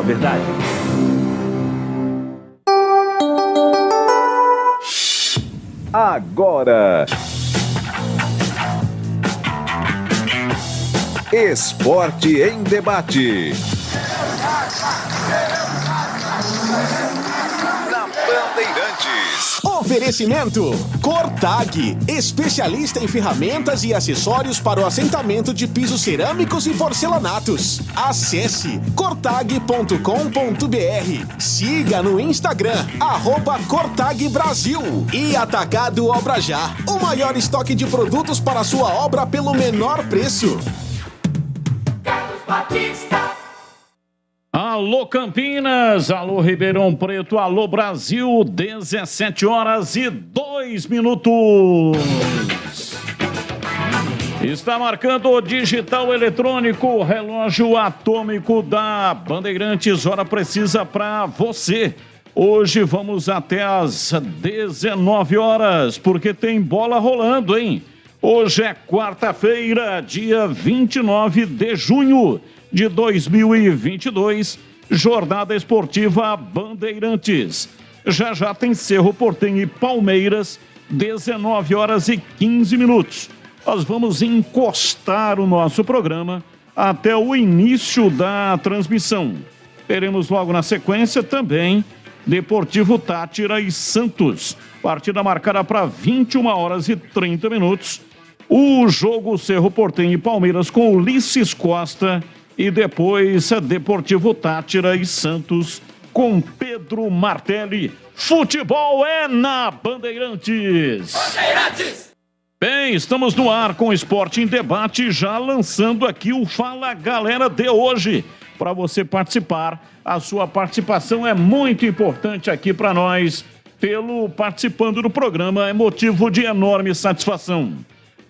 a verdade. Agora, Esporte em Debate. Na Bandeirantes. Oferecimento Cortag, especialista em ferramentas e acessórios para o assentamento de pisos cerâmicos e porcelanatos. Acesse cortag.com.br. Siga no Instagram, @CortagBrasil. E Atacado Obra Já, o maior estoque de produtos para a sua obra pelo menor preço. Carlos Batista. Alô Campinas, alô Ribeirão Preto, alô Brasil, 17h02. Está marcando o digital eletrônico, relógio atômico da Bandeirantes, hora precisa para você. Hoje vamos até às 19 horas, porque tem bola rolando, hein? Hoje é quarta-feira, dia 29 de junho de 2022, jornada esportiva Bandeirantes. Já já tem Cerro Porteño e Palmeiras, 19h15. Nós vamos encostar o nosso programa até o início da transmissão. Teremos logo na sequência também Deportivo Táchira e Santos. Partida marcada para 21h30. O jogo Cerro Porteño e Palmeiras com Ulisses Costa. E depois, Deportivo Táchira e Santos com Pedro Martelli. Futebol é na Bandeirantes. Bandeirantes! Bem, estamos no ar com Esporte em Debate, já lançando aqui o Fala Galera de hoje. Para você participar, a sua participação é muito importante aqui para nós. Tê-lo participando do programa é motivo de enorme satisfação.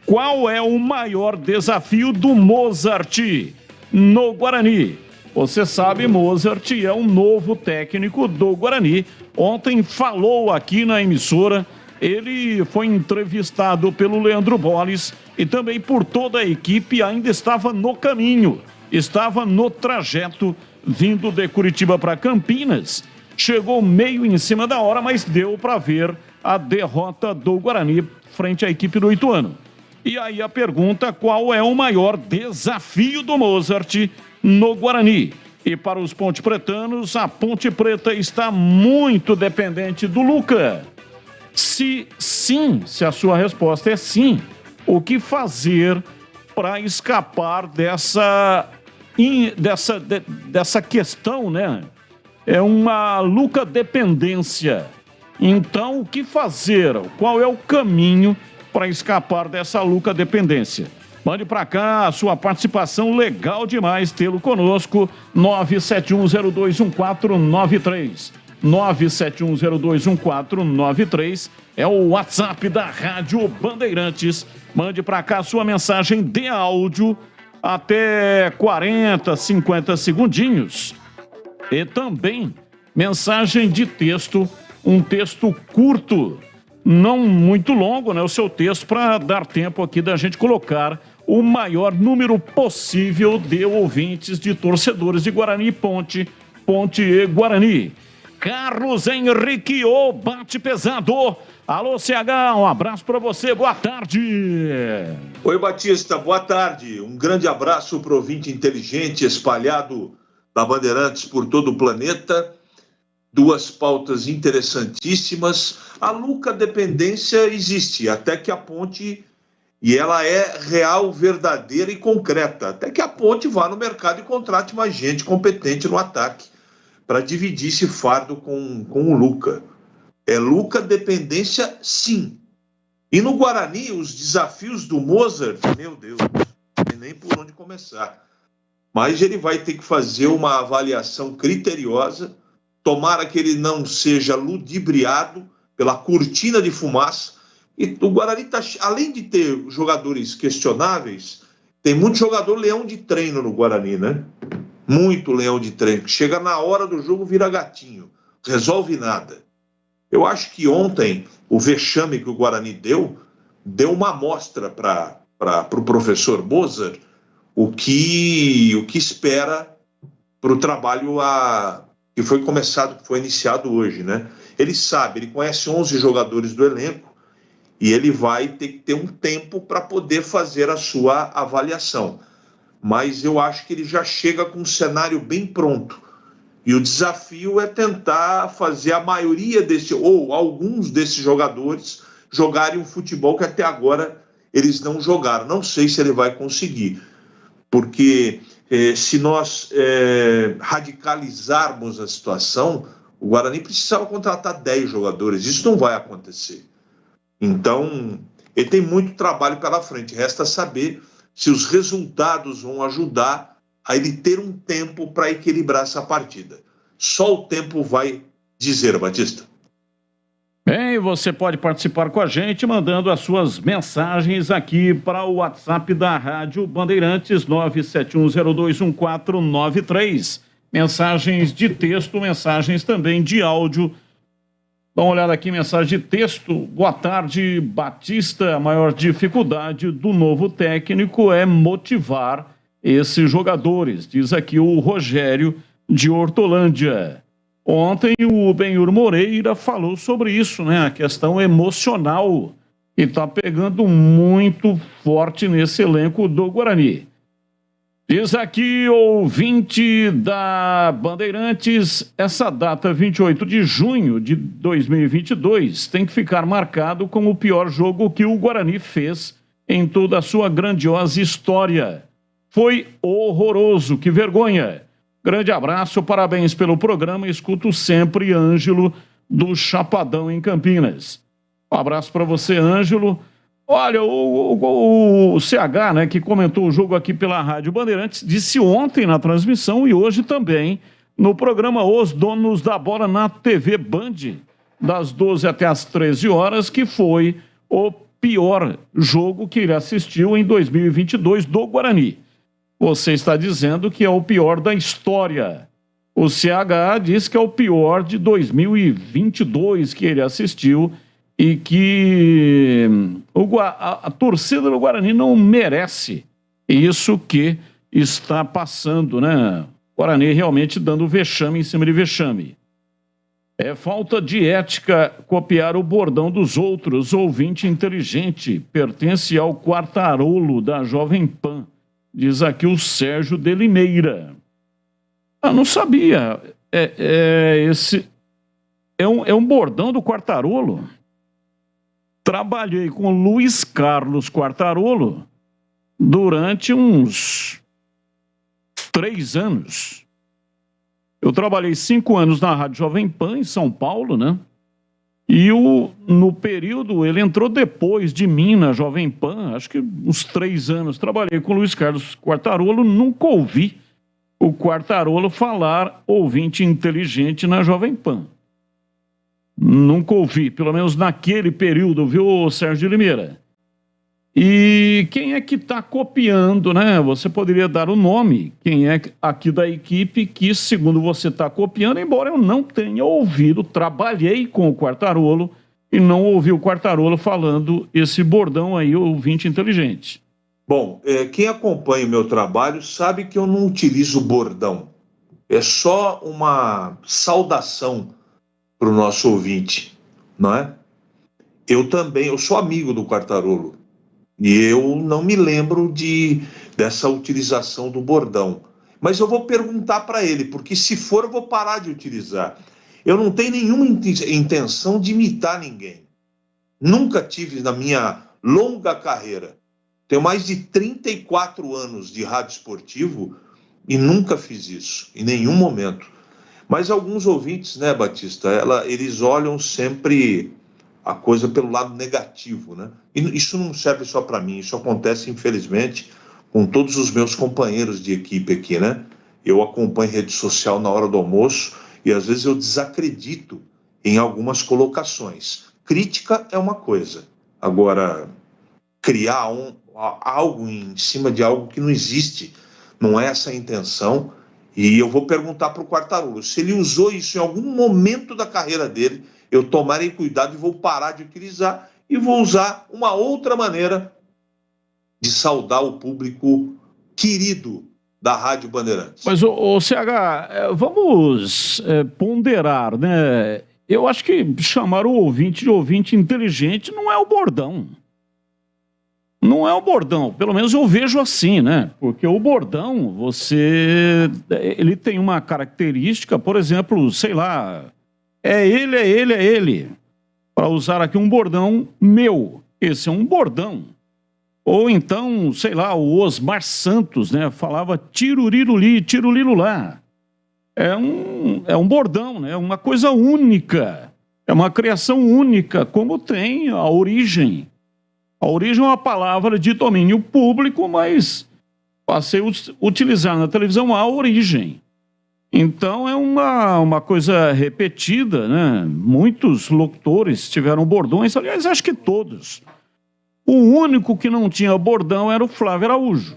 Qual é o maior desafio do Mozart no Guarani? Você sabe, Mozart é um novo técnico do Guarani. Ontem falou aqui na emissora, ele foi entrevistado pelo Leandro Bolles e também por toda a equipe, ainda estava no caminho, estava no trajeto vindo de Curitiba para Campinas. Chegou meio em cima da hora, mas deu para ver a derrota do Guarani frente à equipe do Ituano. E aí a pergunta, qual é o maior desafio do Mozart no Guarani? E para os pontepretanos, a Ponte Preta está muito dependente do Luca. Se a sua resposta é sim, o que fazer para escapar dessa questão, né? É uma Luca dependência. Então, o que fazer? Qual é o caminho para escapar dessa Luca dependência? Mande para cá a sua participação, legal demais tê-lo conosco, 971021493. 971021493 é o WhatsApp da Rádio Bandeirantes. Mande para cá a sua mensagem de áudio até 40, 50 segundinhos. E também mensagem de texto, um texto curto, não muito longo, né? O seu texto para dar tempo aqui da gente colocar o maior número possível de ouvintes, de torcedores de Guarani e Ponte e Guarani. Carlos Henrique, o bate pesado. Alô, CH, um abraço para você, boa tarde. Oi, Batista, boa tarde. Um grande abraço para o ouvinte inteligente espalhado da Bandeirantes por todo o planeta. Duas pautas interessantíssimas. A Luca dependência existe, até que a Ponte, e ela é real, verdadeira e concreta, até que a Ponte vá no mercado e contrate mais gente competente no ataque para dividir esse fardo com o Luca. É Luca dependência, sim. E no Guarani, os desafios do Mozart, meu Deus, não tem nem por onde começar. Mas ele vai ter que fazer uma avaliação criteriosa, tomara que ele não seja ludibriado pela cortina de fumaça. E o Guarani, além de ter jogadores questionáveis, tem muito jogador leão de treino no Guarani, né? Muito leão de treino, que chega na hora do jogo, vira gatinho, resolve nada. Eu acho que ontem o vexame que o Guarani deu uma amostra para o professor Mozart o que espera para o trabalho que foi começado, que foi iniciado hoje, né? Ele sabe, ele conhece 11 jogadores do elenco e ele vai ter que ter um tempo para poder fazer a sua avaliação. Mas eu acho que ele já chega com um cenário bem pronto. E o desafio é tentar fazer a maioria ou alguns desses jogadores jogarem um futebol que até agora eles não jogaram. Não sei se ele vai conseguir, porque se nós radicalizarmos a situação, o Guarani precisava contratar 10 jogadores. Isso não vai acontecer. Então, ele tem muito trabalho pela frente. Resta saber se os resultados vão ajudar a ele ter um tempo para equilibrar essa partida. Só o tempo vai dizer, Batista. Bem, você pode participar com a gente mandando as suas mensagens aqui para o WhatsApp da Rádio Bandeirantes 971021493. Mensagens de texto, mensagens também de áudio. Dá uma olhada aqui, mensagem de texto. Boa tarde, Batista. A maior dificuldade do novo técnico é motivar esses jogadores, diz aqui o Rogério de Hortolândia. Ontem o Benhur Moreira falou sobre isso, né? A questão emocional que está pegando muito forte nesse elenco do Guarani. Diz aqui, ouvinte da Bandeirantes, essa data, 28 de junho de 2022, tem que ficar marcado como o pior jogo que o Guarani fez em toda a sua grandiosa história. Foi horroroso, que vergonha. Grande abraço, parabéns pelo programa, escuto sempre Ângelo do Chapadão em Campinas. Um abraço para você, Ângelo. Olha, o CH, né, que comentou o jogo aqui pela Rádio Bandeirantes, disse ontem na transmissão e hoje também no programa Os Donos da Bola na TV Band, das 12 até as 13 horas, que foi o pior jogo que ele assistiu em 2022 do Guarani. Você está dizendo que é o pior da história. O CH diz que é o pior de 2022 que ele assistiu e que a torcida do Guarani não merece isso que está passando, né? O Guarani realmente dando vexame em cima de vexame. É falta de ética copiar o bordão dos outros. Ouvinte inteligente, pertence ao Quartarolo da Jovem Pan. Diz aqui o Sérgio de Limeira. Não sabia. Esse é um bordão do Quartarolo. Trabalhei com Luiz Carlos Quartarolo durante uns 3 anos. Eu trabalhei 5 anos na Rádio Jovem Pan, em São Paulo, né? E no período, ele entrou depois de mim na Jovem Pan, acho que uns 3 anos. Trabalhei com o Luiz Carlos Quartarolo, nunca ouvi o Quartarolo falar ouvinte inteligente na Jovem Pan. Nunca ouvi, pelo menos naquele período, viu, Sérgio de Limeira? E quem é que está copiando, né? Você poderia dar o nome, quem é aqui da equipe que, segundo você, está copiando, embora eu não tenha ouvido, trabalhei com o Quartarolo e não ouvi o Quartarolo falando esse bordão aí, ouvinte inteligente. Bom, quem acompanha o meu trabalho sabe que eu não utilizo bordão. É só uma saudação para o nosso ouvinte, não é? Eu sou amigo do Quartarolo. E eu não me lembro dessa utilização do bordão. Mas eu vou perguntar para ele, porque se for eu vou parar de utilizar. Eu não tenho nenhuma intenção de imitar ninguém. Nunca tive na minha longa carreira. Tenho mais de 34 anos de rádio esportivo e nunca fiz isso, em nenhum momento. Mas alguns ouvintes, né, Batista, eles olham sempre a coisa pelo lado negativo, né? E isso não serve só para mim, isso acontece, infelizmente, com todos os meus companheiros de equipe aqui, né? Eu acompanho rede social na hora do almoço e às vezes eu desacredito em algumas colocações. Crítica é uma coisa, agora criar algo em cima de algo que não existe, não é essa a intenção. E eu vou perguntar para o Quartarolo, se ele usou isso em algum momento da carreira dele, eu tomarei cuidado e vou parar de utilizar e vou usar uma outra maneira de saudar o público querido da Rádio Bandeirantes. Mas, o CH, vamos ponderar, né? Eu acho que chamar o ouvinte de ouvinte inteligente não é o bordão. Não é o bordão, pelo menos eu vejo assim, né? Porque o bordão, ele tem uma característica, por exemplo, sei lá, é ele. Para usar aqui um bordão meu, esse é um bordão. Ou então, sei lá, o Osmar Santos, né? Falava tiruriruli, tirulilulá. É um bordão, né? Uma coisa única. É uma criação única, como tem a origem. A origem é uma palavra de domínio público, mas passei a utilizar na televisão a origem. Então é uma coisa repetida, né? Muitos locutores tiveram bordões, aliás, acho que todos. O único que não tinha bordão era o Flávio Araújo.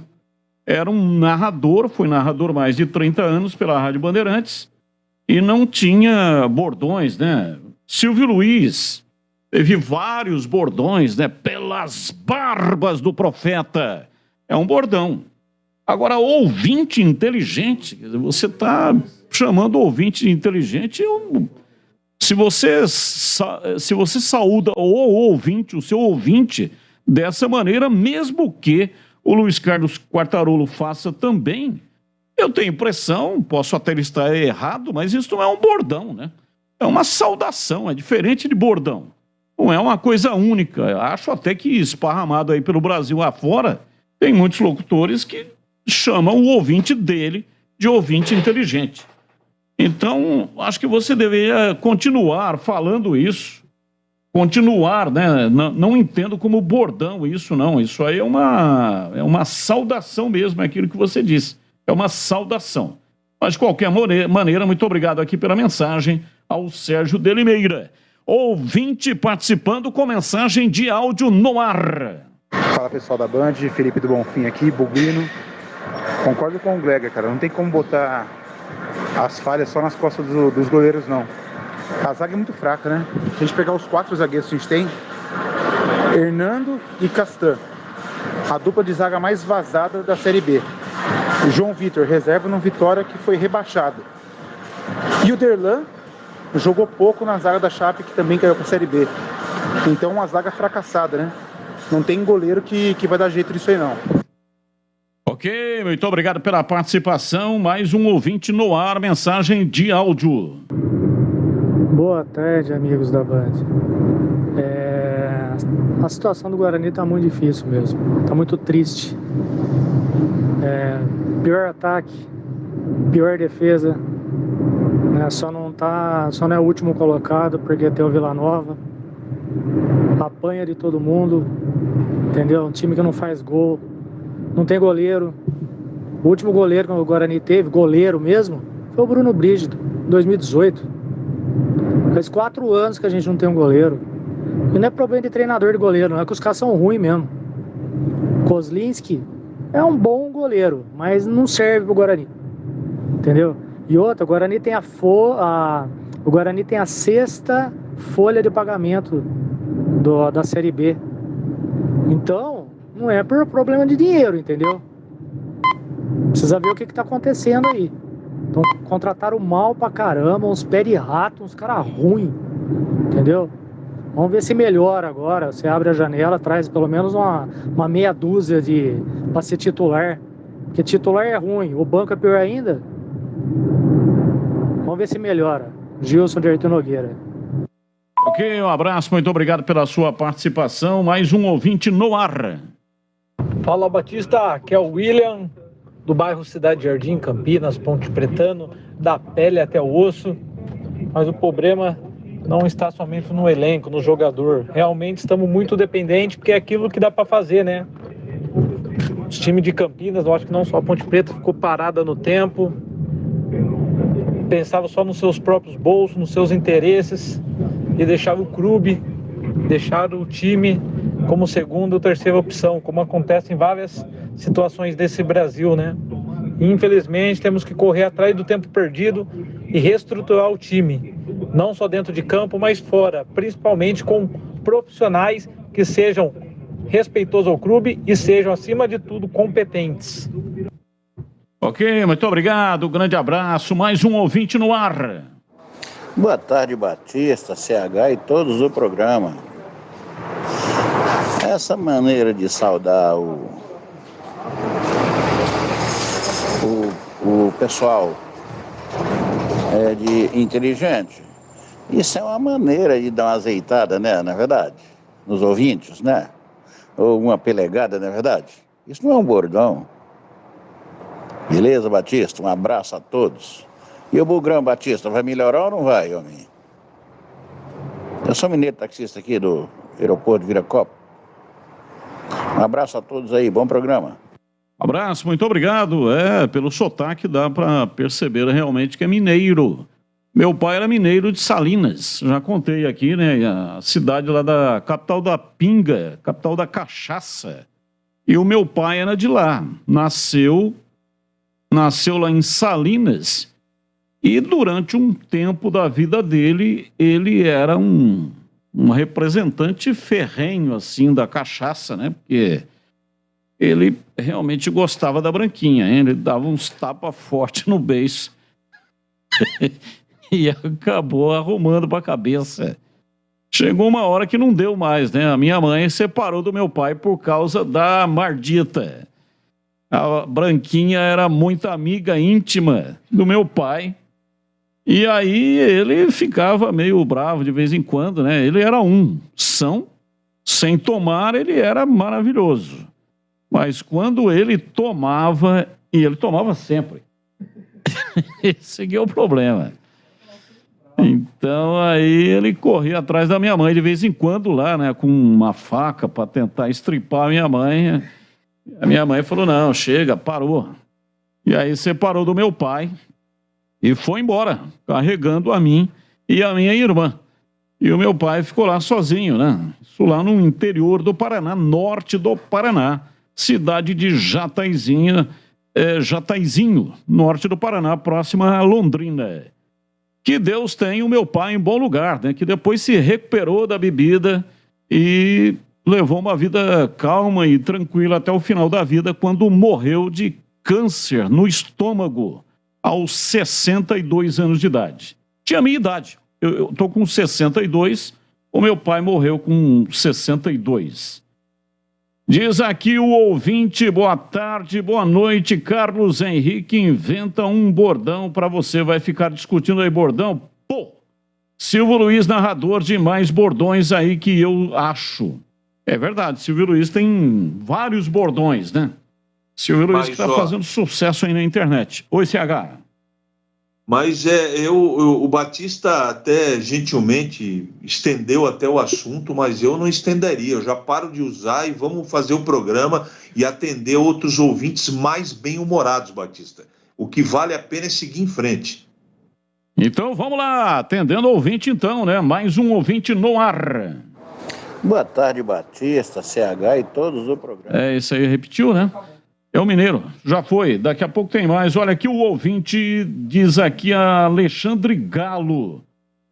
Era um narrador, foi narrador mais de 30 anos pela Rádio Bandeirantes, e não tinha bordões, né? Silvio Luiz teve vários bordões, né? Pelas barbas do profeta. É um bordão. Agora, ouvinte inteligente, você está chamando ouvinte de inteligente, se você saúda o ouvinte, o seu ouvinte, dessa maneira, mesmo que o Luiz Carlos Quartarolo faça também, eu tenho impressão, posso até estar errado, mas isso não é um bordão, né? É uma saudação, é diferente de bordão. Não é uma coisa única. Eu acho até que esparramado aí pelo Brasil afora, tem muitos locutores que chamam o ouvinte dele de ouvinte inteligente. Então, acho que você deveria continuar falando isso. Continuar, né? Não entendo como bordão isso, não. Isso aí é uma saudação mesmo, é aquilo que você disse. É uma saudação. Mas, de qualquer maneira, muito obrigado aqui pela mensagem ao Sérgio de Limeira. Ouvinte participando com mensagem de áudio no ar. Fala, pessoal da Band, Felipe do Bonfim aqui, Buguino. Concordo com o Glega, cara. Não tem como botar as falhas só nas costas dos goleiros, não. A zaga é muito fraca, né? Se a gente pegar os 4 zagueiros que a gente tem, Hernando e Castan, a dupla de zaga mais vazada da Série B. O João Vitor, reserva no Vitória, que foi rebaixado. E o Derlan jogou pouco na zaga da Chape, que também caiu para a Série B. Então, uma zaga fracassada, né? Não tem goleiro que vai dar jeito nisso aí, não. Ok, muito obrigado pela participação. Mais um ouvinte no ar, mensagem de áudio. Boa tarde, amigos da Band. A situação do Guarani está muito difícil mesmo. Está muito triste. Pior ataque, pior defesa. Só não é o último colocado porque tem o Vila Nova. Apanha de todo mundo. Entendeu? Um time que não faz gol. Não tem goleiro. O último goleiro que o Guarani teve, goleiro mesmo, foi o Bruno Brígido, em 2018. Faz 4 anos que a gente não tem um goleiro. E não é problema de treinador de goleiro, não é que os caras são ruins mesmo. Kozlinski é um bom goleiro, mas não serve pro Guarani. Entendeu? E outra, o Guarani tem o Guarani tem a 6ª folha de pagamento da Série B. Então, não é por problema de dinheiro, entendeu? Precisa ver o que tá acontecendo aí. Então, contrataram mal pra caramba, uns pé de rato, uns caras ruins, entendeu? Vamos ver se melhora agora. Você abre a janela, traz pelo menos uma meia dúzia pra ser titular. Porque titular é ruim, o banco é pior ainda. Vamos ver se melhora. Gilson de Arthur Nogueira. Ok, um abraço, muito obrigado pela sua participação. Mais um ouvinte no ar. Fala, Batista, aqui é o William, do bairro Cidade Jardim, Campinas, Ponte Pretano, da pele até o osso. Mas o problema não está somente no elenco, no jogador. Realmente estamos muito dependentes, porque é aquilo que dá para fazer, né? Os times de Campinas, eu acho que não só a Ponte Preta, ficou parada no tempo. Pensava só nos seus próprios bolsos, nos seus interesses, e deixava o clube, deixava o time como segunda ou terceira opção, como acontece em várias situações desse Brasil, né? E, infelizmente, temos que correr atrás do tempo perdido e reestruturar o time, não só dentro de campo, mas fora, principalmente com profissionais que sejam respeitosos ao clube e sejam, acima de tudo, competentes. Ok, muito obrigado, grande abraço. Mais um ouvinte no ar. Boa tarde, Batista, CH e todos do programa. Essa maneira de saudar o pessoal de inteligente, isso é uma maneira de dar uma azeitada, né, na verdade, nos ouvintes, né? Ou uma pelegada, na verdade. Isso não é um bordão. Beleza, Batista? Um abraço a todos. E o Bugrão, Batista, vai melhorar ou não vai, homem? Eu sou mineiro taxista aqui do aeroporto Viracopos. Um abraço a todos aí, bom programa. Abraço, muito obrigado. Pelo sotaque dá para perceber realmente que é mineiro. Meu pai era mineiro de Salinas, já contei aqui, né? A cidade lá da capital da pinga, capital da cachaça. E o meu pai era de lá, nasceu lá em Salinas e durante um tempo da vida dele, ele era um representante ferrenho, assim, da cachaça, né? Porque ele realmente gostava da branquinha, hein? Ele dava uns tapas fortes no beiço e acabou arrumando para a cabeça. Chegou uma hora que não deu mais, né? A minha mãe separou do meu pai por causa da Mardita. A branquinha era muito amiga íntima do meu pai. E aí ele ficava meio bravo de vez em quando, né? Ele era sem tomar ele era maravilhoso. Mas quando ele tomava, e ele tomava sempre, esse aqui é o problema. Então aí ele corria atrás da minha mãe de vez em quando lá, né? Com uma faca para tentar estripar a minha mãe. A minha mãe falou, não, chega, parou. E aí separou do meu pai e foi embora, carregando a mim e a minha irmã. E o meu pai ficou lá sozinho, né? Isso lá no interior do Paraná, norte do Paraná, cidade de Jataizinho, norte do Paraná, próxima a Londrina. Que Deus tenha o meu pai em bom lugar, né? Que depois se recuperou da bebida e levou uma vida calma e tranquila até o final da vida, quando morreu de câncer no estômago, aos 62 anos de idade. Tinha a minha idade. Eu tô com 62, o meu pai morreu com 62. Diz aqui o ouvinte, boa tarde, boa noite, Carlos Henrique inventa um bordão para você, vai ficar discutindo aí bordão? Pô, Silvio Luiz, narrador de mais bordões aí que eu acho. É verdade, Silvio Luiz tem vários bordões, né? Silvio Luiz que está fazendo sucesso aí na internet. Oi, CH. Mas o Batista até gentilmente estendeu até o assunto, mas eu não estenderia. Eu já paro de usar e vamos fazer o programa e atender outros ouvintes mais bem-humorados, Batista. O que vale a pena é seguir em frente. Então vamos lá, atendendo o ouvinte então, né? Mais um ouvinte no ar. Boa tarde, Batista, CH e todos do programa. Isso aí repetiu, né? É o mineiro, já foi, daqui a pouco tem mais. Olha aqui o ouvinte diz aqui Alexandre Galo,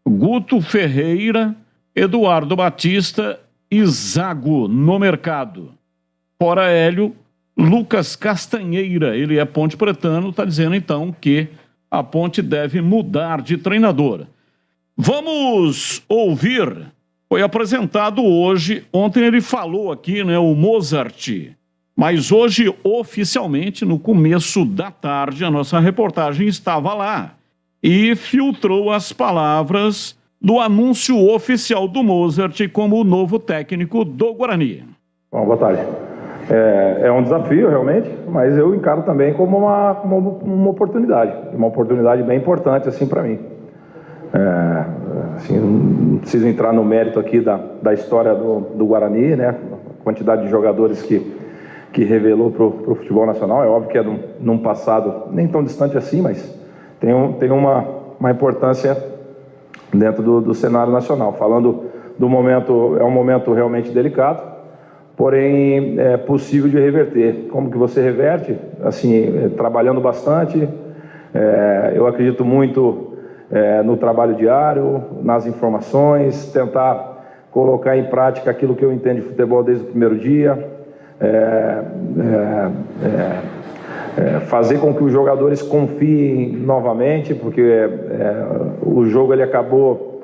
Guto Ferreira, Eduardo Batista e Zago no mercado. Fora Hélio, Lucas Castanheira, ele é Ponte Pretano, está dizendo então que a Ponte deve mudar de treinador. Vamos ouvir, foi apresentado hoje, ontem ele falou aqui, né, o Mozart. Mas hoje, oficialmente, no começo da tarde, a nossa reportagem estava lá e filtrou as palavras do anúncio oficial do Mozart como o novo técnico do Guarani. Bom, boa tarde. É um desafio, realmente, mas eu encaro também como uma oportunidade bem importante assim, para mim. Assim, não preciso entrar no mérito aqui da história do Guarani, né? A quantidade de jogadores que revelou para o futebol nacional. É óbvio que é num passado nem tão distante assim, mas tem uma importância dentro do cenário nacional. Falando do momento, é um momento realmente delicado, porém é possível de reverter. Como que você reverte? Assim, trabalhando bastante, eu acredito muito no trabalho diário, nas informações, tentar colocar em prática aquilo que eu entendo de futebol desde o primeiro dia, fazer com que os jogadores confiem novamente, porque o jogo ele acabou,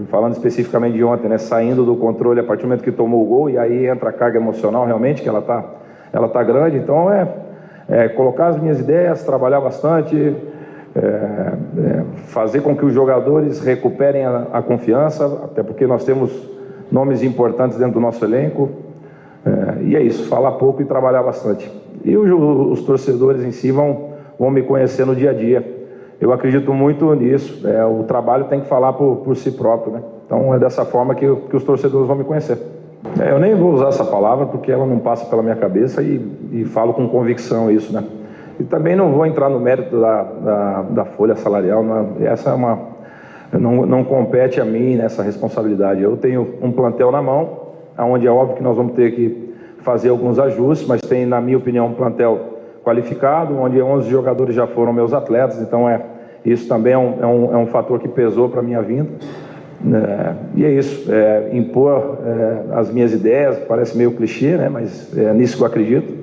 falando especificamente de ontem, né, saindo do controle a partir do momento que tomou o gol, e aí entra a carga emocional realmente, que ela tá grande. Então colocar as minhas ideias, trabalhar bastante, fazer com que os jogadores recuperem a confiança, até porque nós temos nomes importantes dentro do nosso elenco, e é isso, falar pouco e trabalhar bastante. E os torcedores em si vão me conhecer no dia a dia. Eu acredito muito nisso, o trabalho tem que falar por si próprio, né? Então é dessa forma que os torcedores vão me conhecer. Eu nem vou usar essa palavra porque ela não passa pela minha cabeça e falo com convicção isso, né? E também não vou entrar no mérito da folha salarial, essa não compete a mim nessa responsabilidade. Eu tenho um plantel na mão, onde é óbvio que nós vamos ter que fazer alguns ajustes, mas tem, na minha opinião, um plantel qualificado, onde 11 jogadores já foram meus atletas, então isso também é um fator que pesou para a minha vinda. E é isso, impor as minhas ideias, parece meio clichê, né? Mas é nisso que eu acredito,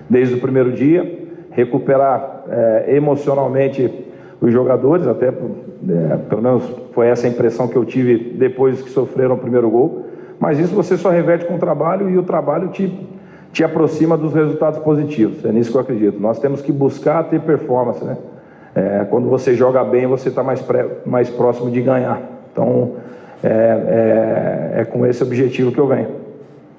desde o primeiro dia, recuperar emocionalmente os jogadores, até pelo menos foi essa a impressão que eu tive depois que sofreram o primeiro gol, mas isso você só reverte com o trabalho, e o trabalho te aproxima dos resultados positivos, é nisso que eu acredito. Nós temos que buscar ter performance, né? Quando você joga bem, você está mais próximo de ganhar. Então, é com esse objetivo que eu venho.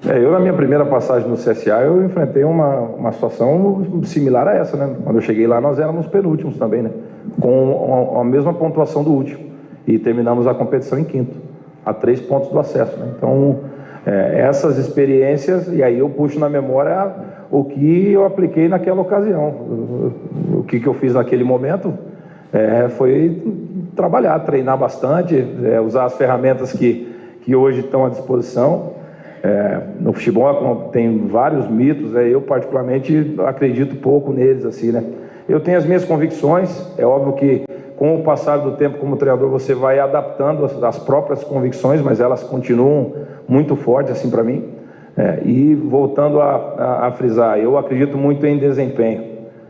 Eu, na minha primeira passagem no CSA, eu enfrentei uma situação similar a essa, né? Quando eu cheguei lá, nós éramos penúltimos também, né? Com a mesma pontuação do último. E terminamos a competição em quinto, a 3 pontos do acesso, né? Então, essas experiências, e aí eu puxo na memória o que eu apliquei naquela ocasião. O que eu fiz naquele momento foi trabalhar, treinar bastante, usar as ferramentas que hoje estão à disposição. No futebol tem vários mitos, eu particularmente acredito pouco neles, assim, né? Eu tenho as minhas convicções, é óbvio que com o passar do tempo como treinador você vai adaptando as próprias convicções, mas elas continuam muito fortes assim para mim. E voltando a frisar, eu acredito muito em desempenho.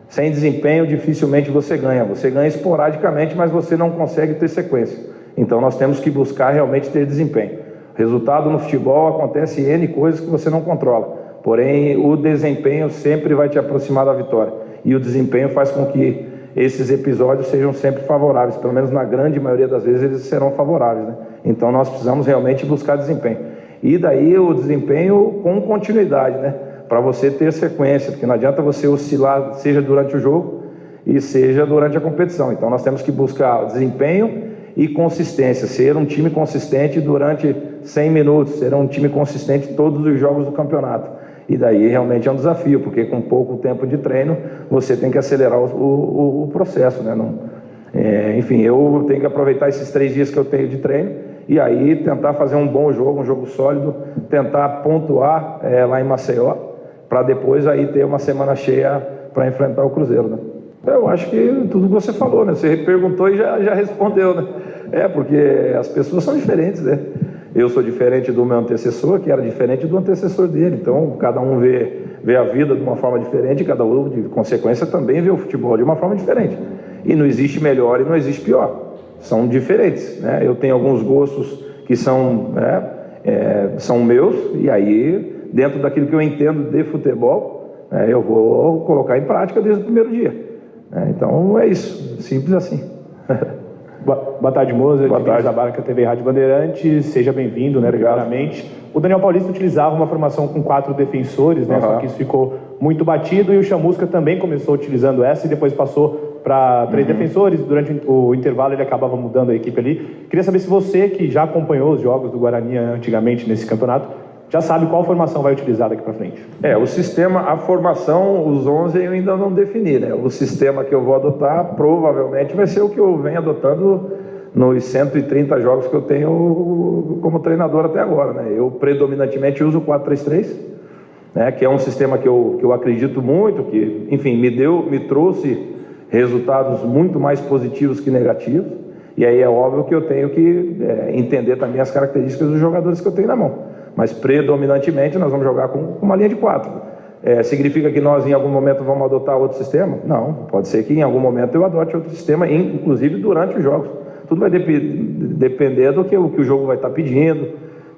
Sem desempenho dificilmente você ganha esporadicamente, mas você não consegue ter sequência. Então nós temos que buscar realmente ter desempenho. Resultado no futebol acontece N coisas que você não controla, porém o desempenho sempre vai te aproximar da vitória, e o desempenho faz com que esses episódios sejam sempre favoráveis, pelo menos na grande maioria das vezes eles serão favoráveis, né? Então nós precisamos realmente buscar desempenho, e daí o desempenho com continuidade, né? Para você ter sequência, porque não adianta você oscilar, seja durante o jogo e seja durante a competição. Então nós temos que buscar desempenho e consistência, ser um time consistente durante 100 minutos, ser um time consistente em todos os jogos do campeonato. E daí realmente é um desafio, porque com pouco tempo de treino você tem que acelerar o processo, né? Enfim, eu tenho que aproveitar esses 3 dias que eu tenho de treino e aí tentar fazer um bom jogo, um jogo sólido, tentar pontuar lá em Maceió, para depois aí ter uma semana cheia para enfrentar o Cruzeiro, né? Eu acho que tudo que você falou, né? Você perguntou e já respondeu, né? Porque as pessoas são diferentes, né? Eu sou diferente do meu antecessor, que era diferente do antecessor dele. Então, cada um vê a vida de uma forma diferente, cada um, de consequência, também vê o futebol de uma forma diferente. E não existe melhor e não existe pior. São diferentes, né? Eu tenho alguns gostos que são meus, e aí, dentro daquilo que eu entendo de futebol, eu vou colocar em prática desde o primeiro dia. Então, é isso. Simples assim. Boa tarde, Moza. Boa tarde. Da Barca TV Rádio Bandeirantes. Seja bem-vindo, né? Primeiramente. O Daniel Paulista utilizava uma formação com 4 defensores, né? Só que isso ficou muito batido, e o Chamusca também começou utilizando essa e depois passou para 3 defensores. Durante o intervalo ele acabava mudando a equipe ali. Queria saber se você, que já acompanhou os jogos do Guarani antigamente nesse campeonato, já sabe qual formação vai utilizar daqui para frente. O sistema, a formação, os 11 eu ainda não defini, né? O sistema que eu vou adotar provavelmente vai ser o que eu venho adotando nos 130 jogos que eu tenho como treinador até agora, né? Eu predominantemente uso o 4-3-3, né? Que é um sistema que eu acredito muito, que, enfim, me trouxe resultados muito mais positivos que negativos, e aí é óbvio que eu tenho que entender também as características dos jogadores que eu tenho na mão. Mas predominantemente nós vamos jogar com uma linha de 4. significa que nós em algum momento vamos adotar outro sistema? Não, pode ser que em algum momento eu adote outro sistema, inclusive durante os jogos. Tudo vai depender do que o jogo vai estar pedindo,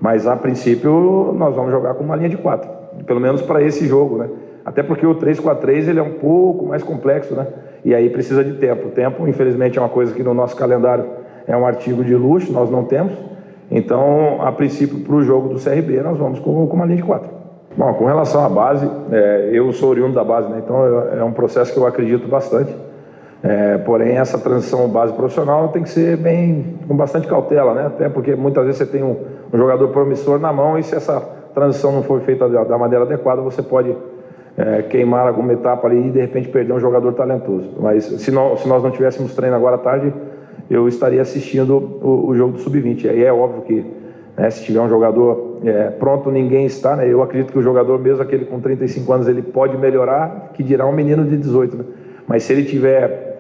mas a princípio nós vamos jogar com uma linha de 4, pelo menos para esse jogo, né? Até porque o 3-4-3 ele é um pouco mais complexo, né? E aí precisa de tempo. O tempo, infelizmente, é uma coisa que no nosso calendário é um artigo de luxo, nós não temos. Então, a princípio, para o jogo do CRB, nós vamos com uma linha de 4. Bom, com relação à base, eu sou oriundo da base, né? Então é um processo que eu acredito bastante. Porém, essa transição base profissional tem que ser com bastante cautela, né? Até porque muitas vezes você tem um jogador promissor na mão e se essa transição não for feita da maneira adequada, você pode queimar alguma etapa ali e de repente perder um jogador talentoso. Mas se nós não tivéssemos treino agora à tarde, eu estaria assistindo o jogo do Sub-20. Aí é óbvio que se tiver um jogador pronto, ninguém está, né? Eu acredito que o jogador, mesmo aquele com 35 anos, ele pode melhorar, que dirá um menino de 18, né? Mas se ele tiver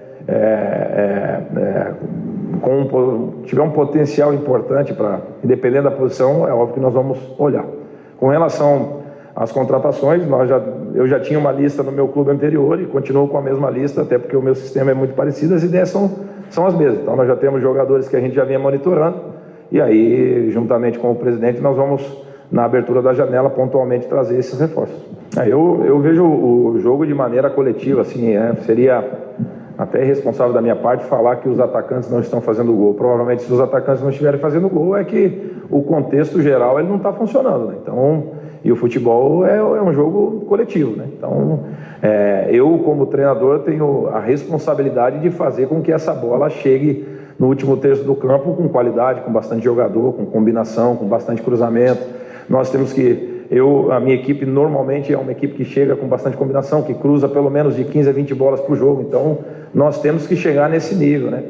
tiver um potencial importante dependendo da posição, é óbvio que nós vamos olhar. Com relação às contratações, eu já tinha uma lista no meu clube anterior e continuo com a mesma lista, até porque o meu sistema é muito parecido, as ideias são as mesmas. Então nós já temos jogadores que a gente já vinha monitorando e aí, juntamente com o presidente, nós vamos, na abertura da janela, pontualmente trazer esses reforços. Eu vejo o jogo de maneira coletiva, assim, seria até irresponsável da minha parte falar que os atacantes não estão fazendo gol. Provavelmente, se os atacantes não estiverem fazendo gol, é que o contexto geral ele não está funcionando, né? Então, e o futebol é um jogo coletivo, né? Então, eu como treinador tenho a responsabilidade de fazer com que essa bola chegue no último terço do campo com qualidade, com bastante jogador, com combinação, com bastante cruzamento. Nós temos que... a minha equipe normalmente é uma equipe que chega com bastante combinação, que cruza pelo menos de 15 a 20 bolas por jogo. Então, nós temos que chegar nesse nível, né?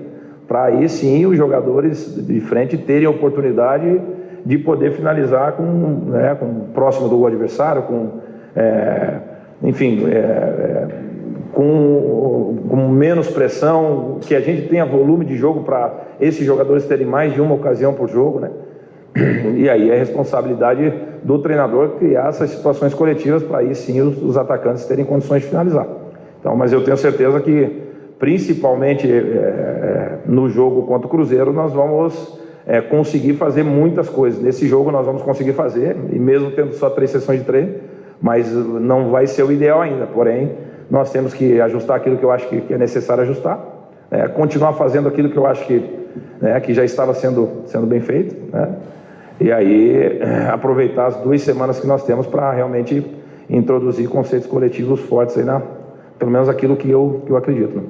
Para aí sim os jogadores de frente terem a oportunidade de poder finalizar com próximo do adversário, com menos pressão, que a gente tenha volume de jogo para esses jogadores terem mais de uma ocasião por jogo, né? E aí é responsabilidade do treinador criar essas situações coletivas para aí sim os atacantes terem condições de finalizar. Então, mas eu tenho certeza que, principalmente no jogo contra o Cruzeiro, nós vamos conseguir fazer muitas coisas. Nesse jogo nós vamos conseguir fazer, e mesmo tendo só 3 sessões de treino, mas não vai ser o ideal ainda. Porém, nós temos que ajustar aquilo que eu acho que é necessário ajustar, continuar fazendo aquilo que eu acho que já estava sendo bem feito, né? E aí aproveitar as 2 semanas que nós temos para realmente introduzir conceitos coletivos fortes aí pelo menos aquilo que eu acredito, né?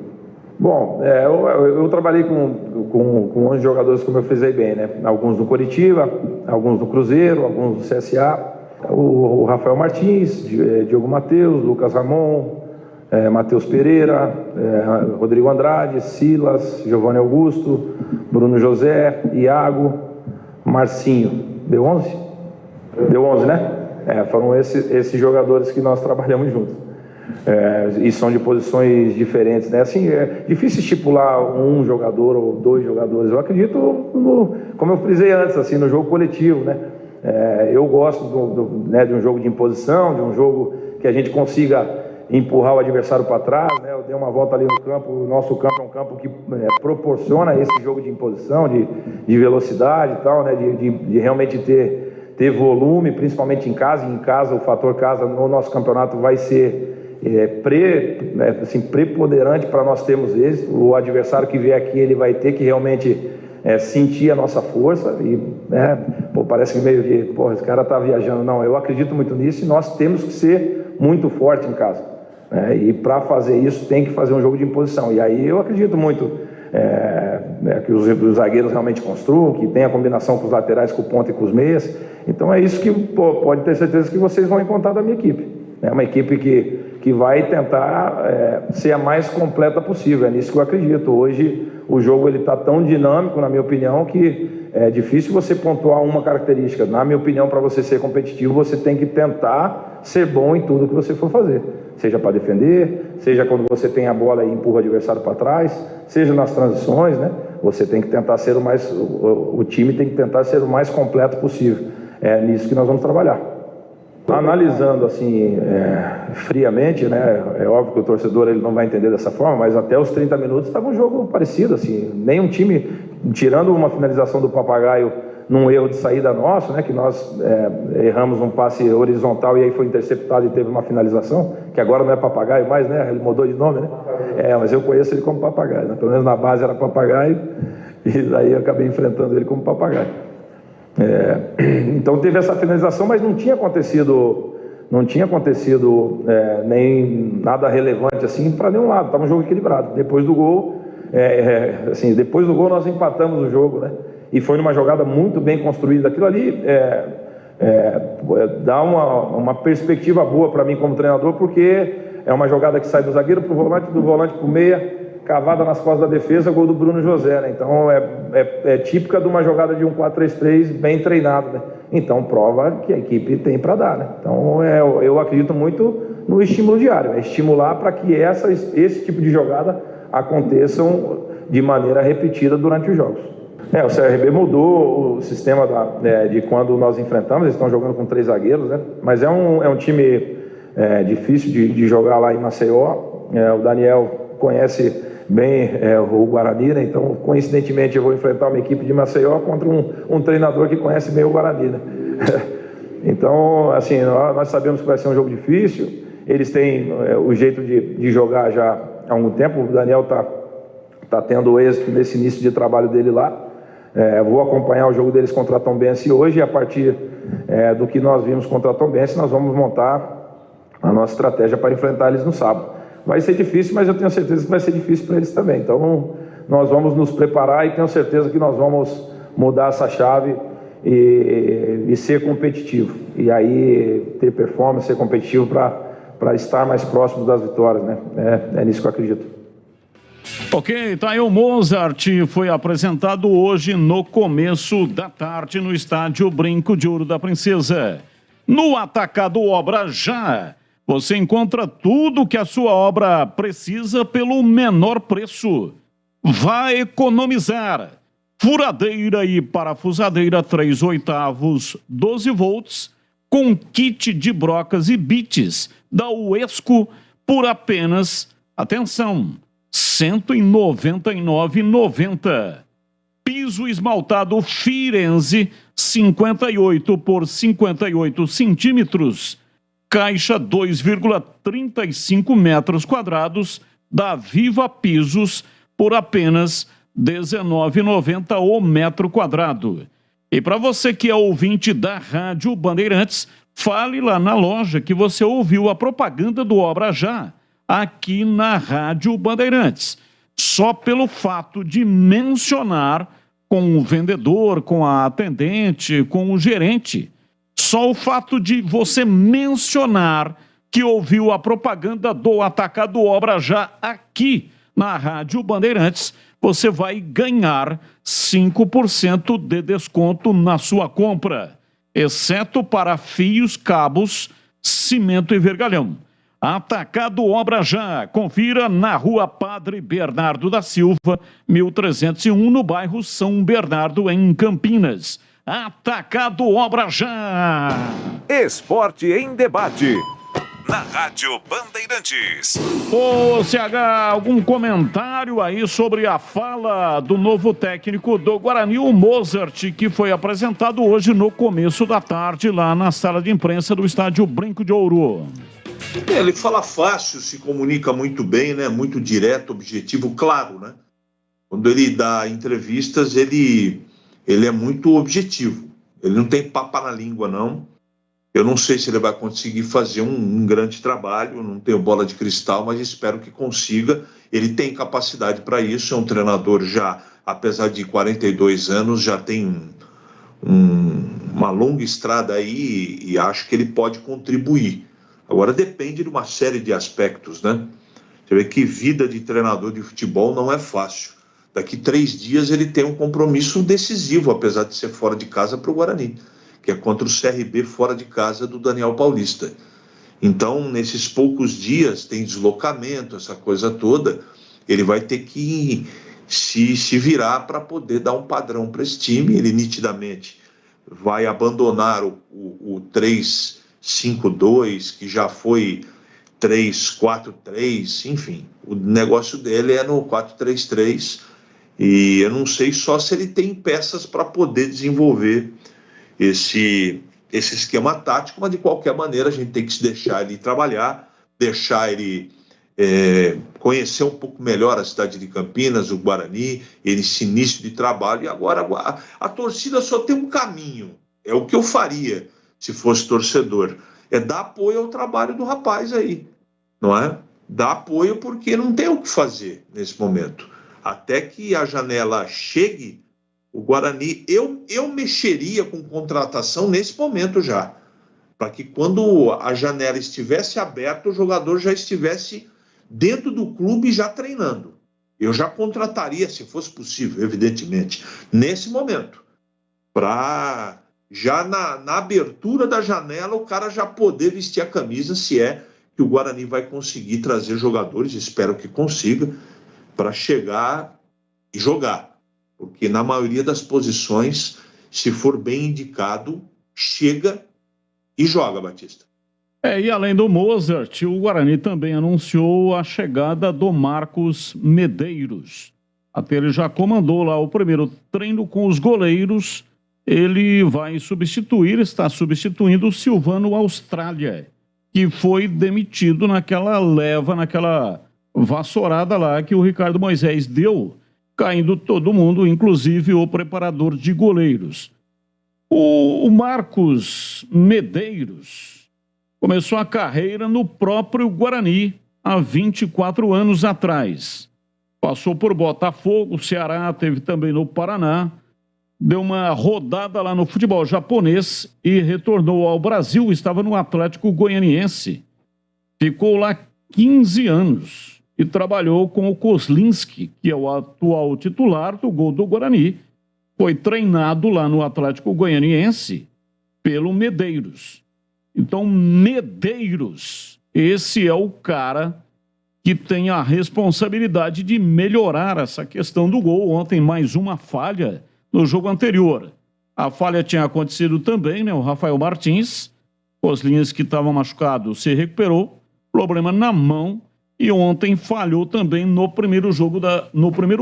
Bom, eu trabalhei com 11 jogadores, como eu frisei bem, né? Alguns do Coritiba, alguns do Cruzeiro, alguns do CSA, o Rafael Martins, Diogo Matheus, Lucas Ramon, Matheus Pereira, Rodrigo Andrade, Silas, Giovanni Augusto, Bruno José, Iago, Marcinho. Deu 11? Deu 11, né? Foram esses jogadores que nós trabalhamos juntos. E são de posições diferentes, né? Assim, é difícil estipular um jogador ou 2 jogadores. Eu acredito, como eu frisei antes, assim, no jogo coletivo, né? Eu gosto de um jogo de imposição, de um jogo que a gente consiga empurrar o adversário para trás, né? Eu dei uma volta ali no campo, o nosso campo é um campo que proporciona esse jogo de imposição, de velocidade e tal, né? De realmente ter volume, principalmente em casa. E em casa, o fator casa no nosso campeonato vai ser preponderante para nós termos êxito. O adversário que vier aqui, ele vai ter que realmente sentir a nossa força e, parece que meio que, esse cara está viajando. Não, eu acredito muito nisso e nós temos que ser muito forte em casa. E para fazer isso tem que fazer um jogo de imposição. E aí eu acredito muito que os zagueiros realmente construam, que tenha combinação com os laterais, com o ponta e com os meias. Então é isso que pode ter certeza que vocês vão encontrar da minha equipe. É uma equipe que vai tentar ser a mais completa possível. É nisso que eu acredito. Hoje o jogo está tão dinâmico, na minha opinião, que é difícil você pontuar uma característica. Na minha opinião, para você ser competitivo, você tem que tentar ser bom em tudo que você for fazer. Seja para defender, seja quando você tem a bola e empurra o adversário para trás, seja nas transições, né? Você tem que tentar ser o time tem que tentar ser o mais completo possível. É nisso que nós vamos trabalhar. Analisando assim, friamente, né? É óbvio que o torcedor ele não vai entender dessa forma, mas até os 30 minutos estava um jogo parecido, assim. Nenhum time, tirando uma finalização do Papagaio num erro de saída nosso, né? Que nós erramos um passe horizontal e aí foi interceptado e teve uma finalização, que agora não é Papagaio mais, né? Ele mudou de nome, né? Mas eu conheço ele como Papagaio, né? Pelo menos na base era Papagaio e daí eu acabei enfrentando ele como Papagaio. Então teve essa finalização, mas não tinha acontecido nem nada relevante assim para nenhum lado. Estava um jogo equilibrado. Depois do gol, nós empatamos o jogo, né? E foi numa jogada muito bem construída. Aquilo ali dá uma perspectiva boa para mim como treinador, porque é uma jogada que sai do zagueiro para o volante, do volante para o meia, cavada nas costas da defesa, gol do Bruno José, né? Então é típica de uma jogada de um 4-3-3 bem treinado, né? Então prova que a equipe tem para dar, né? Então eu acredito muito no estímulo diário, estimular para que esse tipo de jogada aconteçam de maneira repetida durante os jogos. O CRB mudou o sistema de quando nós enfrentamos, eles estão jogando com 3 zagueiros, né? Mas é um time difícil de jogar lá em Maceió. O Daniel conhece bem o Guarani, né? Então coincidentemente eu vou enfrentar uma equipe de Maceió contra um treinador que conhece bem o Guarani, né? Então assim, nós sabemos que vai ser um jogo difícil. Eles têm o jeito de jogar já há algum tempo. O Daniel tá tendo êxito nesse início de trabalho dele lá. Vou acompanhar o jogo deles contra a Tombense hoje, e a partir do que nós vimos contra a Tombense, nós vamos montar a nossa estratégia para enfrentar eles no sábado. Vai ser difícil, mas eu tenho certeza que vai ser difícil para eles também. Então, nós vamos nos preparar e tenho certeza que nós vamos mudar essa chave e ser competitivo. E aí, ter performance, ser competitivo para estar mais próximo das vitórias, né? É nisso que eu acredito. Ok, tá aí o Mozart, foi apresentado hoje no começo da tarde no estádio Brinco de Ouro da Princesa. No Atacado Obra Já, você encontra tudo que a sua obra precisa pelo menor preço. Vai economizar. Furadeira e parafusadeira 3/8, 12 volts, com kit de brocas e bites da Uesco por apenas, atenção, R$ 199,90. Piso esmaltado Firenze, 58 por 58 centímetros. Caixa 2,35 metros quadrados da Viva Pisos por apenas R$ 19,90 o metro quadrado. E para você que é ouvinte da Rádio Bandeirantes, fale lá na loja que você ouviu a propaganda do Obra Já aqui na Rádio Bandeirantes. Só pelo fato de mencionar com o vendedor, com a atendente, com o gerente. Só o fato de você mencionar que ouviu a propaganda do Atacado Obra Já aqui na Rádio Bandeirantes, você vai ganhar 5% de desconto na sua compra, exceto para fios, cabos, cimento e vergalhão. Atacado Obra Já, confira na Rua Padre Bernardo da Silva, 1301, no bairro São Bernardo, em Campinas. Atacado Obra Já. Esporte em debate. Na Rádio Bandeirantes. Ô, CH, algum comentário aí sobre a fala do novo técnico do Guarani, o Mozart, que foi apresentado hoje no começo da tarde lá na sala de imprensa do estádio Brinco de Ouro? Ele fala fácil, se comunica muito bem, né? Muito direto, objetivo, claro, né? Quando ele dá entrevistas, ele é muito objetivo. Ele não tem papa na língua, não. Eu não sei se ele vai conseguir fazer um grande trabalho, não tenho bola de cristal, mas espero que consiga. Ele tem capacidade para isso, é um treinador já, apesar de 42 anos, já tem uma longa estrada aí e acho que ele pode contribuir. Agora depende de uma série de aspectos, né? Você vê que vida de treinador de futebol não é fácil. Daqui 3 dias ele tem um compromisso decisivo, apesar de ser fora de casa para o Guarani, que é contra o CRB fora de casa do Daniel Paulista. Então, nesses poucos dias, tem deslocamento, essa coisa toda, ele vai ter que se virar para poder dar um padrão para esse time. Ele nitidamente vai abandonar o 3-5-2 5-2, que já foi 3-4-3, enfim. O negócio dele é no 4-3-3 e eu não sei só se ele tem peças para poder desenvolver esse esquema tático, mas de qualquer maneira a gente tem que se deixar ele trabalhar, deixar ele conhecer um pouco melhor a cidade de Campinas, o Guarani, esse início de trabalho. E agora a torcida só tem um caminho, é o que eu faria se fosse torcedor, é dar apoio ao trabalho do rapaz aí, não é? Dar apoio porque não tem o que fazer nesse momento. Até que a janela chegue, o Guarani, eu mexeria com contratação nesse momento já, para que quando a janela estivesse aberta, o jogador já estivesse dentro do clube já treinando. Eu já contrataria, se fosse possível, evidentemente, nesse momento, para já na abertura da janela o cara já poder vestir a camisa, se é que o Guarani vai conseguir trazer jogadores, espero que consiga, para chegar e jogar. Porque na maioria das posições, se for bem indicado, chega e joga, Batista. E além do Mozart, o Guarani também anunciou a chegada do Marcos Medeiros. Até ele já comandou lá o primeiro treino com os goleiros. Ele vai está substituindo o Silvano Austrália, que foi demitido naquela vassourada lá que o Ricardo Moisés deu, caindo todo mundo, inclusive o preparador de goleiros. O Marcos Medeiros começou a carreira no próprio Guarani há 24 anos atrás. Passou por Botafogo, Ceará, teve também no Paraná, deu uma rodada lá no futebol japonês e retornou ao Brasil, estava no Atlético Goianiense. Ficou lá 15 anos e trabalhou com o Kozlinski, que é o atual titular do gol do Guarani. Foi treinado lá no Atlético Goianiense pelo Medeiros. Então, Medeiros, esse é o cara que tem a responsabilidade de melhorar essa questão do gol. Ontem, mais uma falha no jogo anterior. A falha tinha acontecido também, né? O Rafael Martins, Kozlinski, que estava machucado, se recuperou, problema na mão, e ontem falhou também no primeiro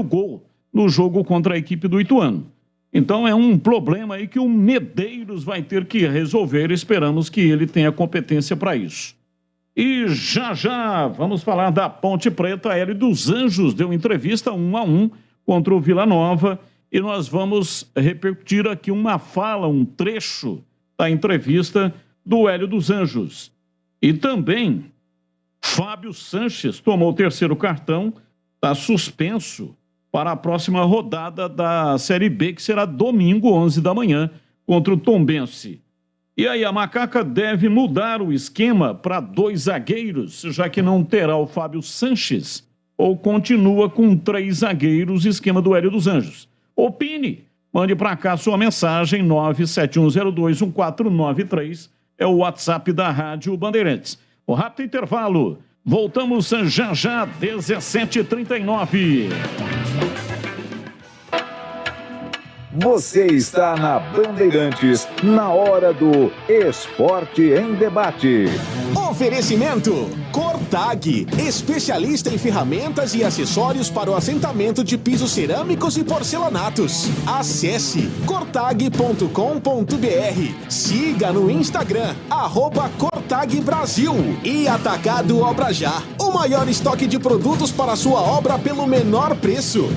gol, no jogo contra a equipe do Ituano. Então é um problema aí que o Medeiros vai ter que resolver. Esperamos que ele tenha competência para isso. E já vamos falar da Ponte Preta. Hélio dos Anjos deu entrevista 1-1 contra o Vila Nova e nós vamos repercutir aqui uma fala, um trecho da entrevista do Hélio dos Anjos. E também Fábio Sanches tomou o terceiro cartão, está suspenso para a próxima rodada da Série B, que será domingo, 11 da manhã, contra o Tombense. E aí, a Macaca deve mudar o esquema para 2 zagueiros, já que não terá o Fábio Sanches, ou continua com 3 zagueiros, esquema do Hélio dos Anjos? Opine, mande para cá sua mensagem, 971021493, é o WhatsApp da Rádio Bandeirantes. O rápido intervalo, voltamos já, 17h39. Você está na Bandeirantes, na hora do Esporte em Debate. Oferecimento Cortag, especialista em ferramentas e acessórios para o assentamento de pisos cerâmicos e porcelanatos. Acesse cortag.com.br. Siga no Instagram, @Cortag Brasil. E Atacado Obra Já, o maior estoque de produtos para a sua obra pelo menor preço.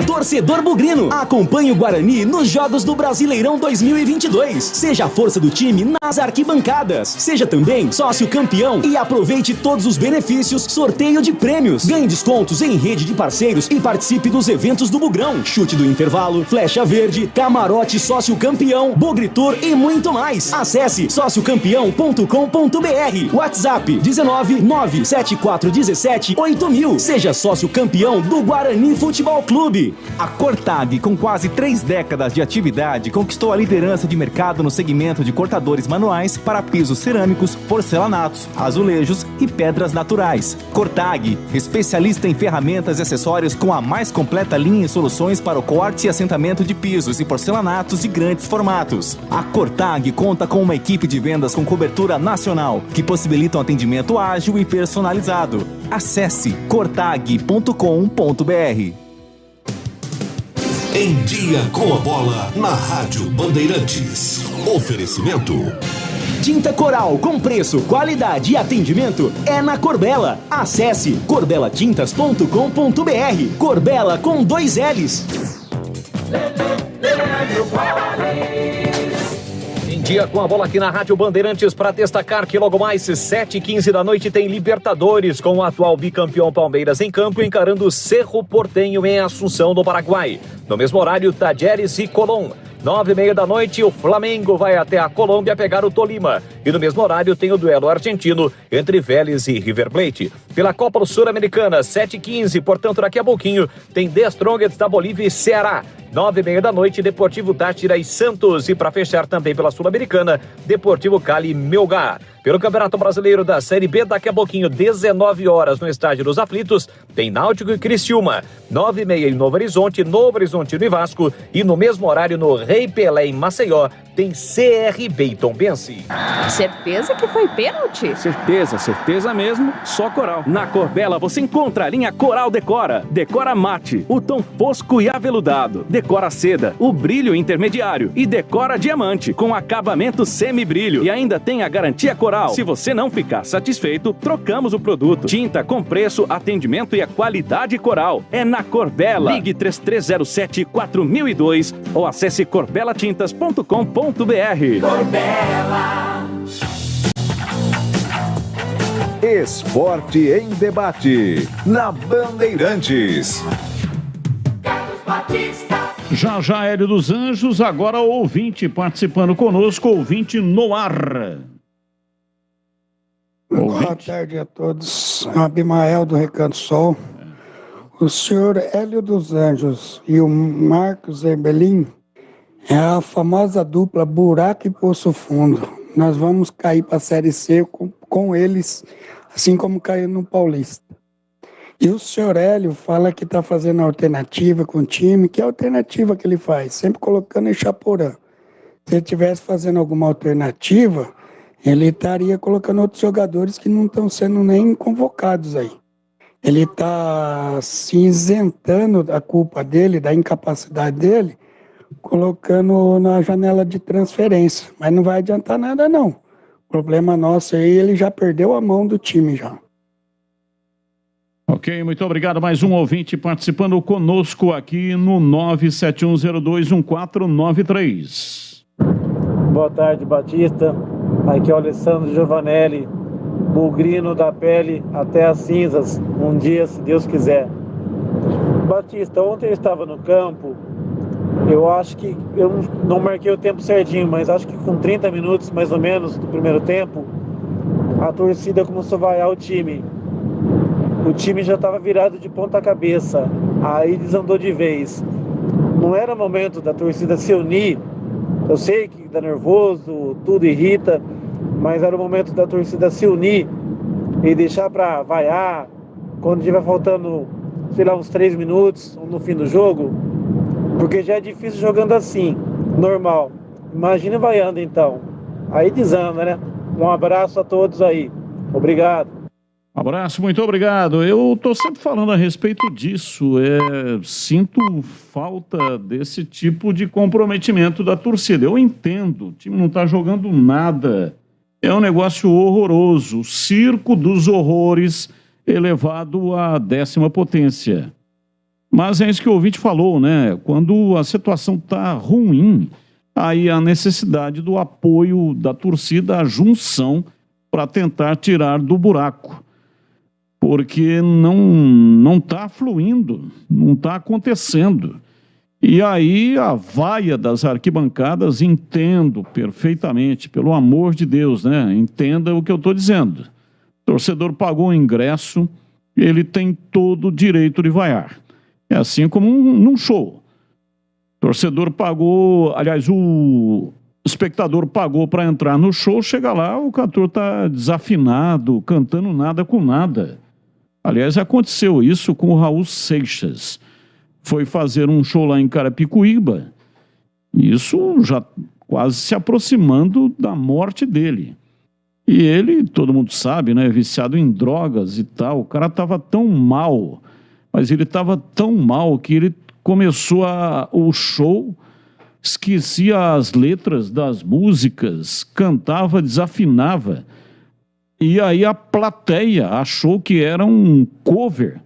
Torcedor bugrino, acompanhe o Guarani nos Jogos do Brasileirão 2022. Seja a força do time nas arquibancadas. Seja também sócio campeão e aproveite todos os benefícios, sorteio de prêmios. Ganhe descontos em rede de parceiros e participe dos eventos do Bugrão. Chute do intervalo, flecha verde, camarote sócio campeão, Bugritur e muito mais. Acesse sociocampeão.com.br. WhatsApp 19 97417 8000. Seja sócio campeão do Guarani Futebol Clube. A Cortag, com quase 3 décadas de atividade, conquistou a liderança de mercado no segmento de cortadores manuais para pisos cerâmicos, porcelanatos, azulejos e pedras naturais. Cortag, especialista em ferramentas e acessórios com a mais completa linha e soluções para o corte e assentamento de pisos e porcelanatos de grandes formatos. A Cortag conta com uma equipe de vendas com cobertura nacional, que possibilita um atendimento ágil e personalizado. Acesse cortag.com.br. Em Dia com a Bola, na Rádio Bandeirantes. Oferecimento. Tinta Coral com preço, qualidade e atendimento é na Corbella. Acesse corbelatintas.com.br. Corbella com 2 L's. Em Dia com a Bola aqui na Rádio Bandeirantes para destacar que logo mais 7h15 da noite tem Libertadores com o atual bicampeão Palmeiras em campo encarando o Cerro Porteño em Assunção, no Paraguai. No mesmo horário, Talleres e Colón. 9h30 da noite, o Flamengo vai até a Colômbia pegar o Tolima. E no mesmo horário tem o duelo argentino entre Vélez e River Plate. Pela Copa Sul-Americana, 7h15, portanto daqui a pouquinho, tem The Strongest da Bolívia e Ceará. 9h30 da noite, Deportivo Táchira e Santos. E para fechar também pela Sul-Americana, Deportivo Cali e Melgar. Pelo Campeonato Brasileiro da Série B, daqui a pouquinho, 19 horas, no Estádio dos Aflitos, tem Náutico e Criciúma. 9h30 em Novo Horizonte e Vasco. E no mesmo horário, no Rei Pelé em Maceió, tem CRB e Tombense. Certeza que foi pênalti? Certeza mesmo, só Coral. Na Corbella você encontra a linha Coral Decora. Decora mate, o tom fosco e aveludado. Decora seda, o brilho intermediário. E Decora diamante, com acabamento semi-brilho. E ainda tem a garantia Coral. Se você não ficar satisfeito, trocamos o produto. Tinta com preço, atendimento e a qualidade Coral. É na Corbella. Ligue 3307-4002 ou acesse corbelatintas.com.br. Corbella. Esporte em debate na Bandeirantes. Já Hélio dos Anjos, agora ouvinte participando conosco, ouvinte no ar. Boa tarde a todos. Abimael do Recanto Sol. O senhor Hélio dos Anjos e o Marcos Erbelin é a famosa dupla buraco e poço fundo. Nós vamos cair para a Série C com eles, assim como caiu no Paulista. E o senhor Hélio fala que está fazendo alternativa com o time. Que alternativa que ele faz? Sempre colocando em Chaporã. Se ele estivesse fazendo alguma alternativa, ele estaria colocando outros jogadores que não estão sendo nem convocados aí. Ele está se isentando da culpa dele, da incapacidade dele, colocando na janela de transferência. Mas não vai adiantar nada, não. O problema nosso aí, ele já perdeu a mão do time já. Ok, muito obrigado. Mais um ouvinte participando conosco aqui no 971021493. Boa tarde, Batista. Aqui é o Alessandro Giovanelli, bugrino da pele até as cinzas, um dia, se Deus quiser. Batista, ontem eu estava no campo, eu acho que, eu não marquei o tempo certinho, mas acho que com 30 minutos mais ou menos do primeiro tempo, a torcida começou a vaiar o time. O time já estava virado de ponta cabeça, aí desandou de vez. Não era momento da torcida se unir. Eu sei que dá nervoso, tudo irrita, mas era o momento da torcida se unir e deixar para vaiar quando estiver faltando, sei lá, uns 3 minutos no fim do jogo, porque já é difícil jogando assim, normal. Imagina vaiando então. Aí desanda, né? Um abraço a todos aí. Obrigado. Abraço, muito obrigado. Eu estou sempre falando a respeito disso. Sinto falta desse tipo de comprometimento da torcida. Eu entendo, o time não está jogando nada. É um negócio horroroso. Circo dos horrores elevado à 10ª potência. Mas é isso que o ouvinte falou, né? Quando a situação está ruim, aí há necessidade do apoio da torcida, a junção para tentar tirar do buraco. Porque não está fluindo, não está acontecendo. E aí a vaia das arquibancadas, entendo perfeitamente, pelo amor de Deus, né? Entenda o que eu estou dizendo. O torcedor pagou o ingresso, ele tem todo o direito de vaiar. É assim como num show. O torcedor pagou, aliás, o espectador pagou para entrar no show, chega lá, o cantor tá desafinado, cantando nada com nada. Aliás, aconteceu isso com o Raul Seixas. Foi fazer um show lá em Carapicuíba. Isso já quase se aproximando da morte dele. E ele, todo mundo sabe, né, viciado em drogas e tal. O cara estava tão mal, mas ele estava tão mal que ele começou o show, esquecia as letras das músicas, cantava, desafinava. E aí a plateia achou que era um cover.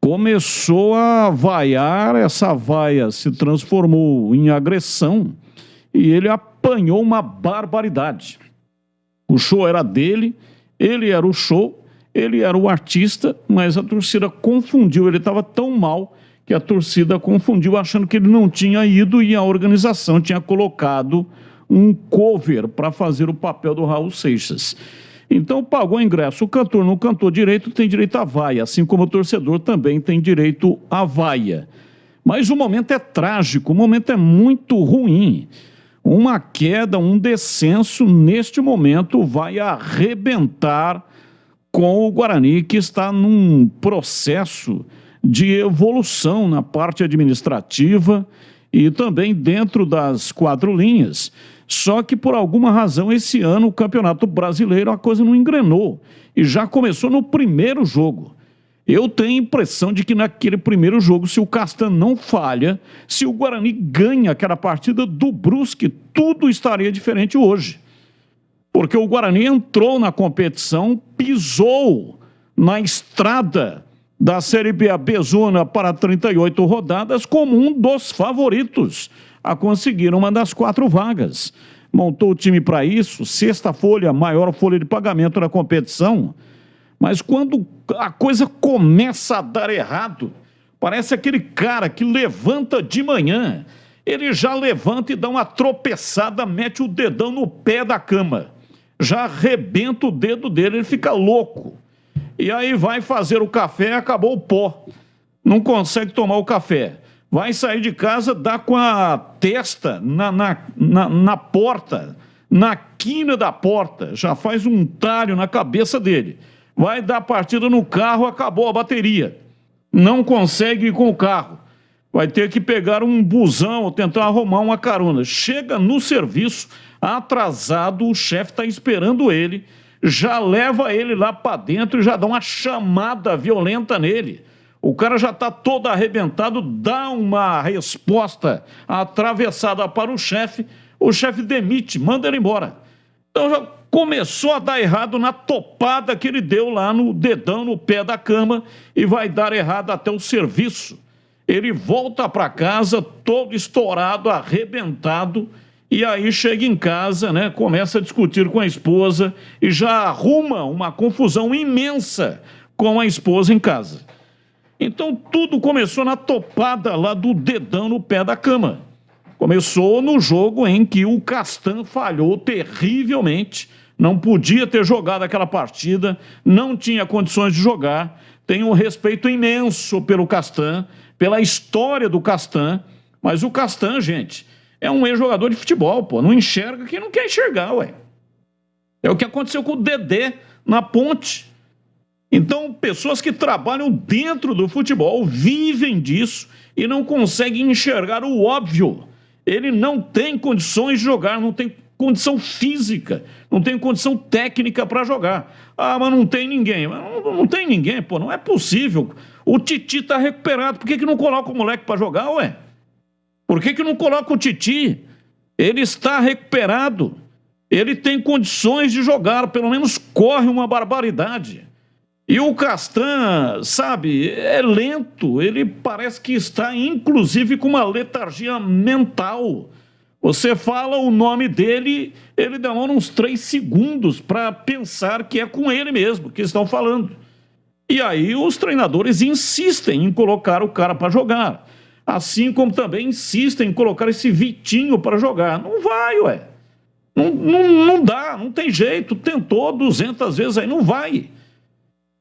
Começou a vaiar, essa vaia se transformou em agressão e ele apanhou uma barbaridade. O show era dele, ele era o show, ele era o artista, mas a torcida confundiu, ele estava tão mal que a torcida confundiu achando que ele não tinha ido e a organização tinha colocado um cover para fazer o papel do Raul Seixas. Então pagou o ingresso, o cantor não cantou direito, tem direito à vaia, assim como o torcedor também tem direito à vaia. Mas o momento é trágico, o momento é muito ruim. Uma queda, um descenso, neste momento vai arrebentar com o Guarani, que está num processo de evolução na parte administrativa e também dentro das quatro linhas. Só que, por alguma razão, esse ano, o Campeonato Brasileiro, a coisa não engrenou. E já começou no primeiro jogo. Eu tenho a impressão de que naquele primeiro jogo, se o Castan não falha, se o Guarani ganha aquela partida do Brusque, tudo estaria diferente hoje. Porque o Guarani entrou na competição, pisou na estrada da Série B Zona para 38 rodadas como um dos favoritos a conseguir uma das 4 vagas. Montou o time para isso, sexta folha, maior folha de pagamento na competição. Mas quando a coisa começa a dar errado, parece aquele cara que levanta de manhã, ele já levanta e dá uma tropeçada, mete o dedão no pé da cama. Já arrebenta o dedo dele, ele fica louco. E aí vai fazer o café, acabou o pó. Não consegue tomar o café. Vai sair de casa, dá com a testa na porta, na quina da porta, já faz um talho na cabeça dele. Vai dar partida no carro, acabou a bateria. Não consegue ir com o carro. Vai ter que pegar um busão ou tentar arrumar uma carona. Chega no serviço, atrasado, o chefe está esperando ele, já leva ele lá para dentro e já dá uma chamada violenta nele. O cara já está todo arrebentado, dá uma resposta atravessada para o chefe demite, manda ele embora. Então já começou a dar errado na topada que ele deu lá no dedão, no pé da cama, e vai dar errado até o serviço. Ele volta para casa todo estourado, arrebentado, e aí chega em casa, né, começa a discutir com a esposa e já arruma uma confusão imensa com a esposa em casa. Então tudo começou na topada lá do dedão no pé da cama. Começou no jogo em que o Castan falhou terrivelmente, não podia ter jogado aquela partida, não tinha condições de jogar. Tenho um respeito imenso pelo Castan, pela história do Castan, mas o Castan, gente, é um ex-jogador de futebol, pô, não enxerga quem não quer enxergar, ué. É o que aconteceu com o Dedé na Ponte. Então, pessoas que trabalham dentro do futebol vivem disso e não conseguem enxergar o óbvio. Ele não tem condições de jogar, não tem condição física, não tem condição técnica para jogar. Ah, mas não tem ninguém. Não tem ninguém, pô, não é possível. O Titi tá recuperado, por que não coloca o moleque para jogar, ué? Por que não coloca o Titi? Ele está recuperado, ele tem condições de jogar, pelo menos corre uma barbaridade. E o Castan, sabe, é lento, ele parece que está, inclusive, com uma letargia mental. Você fala o nome dele, ele demora uns 3 segundos para pensar que é com ele mesmo que estão falando. E aí os treinadores insistem em colocar o cara para jogar. Assim como também insistem em colocar esse Vitinho para jogar. Não vai, ué. Não dá, não tem jeito. Tentou 200 vezes aí, não vai.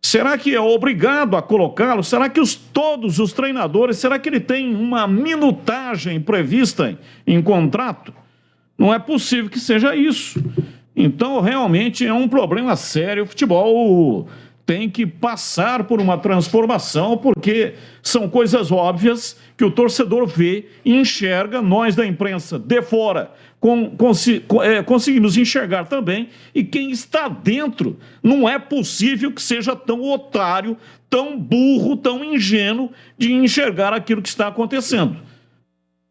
Será que é obrigado a colocá-lo? Será que todos os treinadores, será que ele tem uma minutagem prevista em contrato? Não é possível que seja isso. Então, realmente é um problema sério. O futebol tem que passar por uma transformação, porque são coisas óbvias que o torcedor vê e enxerga. Nós da imprensa de fora conseguimos enxergar também, e quem está dentro, não é possível que seja tão otário, tão burro, tão ingênuo de enxergar aquilo que está acontecendo.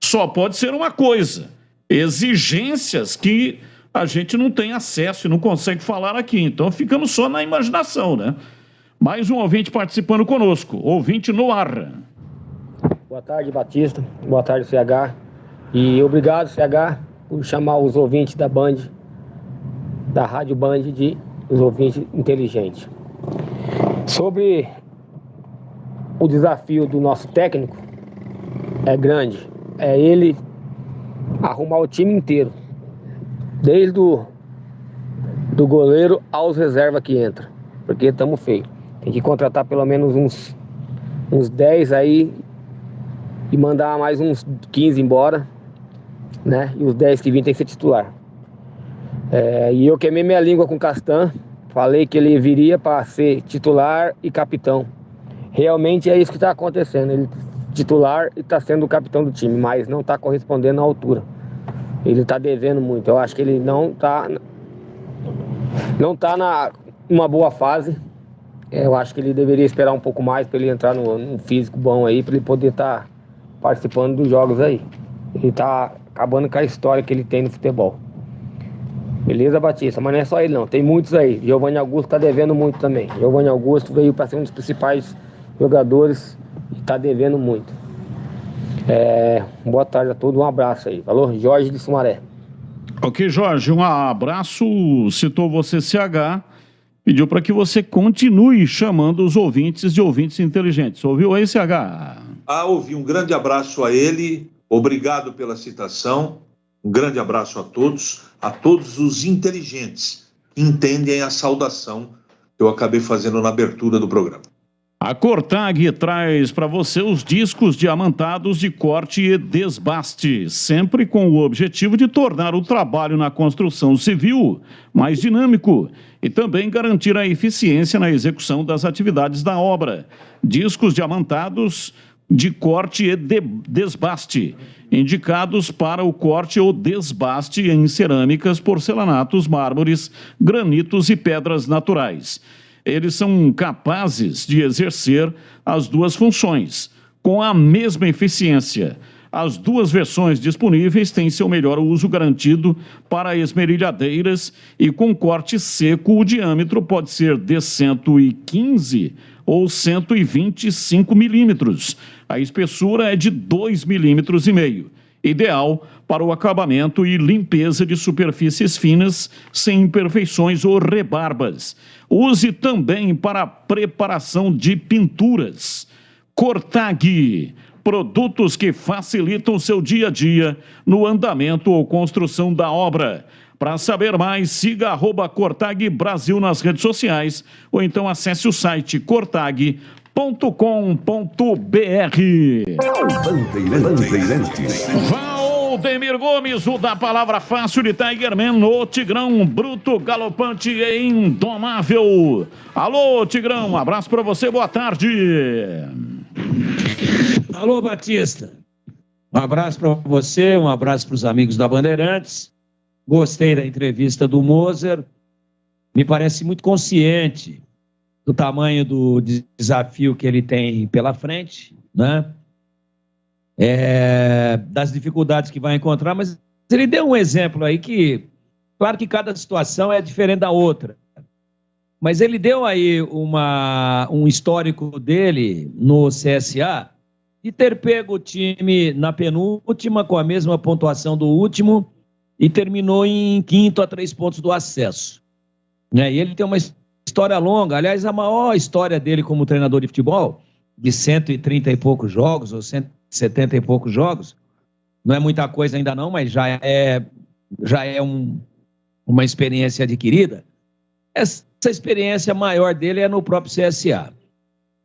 Só pode ser uma coisa: exigências que a gente não tem acesso e não consegue falar aqui. Então ficamos só na imaginação, né? Mais um ouvinte participando conosco. Ouvinte no ar. Boa tarde, Batista. Boa tarde, CH. E obrigado, CH, por chamar os ouvintes da Band, da Rádio Band, de os ouvintes inteligentes. Sobre o desafio do nosso técnico, é grande. É ele arrumar o time inteiro, desde do goleiro aos reservas que entra, porque estamos feios. Tem que contratar pelo menos uns 10 aí e mandar mais uns 15 embora, né? E os 10 que vêm tem que ser titular. E eu queimei minha língua com o Castan, falei que ele viria para ser titular e capitão. Realmente é isso que está acontecendo. Ele titular e está sendo o capitão do time, mas não está correspondendo à altura. Ele está devendo muito. Eu acho que ele não está numa boa fase. Eu acho que ele deveria esperar um pouco mais para ele entrar num físico bom aí, para ele poder estar participando dos jogos aí. Ele está acabando com a história que ele tem no futebol. Beleza, Batista? Mas não é só ele não, tem muitos aí. Giovanni Augusto está devendo muito também. Giovanni Augusto veio para ser um dos principais jogadores e está devendo muito. Boa tarde a todos, um abraço aí. Falou? Jorge de Sumaré. Ok, Jorge, um abraço. Citou você, CH, pediu para que você continue chamando os ouvintes de ouvintes inteligentes. Ouviu aí, CH? Ouvi. Um grande abraço a ele, obrigado pela citação, um grande abraço a todos os inteligentes que entendem a saudação que eu acabei fazendo na abertura do programa. A Cortag traz para você os discos diamantados de corte e desbaste, sempre com o objetivo de tornar o trabalho na construção civil mais dinâmico e também garantir a eficiência na execução das atividades da obra. Discos diamantados de corte e desbaste, indicados para o corte ou desbaste em cerâmicas, porcelanatos, mármores, granitos e pedras naturais. Eles são capazes de exercer as duas funções, com a mesma eficiência. As duas versões disponíveis têm seu melhor uso garantido para esmerilhadeiras e com corte seco o diâmetro pode ser de 115 ou 125 milímetros. A espessura é de 2,5 milímetros, ideal para o acabamento e limpeza de superfícies finas sem imperfeições ou rebarbas. Use também para a preparação de pinturas. Cortag, produtos que facilitam seu dia a dia no andamento ou construção da obra. Para saber mais, siga @Cortag Brasil nas redes sociais ou então acesse o site cortag.com.br. Valdemir Gomes, o da palavra fácil de Tigerman, o Tigrão bruto, galopante e indomável. Alô, Tigrão, um abraço para você, boa tarde. Alô, Batista. Um abraço para você, um abraço para os amigos da Bandeirantes. Gostei da entrevista do Moser. Me parece muito consciente do tamanho do desafio que ele tem pela frente, né? Das dificuldades que vai encontrar, mas ele deu um exemplo aí que, claro que cada situação é diferente da outra, mas ele deu aí um histórico dele no CSA de ter pego o time na penúltima com a mesma pontuação do último e terminou em quinto a 3 pontos do acesso, né? E ele tem uma história longa, aliás, a maior história dele como treinador de futebol, de 130 e poucos jogos, ou 170 e poucos jogos, não é muita coisa ainda não, mas já é uma experiência adquirida. essa experiência maior dele é no próprio CSA.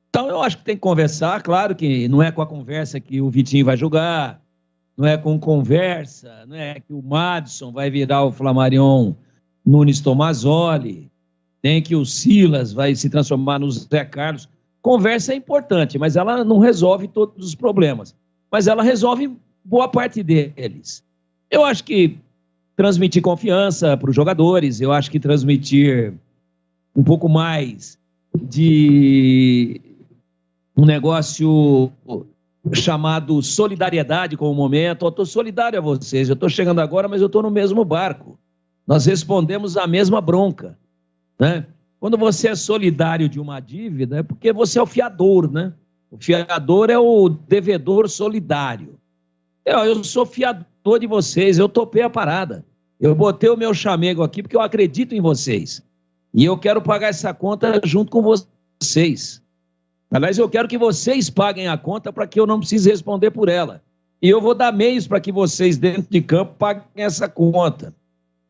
Então eu acho que tem que conversar, claro que não é com a conversa que o Vitinho vai jogar, não é com conversa, não é que o Madison vai virar o Flamarion Nunes Tomazoli, tem que o Silas vai se transformar no Zé Carlos. Conversa é importante, mas ela não resolve todos os problemas. Mas ela resolve boa parte deles. Eu acho que transmitir confiança para os jogadores, eu acho que transmitir um pouco mais de um negócio chamado solidariedade com o momento. Eu estou solidário a vocês, eu estou chegando agora, mas eu estou no mesmo barco. Nós respondemos a mesma bronca, né? Quando você é solidário de uma dívida, é porque você é o fiador, né? O fiador é o devedor solidário. Eu sou fiador de vocês, eu topei a parada. Eu botei o meu chamego aqui porque eu acredito em vocês. E eu quero pagar essa conta junto com vocês. Aliás, eu quero que vocês paguem a conta para que eu não precise responder por ela. E eu vou dar meios para que vocês, dentro de campo, paguem essa conta.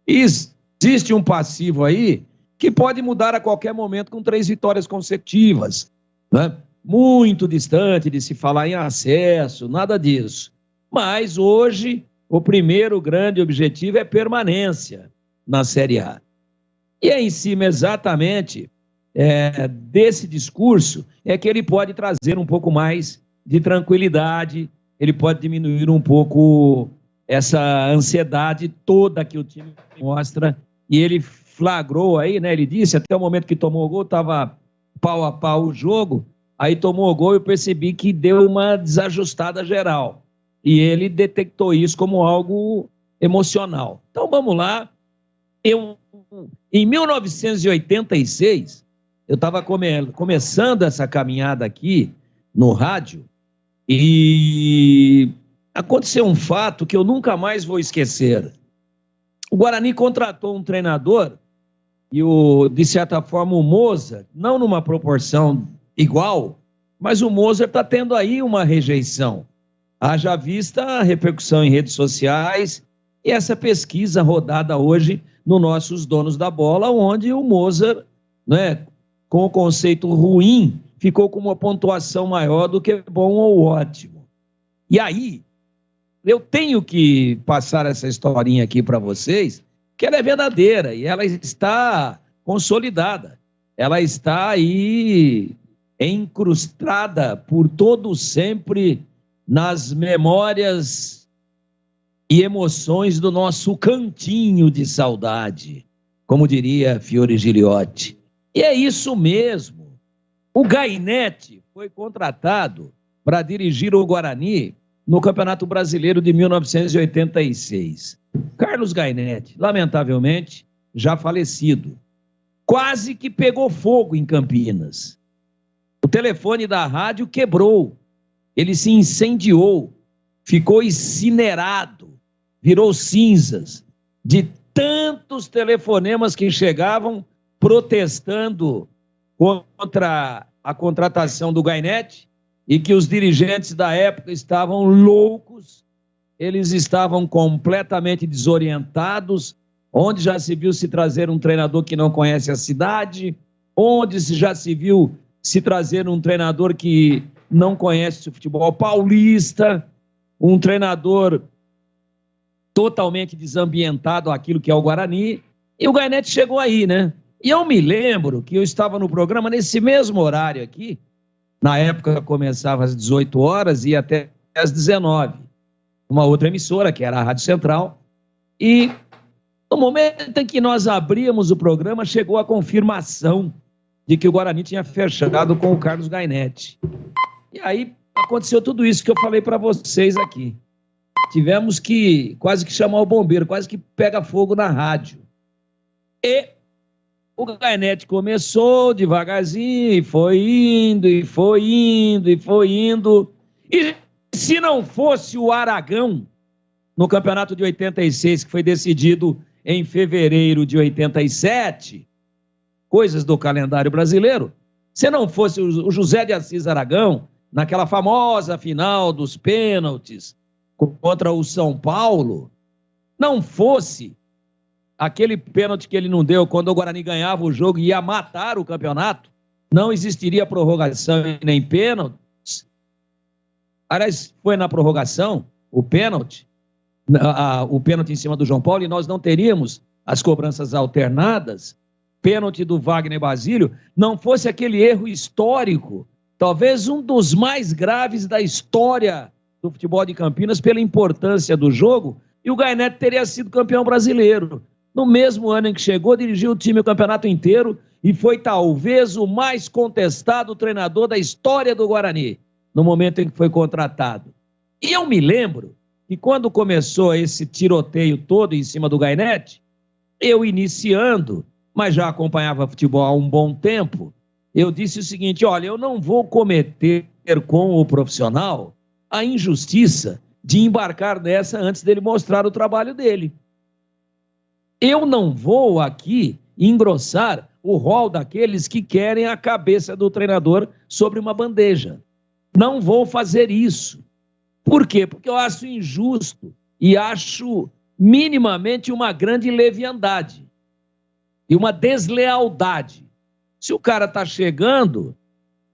E existe um passivo aí que pode mudar a qualquer momento com 3 vitórias consecutivas, né? Muito distante de se falar em acesso, nada disso. Mas hoje o primeiro grande objetivo é permanência na Série A. E é em cima exatamente desse discurso é que ele pode trazer um pouco mais de tranquilidade, ele pode diminuir um pouco essa ansiedade toda que o time mostra. E ele flagrou aí, né? Ele disse, até o momento que tomou o gol, estava pau a pau o jogo, aí tomou o gol e eu percebi que deu uma desajustada geral. E ele detectou isso como algo emocional. Então vamos lá. Em 1986, eu estava começando essa caminhada aqui no rádio e aconteceu um fato que eu nunca mais vou esquecer. O Guarani contratou um treinador e, de certa forma, o Mozart, não numa proporção igual, mas o Mozart está tendo aí uma rejeição. Haja vista a repercussão em redes sociais e essa pesquisa rodada hoje no Nossos Donos da Bola, onde o Mozart, né, com o conceito ruim, ficou com uma pontuação maior do que bom ou ótimo. E aí, eu tenho que passar essa historinha aqui para vocês, que ela é verdadeira e ela está consolidada. Ela está aí encrustada por todo sempre nas memórias e emoções do nosso cantinho de saudade, como diria Fiore Giliotti. E é isso mesmo. O Gainete foi contratado para dirigir o Guarani no Campeonato Brasileiro de 1986. Carlos Gainete, lamentavelmente, já falecido, quase que pegou fogo em Campinas. O telefone da rádio quebrou, ele se incendiou, ficou incinerado, virou cinzas, de tantos telefonemas que chegavam protestando contra a contratação do Gainete e que os dirigentes da época estavam loucos, eles estavam completamente desorientados, onde já se viu se trazer um treinador que não conhece a cidade, onde já se viu se trazer um treinador que não conhece o futebol paulista, um treinador totalmente desambientado àquilo que é o Guarani, e o Gainete chegou aí, né? E eu me lembro que eu estava no programa nesse mesmo horário aqui, na época começava às 18 horas e ia até às 19, uma outra emissora, que era a Rádio Central, e no momento em que nós abríamos o programa, chegou a confirmação de que o Guarani tinha fechado com o Carlos Gainete. E aí aconteceu tudo isso que eu falei para vocês aqui. Tivemos que quase que chamar o bombeiro, quase que pega fogo na rádio. E o Gainete começou devagarzinho e foi indo, e foi indo, e foi indo. E se não fosse o Aragão, no campeonato de 86, que foi decidido em fevereiro de 87, coisas do calendário brasileiro, se não fosse o José de Assis Aragão, naquela famosa final dos pênaltis contra o São Paulo, não fosse aquele pênalti que ele não deu quando o Guarani ganhava o jogo e ia matar o campeonato, não existiria prorrogação e nem pênalti. Aliás, foi na prorrogação o pênalti em cima do João Paulo, e nós não teríamos as cobranças alternadas, pênalti do Wagner Basílio, não fosse aquele erro histórico, talvez um dos mais graves da história do futebol de Campinas, pela importância do jogo, e o Gainete teria sido campeão brasileiro. No mesmo ano em que chegou, dirigiu o time o campeonato inteiro e foi talvez o mais contestado treinador da história do Guarani, no momento em que foi contratado. E eu me lembro que quando começou esse tiroteio todo em cima do Gainete, eu iniciando, mas já acompanhava futebol há um bom tempo, eu disse o seguinte: olha, eu não vou cometer com o profissional a injustiça de embarcar nessa antes dele mostrar o trabalho dele. Eu não vou aqui engrossar o rol daqueles que querem a cabeça do treinador sobre uma bandeja. Não vou fazer isso. Por quê? Porque eu acho injusto e acho minimamente uma grande leviandade e uma deslealdade. Se o cara está chegando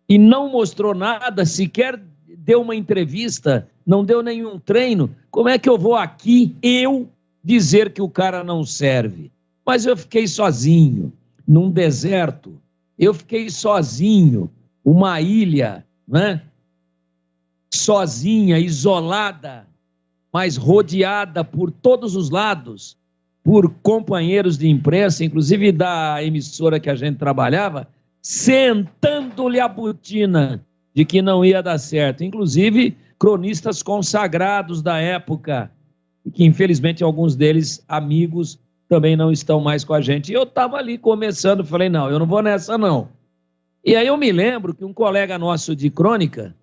e não mostrou nada, sequer deu uma entrevista, não deu nenhum treino, como é que eu vou aqui, eu, dizer que o cara não serve? Mas eu fiquei sozinho, num deserto, eu fiquei sozinho, uma ilha, né? Sozinha, isolada, mas rodeada por todos os lados, por companheiros de imprensa, inclusive da emissora que a gente trabalhava, sentando-lhe a botina de que não ia dar certo. Inclusive, cronistas consagrados da época, e que infelizmente alguns deles, amigos, também não estão mais com a gente. E eu estava ali começando, falei, não, eu não vou nessa não. E aí eu me lembro que um colega nosso de crônica,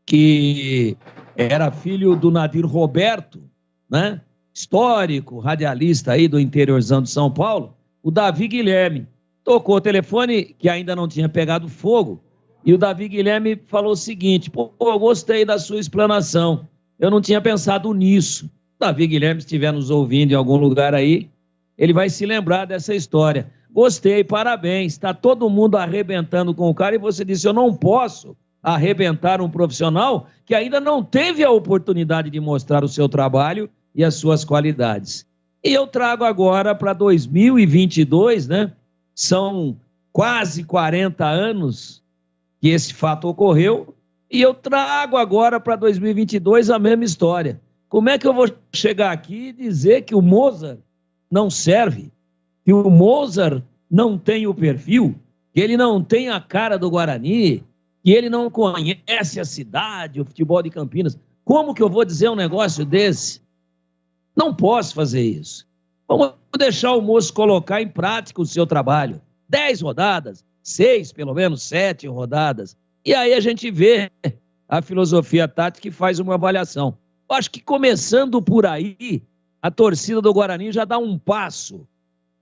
que era filho do Nadir Roberto, né? Histórico, radialista aí do interiorzão de São Paulo, o Davi Guilherme, tocou o telefone que ainda não tinha pegado fogo, e o Davi Guilherme falou o seguinte: pô, eu gostei da sua explanação, eu não tinha pensado nisso. O Davi Guilherme, se estiver nos ouvindo em algum lugar aí, ele vai se lembrar dessa história. Gostei, parabéns, está todo mundo arrebentando com o cara, e você disse, eu não posso arrebentar um profissional que ainda não teve a oportunidade de mostrar o seu trabalho e as suas qualidades. E eu trago agora para 2022, né? São quase 40 anos que esse fato ocorreu, e eu trago agora para 2022 a mesma história. Como é que eu vou chegar aqui e dizer que o Mozart não serve, que o Mozart não tem o perfil, que ele não tem a cara do Guarani, que ele não conhece a cidade, o futebol de Campinas? Como que eu vou dizer um negócio desse? Não posso fazer isso. Vamos deixar o moço colocar em prática o seu trabalho. 10 rodadas, 6, pelo menos 7 rodadas. E aí a gente vê a filosofia tática e faz uma avaliação. Eu acho que começando por aí, a torcida do Guarani já dá um passo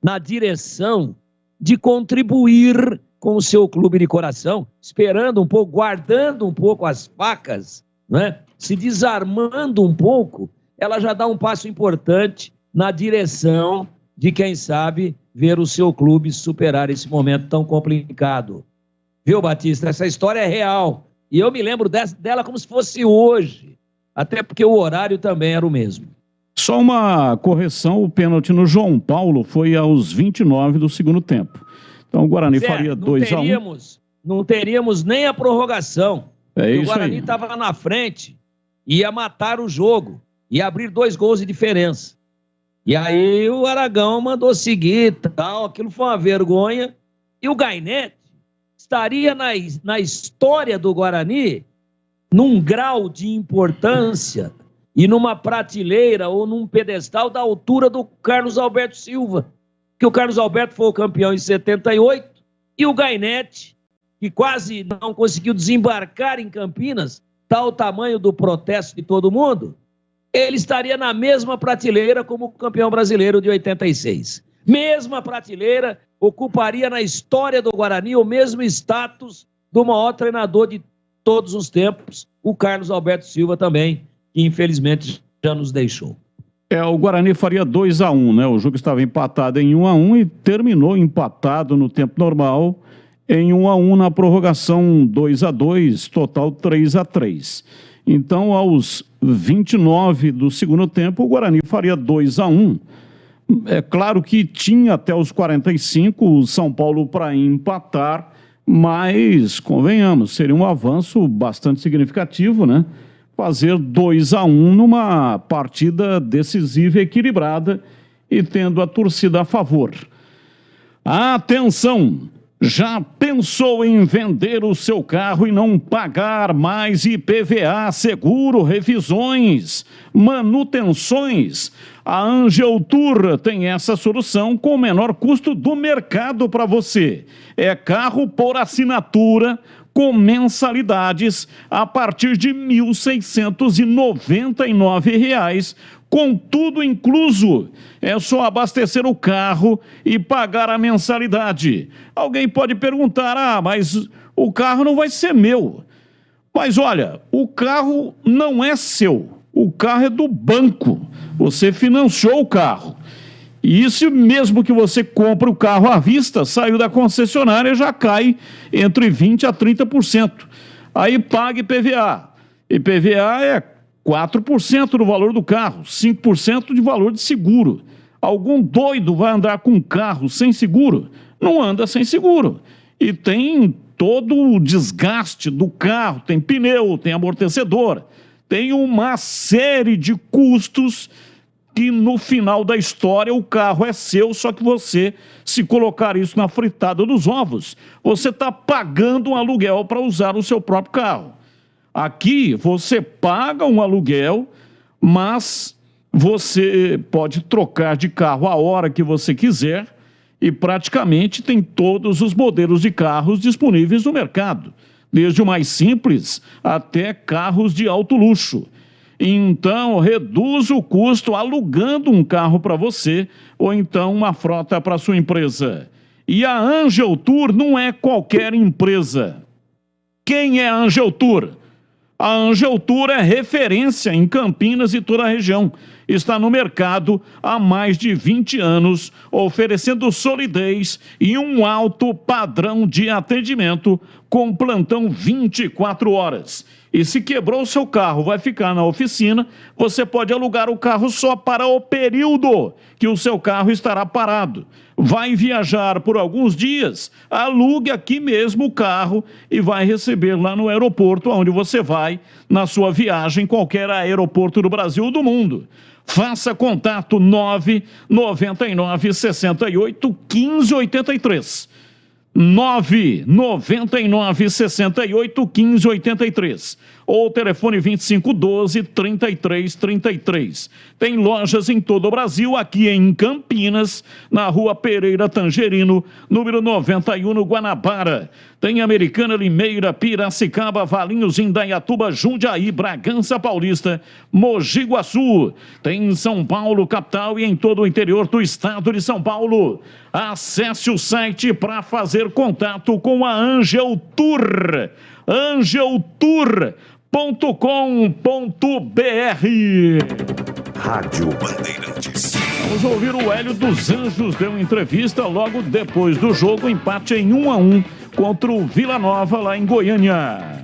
na direção de contribuir com o seu clube de coração, esperando um pouco, guardando um pouco as facas, né? Se desarmando um pouco, ela já dá um passo importante na direção de, quem sabe, ver o seu clube superar esse momento tão complicado. Viu, Batista? Essa história é real. E eu me lembro dela como se fosse hoje, até porque o horário também era o mesmo. Só uma correção, o pênalti no João Paulo foi aos 29 do segundo tempo. Então o Guarani faria 2-1. Não teríamos nem a prorrogação. É isso. O Guarani estava na frente, ia matar o jogo, ia abrir 2 gols de diferença. E aí o Aragão mandou seguir, tal, aquilo foi uma vergonha. E o Gainete estaria na história do Guarani num grau de importância e numa prateleira ou num pedestal da altura do Carlos Alberto Silva, que o Carlos Alberto foi o campeão em 78, e o Gainete, que quase não conseguiu desembarcar em Campinas, tal o tamanho do protesto de todo mundo, ele estaria na mesma prateleira como o campeão brasileiro de 86. Mesma prateleira, ocuparia na história do Guarani o mesmo status do maior treinador de todos os tempos, o Carlos Alberto Silva também, que infelizmente já nos deixou. O Guarani faria 2-1, né? O jogo estava empatado em 1-1 e terminou empatado no tempo normal em 1-1 na prorrogação 2-2, total 3-3. Então, aos 29 do segundo tempo, o Guarani faria 2-1. É claro que tinha até os 45 o São Paulo para empatar, mas, convenhamos, seria um avanço bastante significativo, né? Fazer 2-1 numa partida decisiva e equilibrada e tendo a torcida a favor. Atenção! Já pensou em vender o seu carro e não pagar mais IPVA, seguro, revisões, manutenções? A Angel Tour tem essa solução com o menor custo do mercado para você. É carro por assinatura, com mensalidades a partir de R$ 1.699, com tudo incluso. É só abastecer o carro e pagar a mensalidade. Alguém pode perguntar, mas o carro não vai ser meu. Mas olha, o carro não é seu, o carro é do banco. Você financiou o carro. E isso mesmo que você compre o carro à vista, saiu da concessionária, já cai entre 20% a 30%. Aí paga IPVA. IPVA é 4% do valor do carro, 5% de valor de seguro. Algum doido vai andar com um carro sem seguro? Não anda sem seguro. E tem todo o desgaste do carro, tem pneu, tem amortecedor, tem uma série de custos que no final da história o carro é seu, só que você, se colocar isso na fritada dos ovos, você está pagando um aluguel para usar o seu próprio carro. Aqui você paga um aluguel, mas você pode trocar de carro a hora que você quiser e praticamente tem todos os modelos de carros disponíveis no mercado, desde o mais simples até carros de alto luxo. Então, reduz o custo alugando um carro para você ou então uma frota para sua empresa. E a Angel Tour não é qualquer empresa. Quem é a Angel Tour? A Angel Tour é referência em Campinas e toda a região. Está no mercado há mais de 20 anos, oferecendo solidez e um alto padrão de atendimento com plantão 24 horas. E se quebrou o seu carro, vai ficar na oficina, você pode alugar o carro só para o período que o seu carro estará parado. Vai viajar por alguns dias, alugue aqui mesmo o carro e vai receber lá no aeroporto onde você vai, na sua viagem, qualquer aeroporto do Brasil ou do mundo. Faça contato 999 68 15 83. 999 68 15 83 ou telefone 2512 3333. Tem lojas em todo o Brasil, aqui em Campinas, na Rua Pereira Tangerino, número 91, no Guanabara. Tem Americana, Limeira, Piracicaba, Valinhos, Indaiatuba, Jundiaí, Bragança Paulista, Mogi Guaçu. Tem em São Paulo, capital, e em todo o interior do estado de São Paulo. Acesse o site para fazer contato com a Angel Tour. angeltour.com.br. Rádio Bandeirantes. Vamos ouvir o Hélio dos Anjos, deu entrevista logo depois do jogo, empate em 1-1 contra o Vila Nova lá em Goiânia.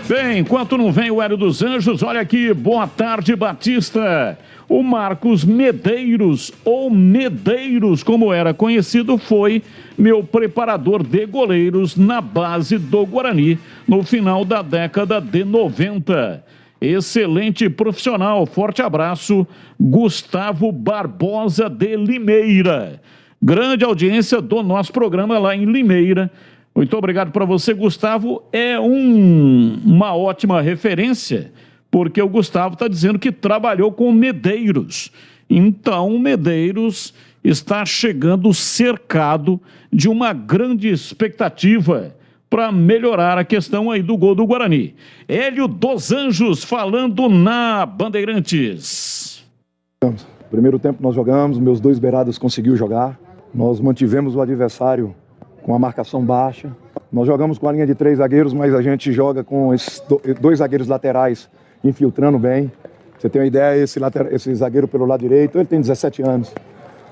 Bem, enquanto não vem o Hélio dos Anjos, olha aqui, boa tarde, Batista. O Marcos Medeiros, ou Medeiros, como era conhecido, foi meu preparador de goleiros na base do Guarani, no final da década de 90. Excelente profissional, forte abraço, Gustavo Barbosa de Limeira. Grande audiência do nosso programa lá em Limeira. Muito obrigado para você, Gustavo. É uma ótima referência, porque o Gustavo está dizendo que trabalhou com Medeiros. Então, o Medeiros está chegando cercado de uma grande expectativa para melhorar a questão aí do gol do Guarani. Hélio dos Anjos falando na Bandeirantes. Primeiro tempo nós jogamos, meus dois beirados conseguiu jogar. Nós mantivemos o adversário com a marcação baixa. Nós jogamos com a linha de 3 zagueiros, mas a gente joga com esses 2 zagueiros laterais infiltrando bem. Você tem uma ideia, esse zagueiro pelo lado direito, ele tem 17 anos.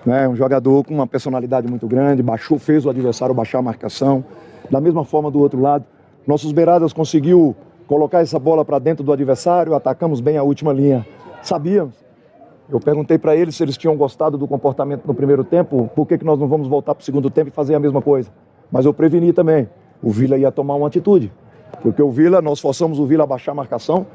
Né? Um jogador com uma personalidade muito grande, fez o adversário baixar a marcação. Da mesma forma do outro lado, nossos beiradas conseguiu colocar essa bola para dentro do adversário, atacamos bem a última linha. Sabíamos. Eu perguntei para eles se eles tinham gostado do comportamento no primeiro tempo, por que nós não vamos voltar para o segundo tempo e fazer a mesma coisa. Mas eu preveni também, o Vila ia tomar uma atitude, porque nós forçamos o Vila a baixar a marcação,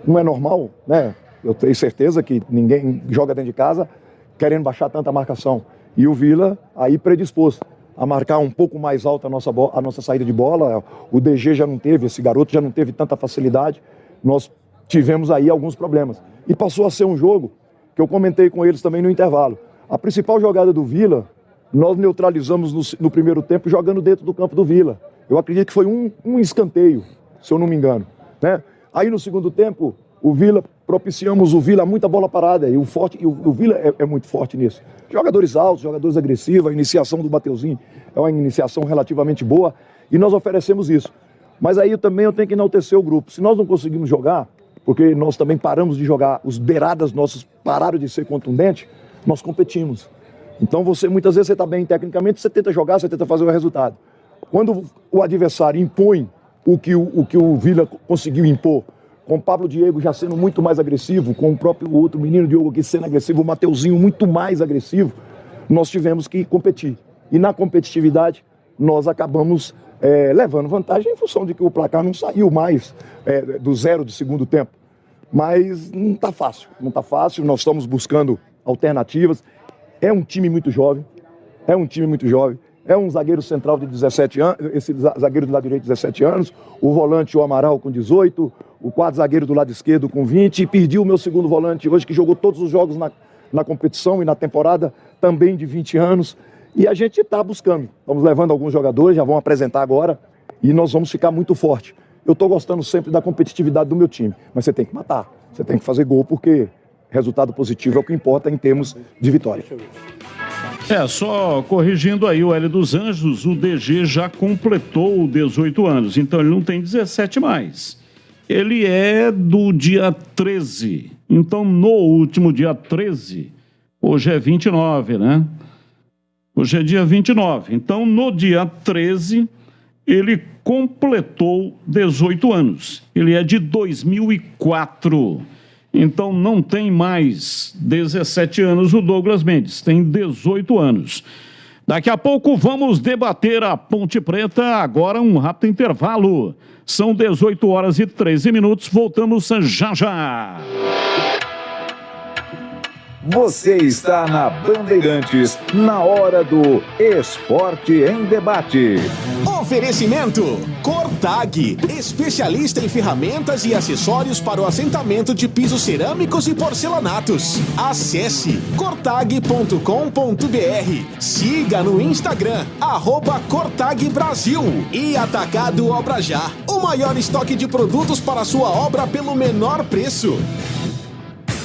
não é normal, né? Eu tenho certeza que ninguém joga dentro de casa querendo baixar tanta marcação. E o Vila aí predisposto a marcar um pouco mais alta a nossa saída de bola. O DG já não teve, esse garoto já não teve tanta facilidade. Nós tivemos aí alguns problemas. E passou a ser um jogo que eu comentei com eles também no intervalo. A principal jogada do Vila, nós neutralizamos no primeiro tempo jogando dentro do campo do Vila. Eu acredito que foi um escanteio, se eu não me engano. Né? Aí no segundo tempo, propiciamos o Vila muita bola parada. E o Vila é muito forte nisso. Jogadores altos, jogadores agressivos, a iniciação do Mateuzinho é uma iniciação relativamente boa. E nós oferecemos isso. Mas aí eu tenho que enaltecer o grupo. Se nós não conseguimos jogar, porque nós também paramos de jogar, os beiradas nossos pararam de ser contundentes, nós competimos. Então muitas vezes você está bem tecnicamente, você tenta jogar, você tenta fazer o resultado. Quando o adversário impõe o que o Vila conseguiu impor, com o Pablo Diego já sendo muito mais agressivo, com o próprio outro menino Diogo aqui sendo agressivo, o Mateuzinho muito mais agressivo, nós tivemos que competir. E na competitividade, nós acabamos levando vantagem em função de que o placar não saiu mais do 0 de segundo tempo. Mas não está fácil, nós estamos buscando alternativas. É um time muito jovem, é um zagueiro central de 17 anos, esse zagueiro do lado direito de 17 anos, o volante, o Amaral, com 18, o quarto zagueiro do lado esquerdo com 20, e perdi o meu segundo volante hoje, que jogou todos os jogos na competição e na temporada, também de 20 anos, e a gente está buscando, estamos levando alguns jogadores, já vão apresentar agora, e nós vamos ficar muito forte. Eu estou gostando sempre da competitividade do meu time, mas você tem que matar, você tem que fazer gol, porque resultado positivo é o que importa em termos de vitória. Só corrigindo aí o Hélio dos Anjos, o DG já completou 18 anos, então ele não tem 17 mais. Ele é do dia 13, então no último dia 13, hoje é 29, né? Hoje é dia 29, então no dia 13 ele completou 18 anos, ele é de 2004. Então não tem mais 17 anos o Douglas Mendes, tem 18 anos. Daqui a pouco vamos debater a Ponte Preta, agora um rápido intervalo. São 18 horas e 13 minutos, voltamos já já. Você está na Bandeirantes, na hora do Esporte em Debate. Oferecimento Cortag, especialista em ferramentas e acessórios para o assentamento de pisos cerâmicos e porcelanatos. Acesse cortag.com.br. Siga no Instagram, @Cortag Brasil. E Atacado Obra Já, o maior estoque de produtos para a sua obra pelo menor preço.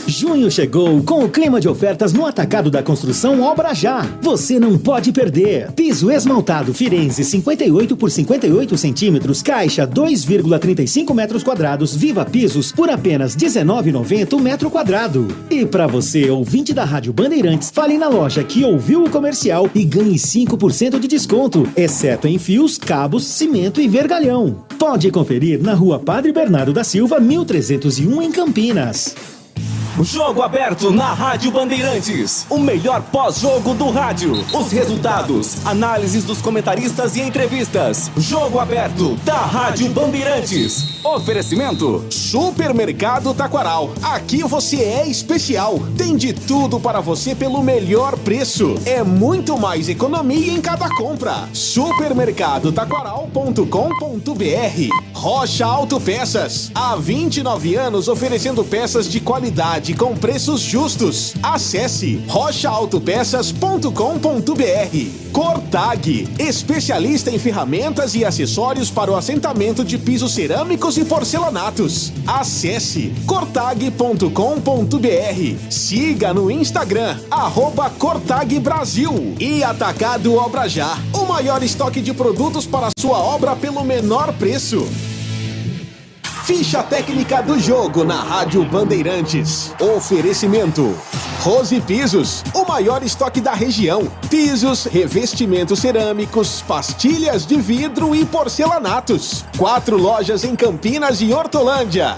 Junho chegou com o clima de ofertas no Atacado da Construção Obra Já. Você não pode perder. Piso esmaltado Firenze 58 por 58 centímetros, caixa 2,35 metros quadrados, Viva Pisos por apenas R$19,90 o metro quadrado. E para você, ouvinte da Rádio Bandeirantes, fale na loja que ouviu o comercial e ganhe 5% de desconto, exceto em fios, cabos, cimento e vergalhão. Pode conferir na Rua Padre Bernardo da Silva, 1301 em Campinas. Jogo aberto na Rádio Bandeirantes. O melhor pós-jogo do rádio. Os resultados, análises dos comentaristas e entrevistas. Jogo aberto da Rádio Bandeirantes. Oferecimento Supermercado Taquaral. Aqui você é especial. Tem de tudo para você pelo melhor preço. É muito mais economia em cada compra. Supermercadotaquaral.com.br. Rocha Autopeças. Há 29 anos oferecendo peças de qualidade qualidade com preços justos. Acesse rochaautopeças.com.br. Cortag, especialista em ferramentas e acessórios para o assentamento de pisos cerâmicos e porcelanatos. Acesse cortag.com.br. Siga no Instagram, @Cortag Brasil. E Atacado Obra Já, o maior estoque de produtos para sua obra pelo menor preço. Ficha técnica do jogo na Rádio Bandeirantes. Oferecimento: Rose Pisos, o maior estoque da região. Pisos, revestimentos cerâmicos, pastilhas de vidro e porcelanatos. 4 lojas em Campinas e Hortolândia.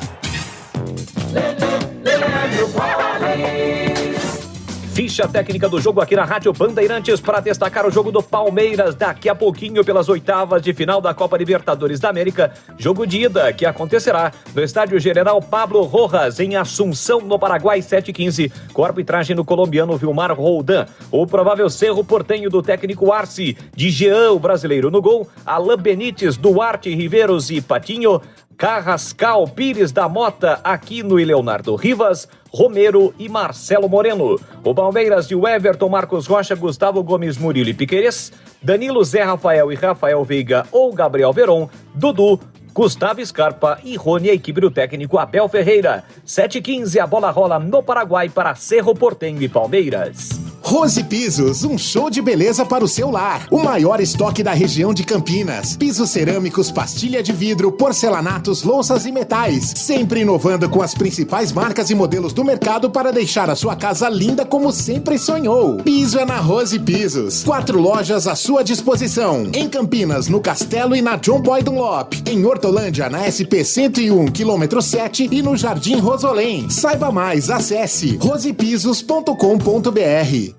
Ficha técnica do jogo aqui na Rádio Bandeirantes para destacar o jogo do Palmeiras daqui a pouquinho pelas oitavas de final da Copa Libertadores da América. Jogo de ida que acontecerá no Estádio General Pablo Rojas, em Assunção, no Paraguai, 7h15, com arbitragem do colombiano Vilmar Roldan. O provável Cerro Porteño do técnico Arce, de Jean, o brasileiro no gol, Alain Benítez, Duarte, Riveros e Patinho, Carrascal, Pires da Mota, Aquino e Leonardo Rivas, Romero e Marcelo Moreno. O Palmeiras de Everton, Marcos Rocha, Gustavo Gomes, Murilo e Piquerez, Danilo, Zé Rafael e Rafael Veiga ou Gabriel Veron, Dudu, Gustavo Scarpa e Rony, a equipe do técnico Abel Ferreira. 7h15, a bola rola no Paraguai para Cerro Porteño e Palmeiras. Rose Pisos, um show de beleza para o seu lar. O maior estoque da região de Campinas. Pisos cerâmicos, pastilha de vidro, porcelanatos, louças e metais. Sempre inovando com as principais marcas e modelos do mercado para deixar a sua casa linda como sempre sonhou. Piso é na Rose Pisos. 4 lojas à sua disposição. Em Campinas, no Castelo e na John Boy Dunlop. Em Hortolândia, na SP 101, quilômetro 7 e no Jardim Rosolém. Saiba mais, acesse rosepisos.com.br.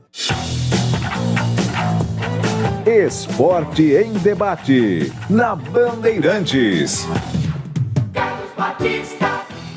Esporte em Debate, na Bandeirantes.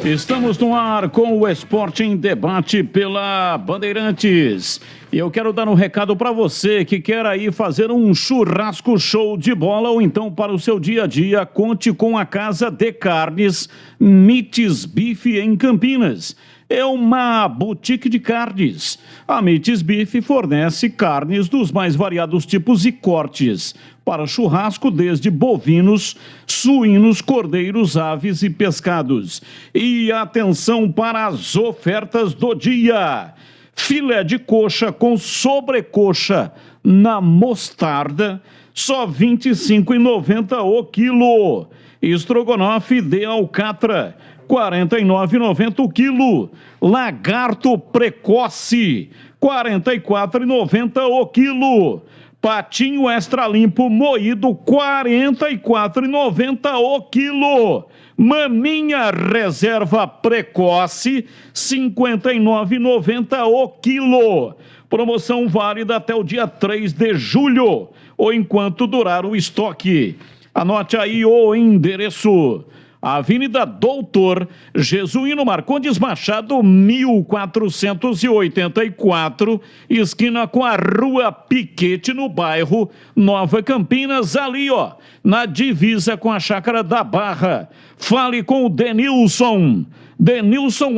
Estamos no ar com o Esporte em Debate pela Bandeirantes. E eu quero dar um recado para você que quer aí fazer um churrasco show de bola ou então para o seu dia a dia, conte com a Casa de Carnes Mites Bife em Campinas. É uma boutique de carnes. A Mites Bife fornece carnes dos mais variados tipos e cortes para churrasco, desde bovinos, suínos, cordeiros, aves e pescados. E atenção para as ofertas do dia. Filé de coxa com sobrecoxa na mostarda, só R$ 25,90 o quilo. Estrogonofe de alcatra, R$ 49,90 o quilo. Lagarto precoce, R$ 44,90 o quilo. Patinho extra limpo moído, R$ 44,90 o quilo. Maminha reserva precoce, R$ 59,90 o quilo. Promoção válida até o dia 3 de julho, ou enquanto durar o estoque. Anote aí o endereço: Avenida Doutor Jesuíno Marcondes Machado, 1484, esquina com a Rua Piquete, no bairro Nova Campinas, ali ó, na divisa com a Chácara da Barra. Fale com o Denilson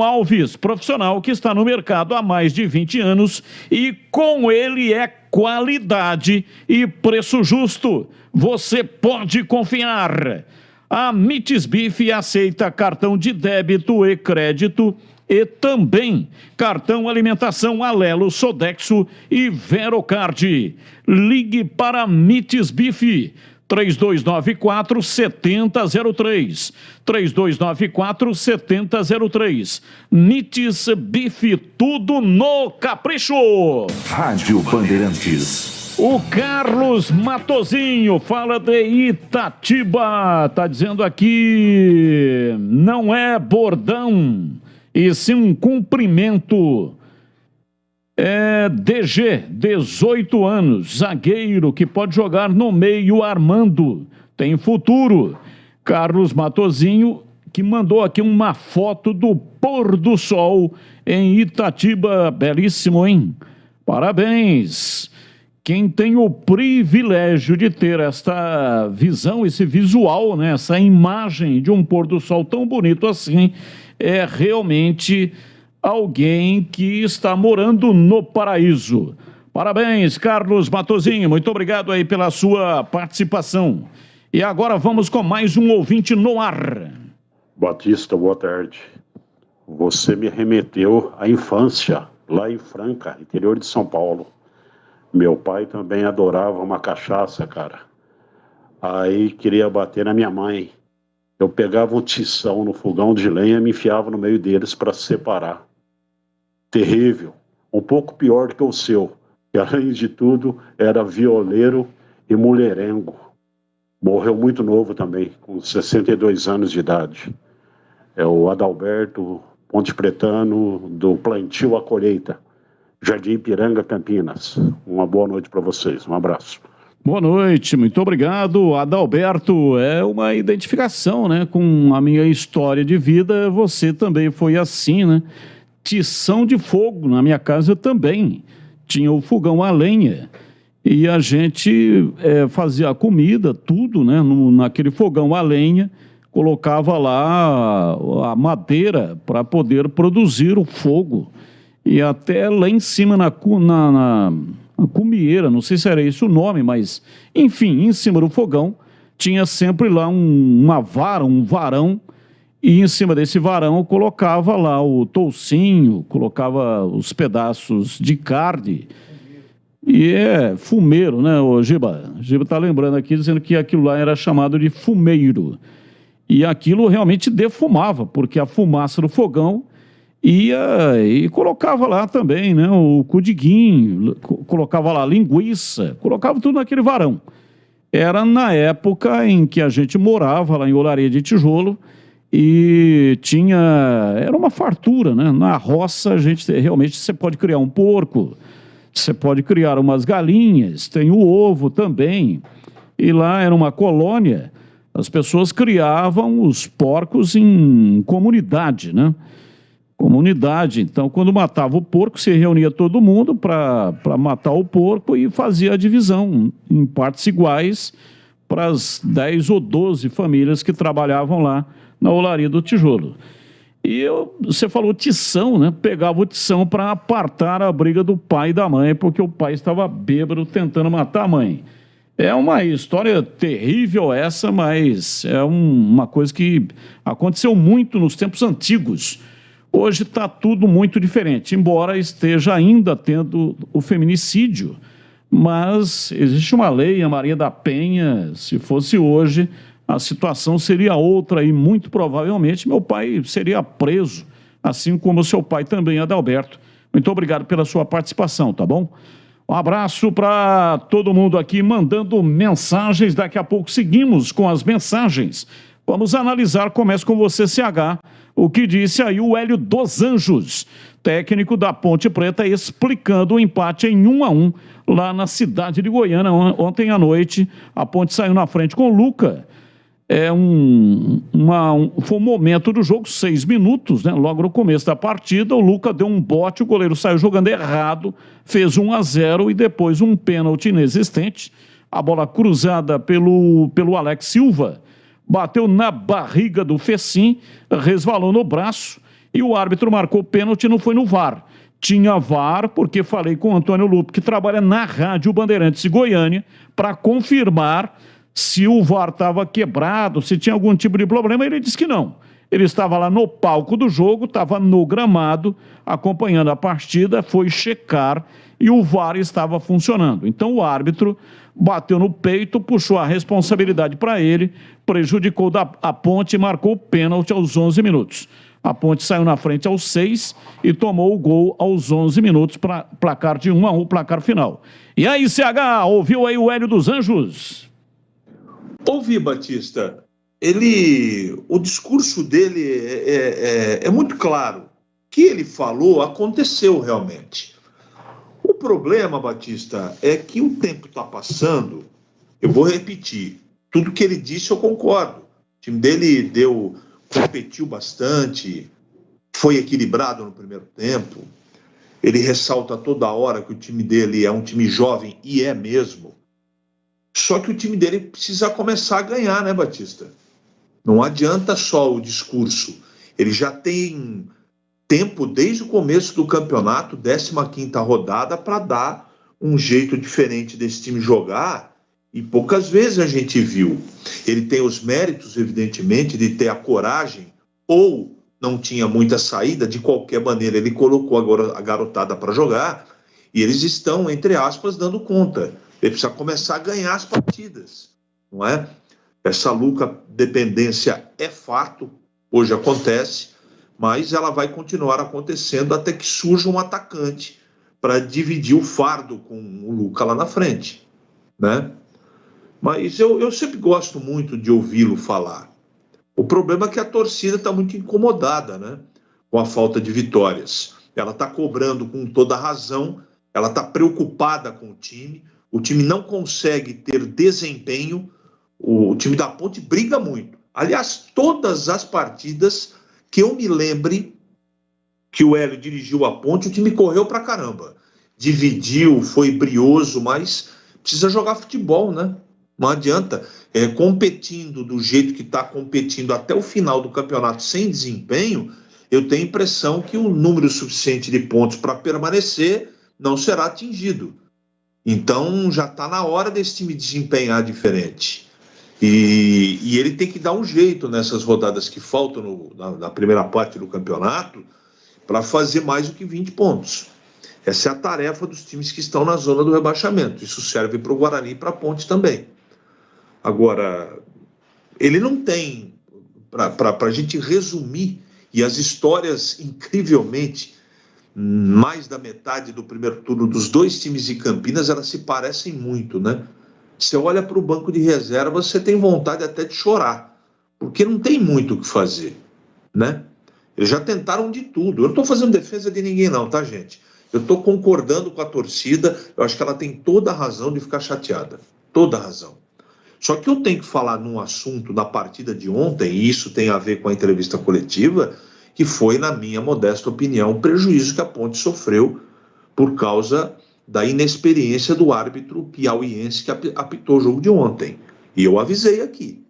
Alves, profissional que está no mercado há mais de 20 anos e com ele é qualidade e preço justo. Você pode confiar. A Mites Bife aceita cartão de débito e crédito e também cartão alimentação Alelo, Sodexo e Verocard. Ligue para Mites Bife, 3294-7003. 3294-7003. Mites Bife, tudo no capricho. Rádio Bandeirantes. O Carlos Matozinho fala de Itatiba, tá dizendo aqui, não é bordão, e sim um cumprimento. É DG, 18 anos, zagueiro que pode jogar no meio, Armando, tem futuro. Carlos Matozinho, que mandou aqui uma foto do pôr do sol em Itatiba, belíssimo, hein? Parabéns! Quem tem o privilégio de ter esta visão, esse visual, né, essa imagem de um pôr do sol tão bonito assim, é realmente alguém que está morando no paraíso. Parabéns, Carlos Matozinho, muito obrigado aí pela sua participação. E agora vamos com mais um ouvinte no ar. Batista, boa tarde. Você me remeteu à infância, lá em Franca, interior de São Paulo. Meu pai também adorava uma cachaça, cara. Aí queria bater na minha mãe. Eu pegava um tição no fogão de lenha e me enfiava no meio deles para separar. Terrível. Um pouco pior do que o seu, que além de tudo era violeiro e mulherengo. Morreu muito novo também, com 62 anos de idade. É o Adalberto Ponte Pretano, do Plantio à Colheita, Jardim Ipiranga, Campinas. Uma boa noite para vocês, um abraço. Boa noite, muito obrigado, Adalberto. É uma identificação, né, com a minha história de vida. Você também foi assim, né? Tição de fogo, na minha casa também. Tinha o fogão a lenha. E a gente fazia a comida, tudo, né, naquele fogão a lenha. Colocava lá a madeira para poder produzir o fogo. E até lá em cima na cumieira, não sei se era esse o nome, mas enfim, em cima do fogão tinha sempre lá um varão, e em cima desse varão eu colocava lá o toucinho, colocava os pedaços de carne. E é fumeiro, né, o Giba? O Giba está lembrando aqui, dizendo que aquilo lá era chamado de fumeiro. E aquilo realmente defumava, porque a fumaça do fogão ia e colocava lá também, né, o cudiguinho, colocava lá linguiça, colocava tudo naquele varão. Era na época em que a gente morava lá em Olaria de Tijolo e era uma fartura, né? Na roça realmente você pode criar um porco, você pode criar umas galinhas, tem o ovo também. E lá era uma colônia. As pessoas criavam os porcos em comunidade, né? Comunidade. Então, quando matava o porco, se reunia todo mundo para matar o porco e fazia a divisão em partes iguais para as 10 ou 12 famílias que trabalhavam lá na Olaria do Tijolo. E você falou tição, né? Pegava o tição para apartar a briga do pai e da mãe, porque o pai estava bêbado tentando matar a mãe. É uma história terrível essa, mas é uma coisa que aconteceu muito nos tempos antigos. Hoje está tudo muito diferente, embora esteja ainda tendo o feminicídio. Mas existe uma lei, a Maria da Penha, se fosse hoje, a situação seria outra e muito provavelmente meu pai seria preso, assim como seu pai também, Adalberto. Muito obrigado pela sua participação, tá bom? Um abraço para todo mundo aqui mandando mensagens. Daqui a pouco seguimos com as mensagens. Vamos analisar, começa com você, CH, o que disse aí o Hélio dos Anjos, técnico da Ponte Preta, explicando o empate em 1-1 lá na cidade de Goiânia. Ontem à noite, a Ponte saiu na frente com o Luca. Foi um momento do jogo, 6 minutos, né? Logo no começo da partida, o Luca deu um bote, o goleiro saiu jogando errado, fez 1-0 e depois um pênalti inexistente. A bola cruzada pelo Alex Silva, bateu na barriga do Fecim, resvalou no braço e o árbitro marcou pênalti e não foi no VAR. Tinha VAR, porque falei com o Antônio Lupe, que trabalha na Rádio Bandeirantes de Goiânia, para confirmar se o VAR estava quebrado, se tinha algum tipo de problema. Ele disse que não. Ele estava lá no palco do jogo, estava no gramado, acompanhando a partida, foi checar e o VAR estava funcionando. Então o árbitro bateu no peito, puxou a responsabilidade para ele, prejudicou a Ponte e marcou o pênalti aos 11 minutos. A Ponte saiu na frente aos 6 e tomou o gol aos 11 minutos, para placar de 1-1, placar final. E aí, CH, ouviu aí o Hélio dos Anjos? Ouvi, Batista. O discurso dele é muito claro. O que ele falou aconteceu realmente. O problema, Batista, é que o tempo está passando. Eu vou repetir. Tudo que ele disse eu concordo. O time dele competiu bastante, foi equilibrado no primeiro tempo. Ele ressalta toda hora que o time dele é um time jovem, e é mesmo. Só que o time dele precisa começar a ganhar, né, Batista? Não adianta só o discurso. Ele já tem tempo desde o começo do campeonato, 15ª rodada, para dar um jeito diferente desse time jogar, e poucas vezes a gente viu. Ele tem os méritos, evidentemente, de ter a coragem, ou não tinha muita saída, de qualquer maneira ele colocou agora a garotada para jogar, e eles estão, entre aspas, dando conta. Ele precisa começar a ganhar as partidas, não é? Essa louca dependência é fato, hoje acontece, mas ela vai continuar acontecendo até que surja um atacante para dividir o fardo com o Luca lá na frente, né? Mas eu sempre gosto muito de ouvi-lo falar. O problema é que a torcida está muito incomodada, né, com a falta de vitórias. Ela está cobrando com toda a razão, ela está preocupada com o time não consegue ter desempenho, o time da Ponte briga muito. Aliás, todas as partidas que eu me lembre que o Hélio dirigiu a Ponte, o time correu pra caramba. Dividiu, foi brioso, mas precisa jogar futebol, né? Não adianta. Competindo do jeito que está competindo até o final do campeonato sem desempenho, eu tenho a impressão que o número suficiente de pontos para permanecer não será atingido. Então já está na hora desse time desempenhar diferente. E ele tem que dar um jeito nessas rodadas que faltam na primeira parte do campeonato para fazer mais do que 20 pontos. Essa é a tarefa dos times que estão na zona do rebaixamento. Isso serve para o Guarani e para a Ponte também. Agora, ele não tem, para a gente resumir, e as histórias, incrivelmente, mais da metade do primeiro turno dos dois times de Campinas, elas se parecem muito, né? Você olha para o banco de reservas, você tem vontade até de chorar, porque não tem muito o que fazer, né? Eles já tentaram de tudo. Eu não estou fazendo defesa de ninguém não, tá, gente? Eu estou concordando com a torcida, eu acho que ela tem toda a razão de ficar chateada, toda a razão. Só que eu tenho que falar num assunto da partida de ontem, e isso tem a ver com a entrevista coletiva, que foi, na minha modesta opinião, o prejuízo que a Ponte sofreu por causa da inexperiência do árbitro piauiense que apitou o jogo de ontem. E eu avisei aqui.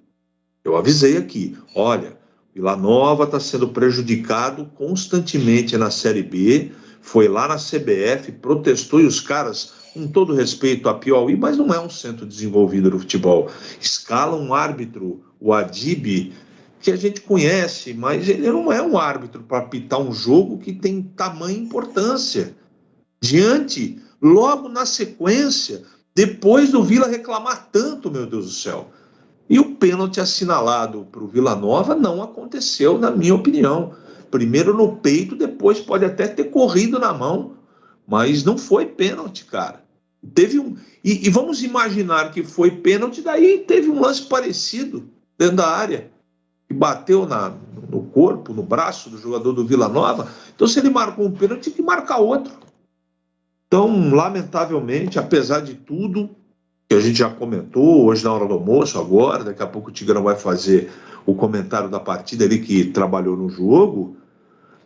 Olha, Vila Nova está sendo prejudicado constantemente na Série B, foi lá na CBF, protestou, e os caras, com todo respeito a Piauí, mas não é um centro desenvolvido do futebol, escala um árbitro, o Adib, que a gente conhece, mas ele não é um árbitro para apitar um jogo que tem tamanha importância. Logo na sequência, depois do Vila reclamar tanto, meu Deus do céu. E o pênalti assinalado para o Vila Nova não aconteceu, na minha opinião. Primeiro no peito, depois pode até ter corrido na mão, mas não foi pênalti, cara. Teve e vamos imaginar que foi pênalti, daí teve um lance parecido dentro da área, que bateu no corpo, no braço do jogador do Vila Nova. Então, se ele marcou um pênalti, tinha que marcar outro. Então, lamentavelmente, apesar de tudo que a gente já comentou hoje na hora do almoço, agora, daqui a pouco o Tigrão vai fazer o comentário da partida ali que trabalhou no jogo,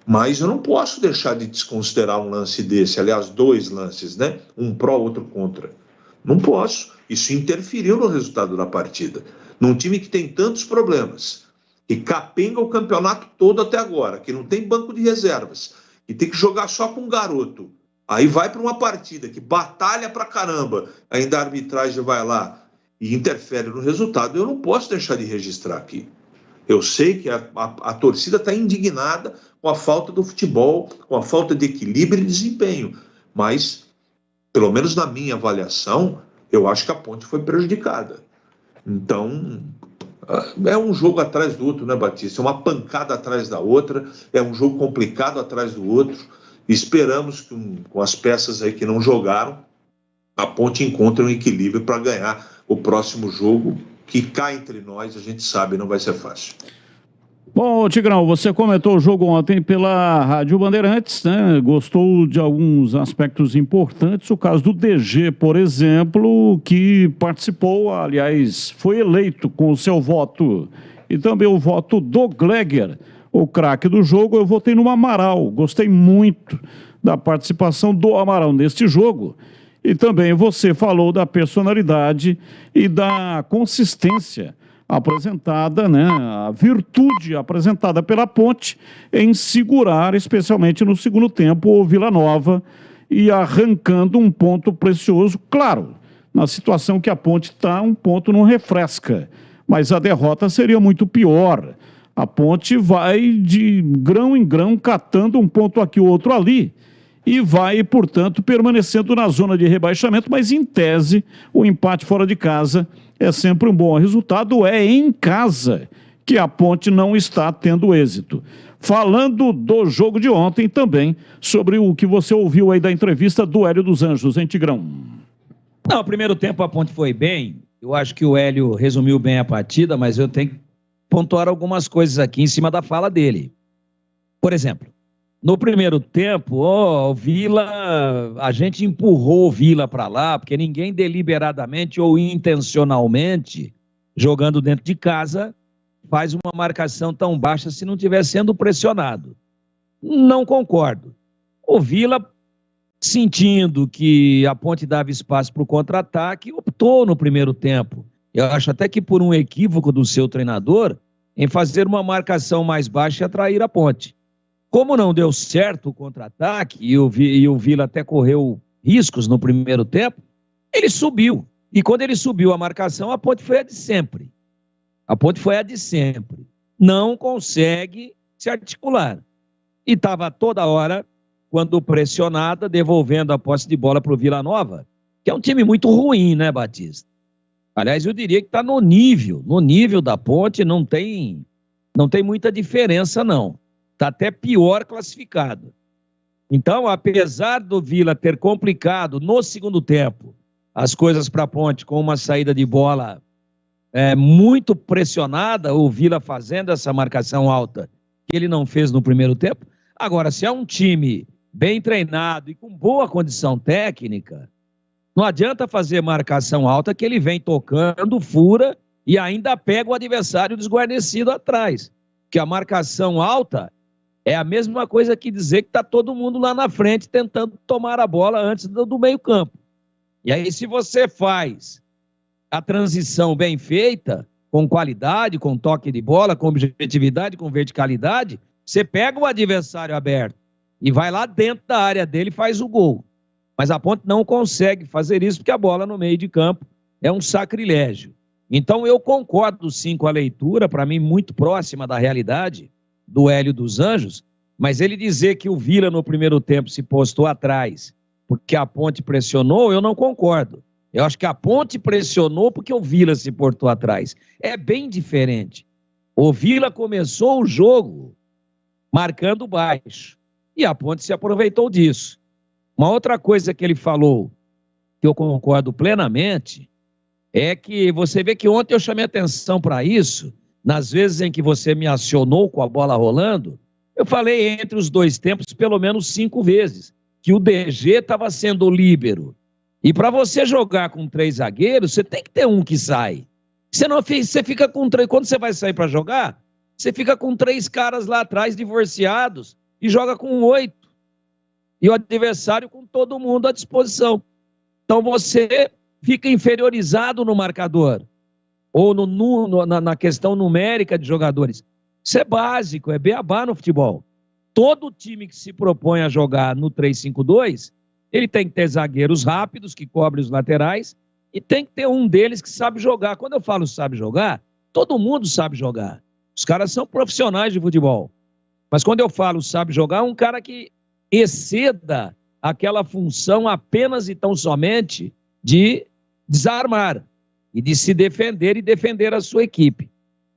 mas eu não posso deixar de desconsiderar um lance desse, aliás, dois lances, né? Um pró, outro contra. Não posso. Isso interferiu no resultado da partida. Num time que tem tantos problemas, que capenga o campeonato todo até agora, que não tem banco de reservas, que tem que jogar só com um garoto, aí vai para uma partida que batalha pra caramba, ainda a arbitragem vai lá e interfere no resultado, eu não posso deixar de registrar aqui. Eu sei que a torcida está indignada com a falta do futebol, com a falta de equilíbrio e desempenho, mas, pelo menos na minha avaliação, eu acho que a Ponte foi prejudicada. Então, é um jogo atrás do outro, né, Batista? É uma pancada atrás da outra, é um jogo complicado atrás do outro. Esperamos que com as peças aí que não jogaram, a Ponte encontre um equilíbrio para ganhar o próximo jogo, que cá entre nós, a gente sabe, não vai ser fácil. Bom, Tigrão, você comentou o jogo ontem pela Rádio Bandeirantes, né? Gostou de alguns aspectos importantes, o caso do DG, por exemplo, que participou, aliás, foi eleito com o seu voto, e também o voto do Gleger, o craque do jogo. Eu votei no Amaral, gostei muito da participação do Amaral neste jogo. E também você falou da personalidade e da consistência apresentada, né, a virtude apresentada pela Ponte em segurar, especialmente no segundo tempo, o Vila Nova e arrancando um ponto precioso. Claro, na situação que a Ponte está, um ponto não refresca, mas a derrota seria muito pior. A Ponte vai de grão em grão catando um ponto aqui, outro ali, e vai, portanto, permanecendo na zona de rebaixamento, mas em tese, o empate fora de casa é sempre um bom resultado, é em casa que a Ponte não está tendo êxito. Falando do jogo de ontem também, sobre o que você ouviu aí da entrevista do Hélio dos Anjos, em Tigrão. Não, primeiro tempo a Ponte foi bem, eu acho que o Hélio resumiu bem a partida, mas eu tenho que pontuar algumas coisas aqui em cima da fala dele. Por exemplo, no primeiro tempo, o Vila, a gente empurrou o Vila para lá, porque ninguém deliberadamente ou intencionalmente, jogando dentro de casa, faz uma marcação tão baixa se não estiver sendo pressionado. Não concordo. O Vila, sentindo que a Ponte dava espaço para o contra-ataque, optou no primeiro tempo. Eu acho até que por um equívoco do seu treinador em fazer uma marcação mais baixa e atrair a Ponte. Como não deu certo o contra-ataque e o Vila até correu riscos no primeiro tempo, ele subiu. E quando ele subiu a marcação, a Ponte foi a de sempre. A Ponte foi a de sempre. Não consegue se articular. E estava toda hora, quando pressionada, devolvendo a posse de bola para o Vila Nova, que é um time muito ruim, né, Batista? Aliás, eu diria que está no nível da Ponte, não tem muita diferença, não. Está até pior classificado. Então, apesar do Vila ter complicado no segundo tempo as coisas para a Ponte com uma saída de bola muito pressionada, o Vila fazendo essa marcação alta que ele não fez no primeiro tempo. Agora, se é um time bem treinado e com boa condição técnica, não adianta fazer marcação alta que ele vem tocando, fura e ainda pega o adversário desguarnecido atrás. Porque a marcação alta é a mesma coisa que dizer que está todo mundo lá na frente tentando tomar a bola antes do meio campo. E aí, se você faz a transição bem feita, com qualidade, com toque de bola, com objetividade, com verticalidade, você pega o adversário aberto e vai lá dentro da área dele e faz o gol. Mas a Ponte não consegue fazer isso porque a bola no meio de campo é um sacrilégio. Então eu concordo sim com a leitura, para mim muito próxima da realidade do Hélio dos Anjos, mas ele dizer que o Vila no primeiro tempo se postou atrás porque a Ponte pressionou, eu não concordo. Eu acho que a Ponte pressionou porque o Vila se portou atrás. É bem diferente. O Vila começou o jogo marcando baixo e a Ponte se aproveitou disso. Uma outra coisa que ele falou, que eu concordo plenamente, é que você vê que ontem eu chamei atenção para isso, nas vezes em que você me acionou com a bola rolando, eu falei entre os dois tempos pelo menos 5 vezes, que o DG estava sendo líbero. E para você jogar com 3 zagueiros, você tem que ter um que sai. Você fica com 3, quando você vai sair para jogar, você fica com 3 caras lá atrás divorciados e joga com 8. E o adversário com todo mundo à disposição. Então você fica inferiorizado no marcador ou na questão numérica de jogadores. Isso é básico, é beabá no futebol. Todo time que se propõe a jogar no 3-5-2, ele tem que ter zagueiros rápidos que cobrem os laterais e tem que ter um deles que sabe jogar. Quando eu falo sabe jogar, todo mundo sabe jogar. Os caras são profissionais de futebol. Mas quando eu falo sabe jogar, é um cara que exceda aquela função apenas e tão somente de desarmar e de se defender e defender a sua equipe.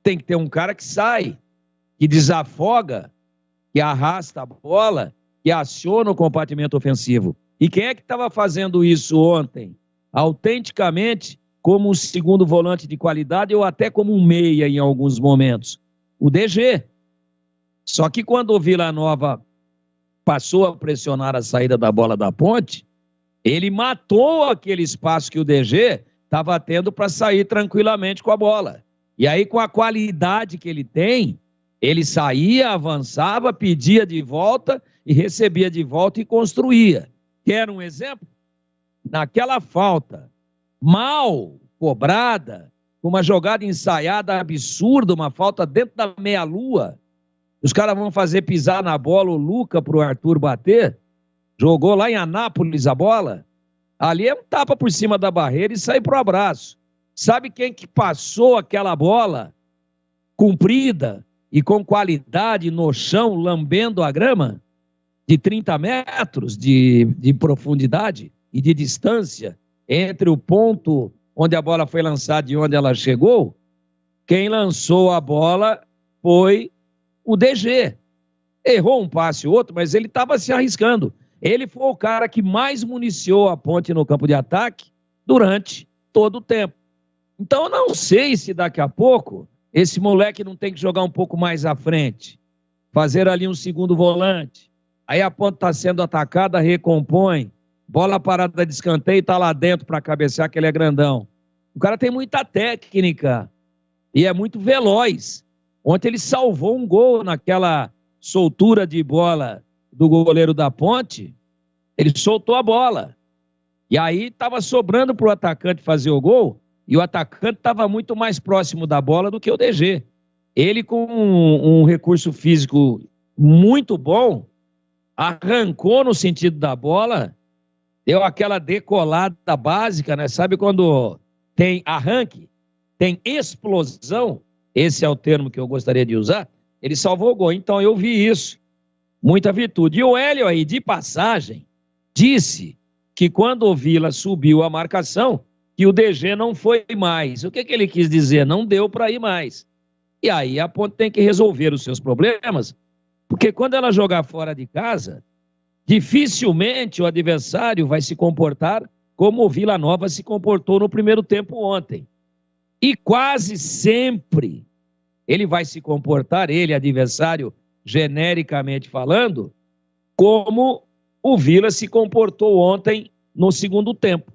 Tem que ter um cara que sai, que desafoga, que arrasta a bola, que aciona o compartimento ofensivo. E quem é que estava fazendo isso ontem? Autenticamente, como um segundo volante de qualidade ou até como um meia em alguns momentos. O DG. Só que quando o Vila Nova passou a pressionar a saída da bola da Ponte, ele matou aquele espaço que o DG estava tendo para sair tranquilamente com a bola. E aí, com a qualidade que ele tem, ele saía, avançava, pedia de volta e recebia de volta e construía. Quer um exemplo? Naquela falta mal cobrada, uma jogada ensaiada absurda, uma falta dentro da meia-lua. Os caras vão fazer pisar na bola o Luca pro Arthur bater. Jogou lá em Anápolis a bola. Ali é um tapa por cima da barreira e sai pro abraço. Sabe quem que passou aquela bola comprida e com qualidade no chão, lambendo a grama? De 30 metros de profundidade e de distância entre o ponto onde a bola foi lançada e onde ela chegou. Quem lançou a bola foi o DG. Errou um passe ou outro, mas ele estava se arriscando. Ele foi o cara que mais municiou a Ponte no campo de ataque durante todo o tempo. Então eu não sei se daqui a pouco esse moleque não tem que jogar um pouco mais à frente, fazer ali um segundo volante. Aí a Ponte está sendo atacada, recompõe, bola parada de escanteio, está lá dentro para cabecear, que ele é grandão. O cara tem muita técnica e é muito veloz. Ontem ele salvou um gol naquela soltura de bola do goleiro da Ponte. Ele soltou a bola. E aí estava sobrando para o atacante fazer o gol, e o atacante estava muito mais próximo da bola do que o DG. Ele, com um recurso físico muito bom, arrancou no sentido da bola, deu aquela decolada básica, né? Sabe quando tem arranque, tem explosão? Esse é o termo que eu gostaria de usar. Ele salvou o gol. Então eu vi isso. Muita virtude. E o Hélio aí, de passagem, disse que quando o Vila subiu a marcação, que o DG não foi mais. O que ele quis dizer? Não deu para ir mais. E aí a Ponte tem que resolver os seus problemas, porque quando ela jogar fora de casa, dificilmente o adversário vai se comportar como o Vila Nova se comportou no primeiro tempo ontem. E quase sempre ele vai se comportar, ele, adversário, genericamente falando, como o Vila se comportou ontem no segundo tempo.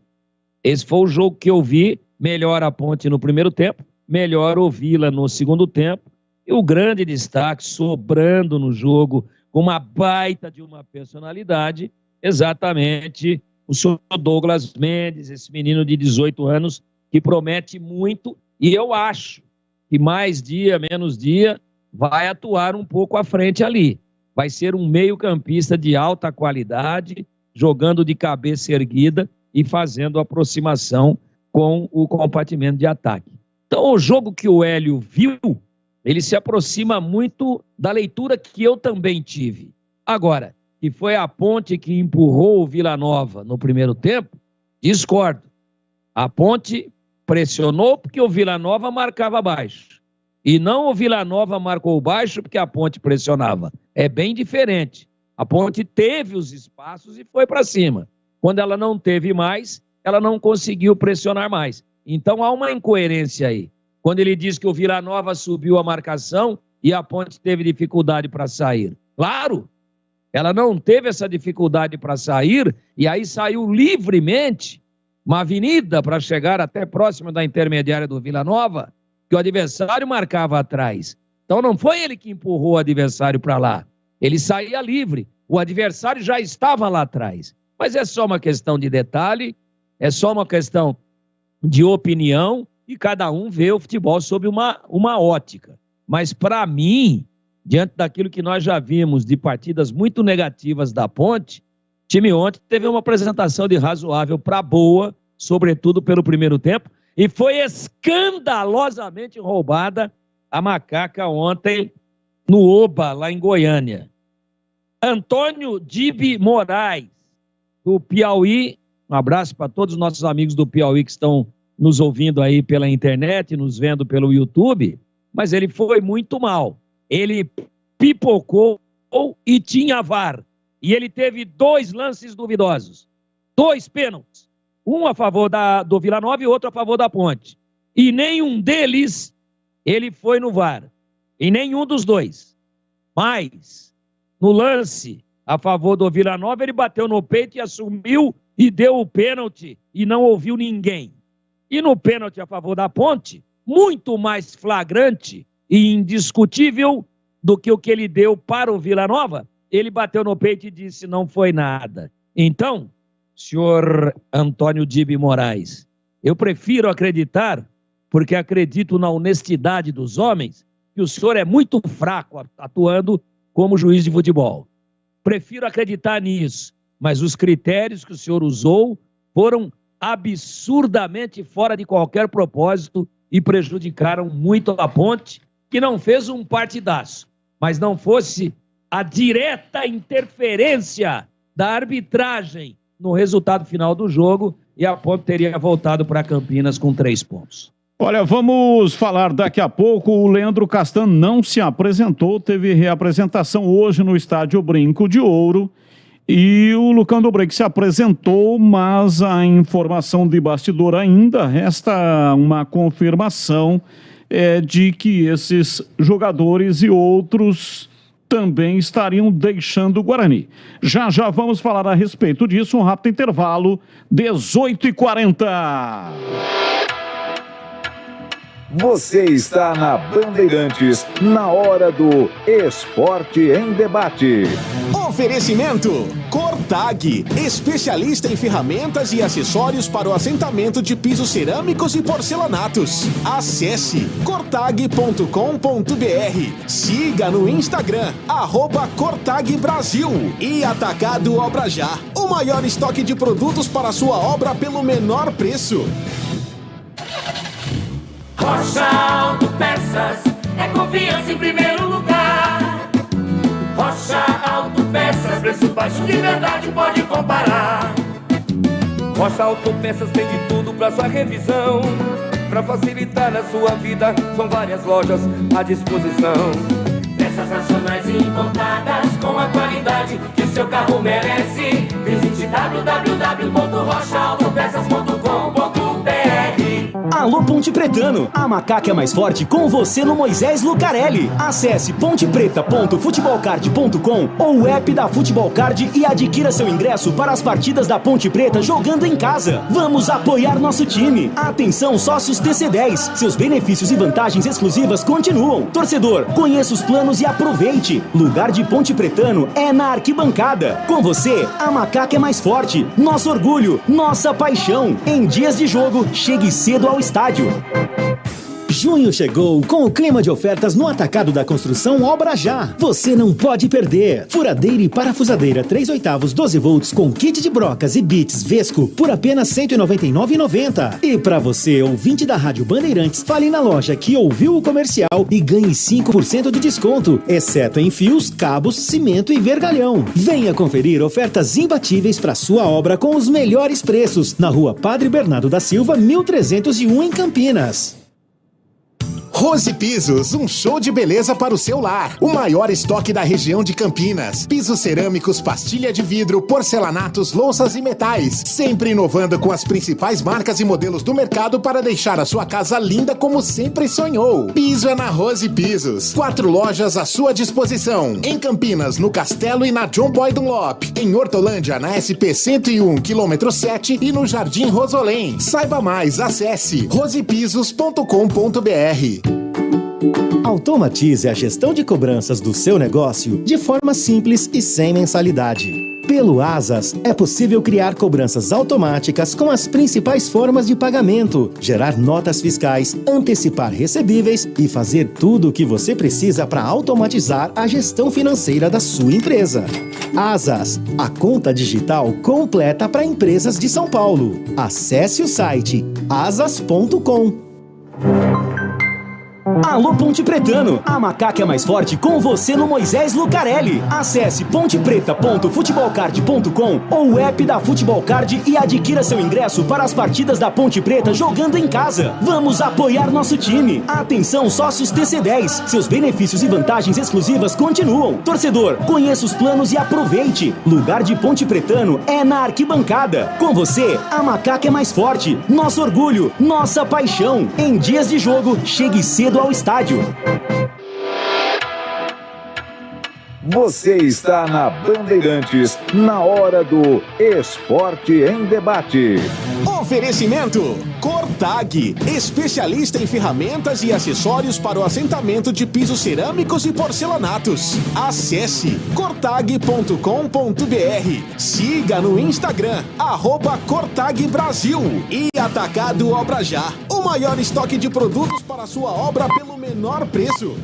Esse foi o jogo que eu vi, melhor a Ponte no primeiro tempo, melhor o Vila no segundo tempo, e o grande destaque, sobrando no jogo, com uma baita de uma personalidade, exatamente o senhor Douglas Mendes, esse menino de 18 anos, que promete muito, e eu acho que mais dia, menos dia, vai atuar um pouco à frente ali. Vai ser um meio-campista de alta qualidade, jogando de cabeça erguida e fazendo aproximação com o compartimento de ataque. Então, o jogo que o Hélio viu, ele se aproxima muito da leitura que eu também tive. Agora, que foi a Ponte que empurrou o Vila Nova no primeiro tempo, discordo. A Ponte pressionou porque o Vila Nova marcava baixo. E não o Vila Nova marcou baixo porque a Ponte pressionava. É bem diferente. A Ponte teve os espaços e foi para cima. Quando ela não teve mais, ela não conseguiu pressionar mais. Então há uma incoerência aí. Quando ele diz que o Vila Nova subiu a marcação e a Ponte teve dificuldade para sair. Claro, ela não teve essa dificuldade para sair e aí saiu livremente uma avenida para chegar até próximo da intermediária do Vila Nova, que o adversário marcava atrás. Então não foi ele que empurrou o adversário para lá. Ele saía livre. O adversário já estava lá atrás. Mas é só uma questão de detalhe, é só uma questão de opinião e cada um vê o futebol sob uma ótica. Mas para mim, diante daquilo que nós já vimos de partidas muito negativas da Ponte, o time ontem teve uma apresentação de razoável para boa, sobretudo pelo primeiro tempo, e foi escandalosamente roubada a macaca ontem no Oba, lá em Goiânia. Antônio Dibi Moraes, do Piauí, um abraço para todos os nossos amigos do Piauí que estão nos ouvindo aí pela internet, nos vendo pelo YouTube, mas ele foi muito mal. Ele pipocou e tinha VAR. E ele teve 2 lances duvidosos. 2 pênaltis. Um a favor do Vila Nova e outro a favor da Ponte. E nenhum deles ele foi no VAR. Em nenhum dos 2. Mas, no lance a favor do Vila Nova, ele bateu no peito e assumiu e deu o pênalti e não ouviu ninguém. E no pênalti a favor da Ponte, muito mais flagrante e indiscutível do que o que ele deu para o Vila Nova, ele bateu no peito e disse não foi nada. Então, senhor Antônio Dibi Moraes, eu prefiro acreditar porque acredito na honestidade dos homens, que o senhor é muito fraco atuando como juiz de futebol. Prefiro acreditar nisso, mas os critérios que o senhor usou foram absurdamente fora de qualquer propósito e prejudicaram muito a Ponte, que não fez um partidaço, mas não fosse a direta interferência da arbitragem no resultado final do jogo, e a Ponte teria voltado para Campinas com 3 pontos. Olha, vamos falar daqui a pouco. O Leandro Castan não se apresentou, teve reapresentação hoje no estádio Brinco de Ouro. E o Lucão Dobreck se apresentou, mas a informação de bastidor ainda resta uma confirmação de que esses jogadores e outros também estariam deixando o Guarani. Já já vamos falar a respeito disso, um rápido intervalo, 18h40. Você está na Bandeirantes, na hora do Esporte em Debate. Oferecimento Cortag, especialista em ferramentas e acessórios para o assentamento de pisos cerâmicos e porcelanatos. Acesse cortag.com.br. Siga no Instagram, @Cortag Brasil. E Atacado Obra Já, o maior estoque de produtos para a sua obra pelo menor preço. Rocha Autopeças é confiança em primeiro lugar. Rocha Autopeças, preço baixo de verdade, pode comparar. Rocha Autopeças tem de tudo pra sua revisão. Pra facilitar a sua vida, são várias lojas à disposição. Peças nacionais e importadas com a qualidade que o seu carro merece. Visite www.rochaautopeças.com.br. Alô Ponte Pretano, a macaca é mais forte com você no Moisés Lucarelli. Acesse pontepreta.futebolcard.com ou o app da Futebol Card e adquira seu ingresso para as partidas da Ponte Preta jogando em casa. Vamos apoiar nosso time. Atenção sócios TC10, seus benefícios e vantagens exclusivas continuam. Torcedor, conheça os planos e aproveite. Lugar de Ponte Pretano é na arquibancada. Com você, a macaca é mais forte. Nosso orgulho, nossa paixão. Em dias de jogo, chegue cedo ao estádio. Junho chegou com o clima de ofertas no Atacado da Construção Obra Já. Você não pode perder. Furadeira e parafusadeira 3/8 12 volts com kit de brocas e bits Vesco por apenas R$ 199,90. E para você, ouvinte da Rádio Bandeirantes, fale na loja que ouviu o comercial e ganhe 5% de desconto, exceto em fios, cabos, cimento e vergalhão. Venha conferir ofertas imbatíveis para sua obra com os melhores preços na Rua Padre Bernardo da Silva, 1301 em Campinas. Rose Pisos, um show de beleza para o seu lar. O maior estoque da região de Campinas. Pisos cerâmicos, pastilha de vidro, porcelanatos, louças e metais. Sempre inovando com as principais marcas e modelos do mercado para deixar a sua casa linda como sempre sonhou. Piso é na Rose Pisos. 4 lojas à sua disposição. Em Campinas, no Castelo e na John Boy Dunlop. Em Hortolândia, na SP 101, quilômetro 7 e no Jardim Rosolém. Saiba mais, acesse rosepisos.com.br. Automatize a gestão de cobranças do seu negócio de forma simples e sem mensalidade. Pelo Asas, é possível criar cobranças automáticas com as principais formas de pagamento, gerar notas fiscais, antecipar recebíveis e fazer tudo o que você precisa para automatizar a gestão financeira da sua empresa. Asas, a conta digital completa para empresas de São Paulo. Acesse o site asas.com. Alô Ponte Pretano, a macaca é mais forte com você no Moisés Lucarelli. Acesse pontepreta.futebolcard.com ou o app da Futebol Card e adquira seu ingresso para as partidas da Ponte Preta jogando em casa. Vamos apoiar nosso time. Atenção sócios TC10, seus benefícios e vantagens exclusivas continuam. Torcedor, conheça os planos e aproveite. Lugar de Ponte Pretano é na arquibancada. Com você, a macaca é mais forte. Nosso orgulho, nossa paixão. Em dias de jogo, chegue cedo ao estádio. Você está na Bandeirantes, na hora do Esporte em Debate. Oferecimento Cortag. Cortag, especialista em ferramentas e acessórios para o assentamento de pisos cerâmicos e porcelanatos. Acesse cortag.com.br. Siga no Instagram, @Cortag Brasil. E Atacado Obra Já, o maior estoque de produtos para sua obra pelo menor preço.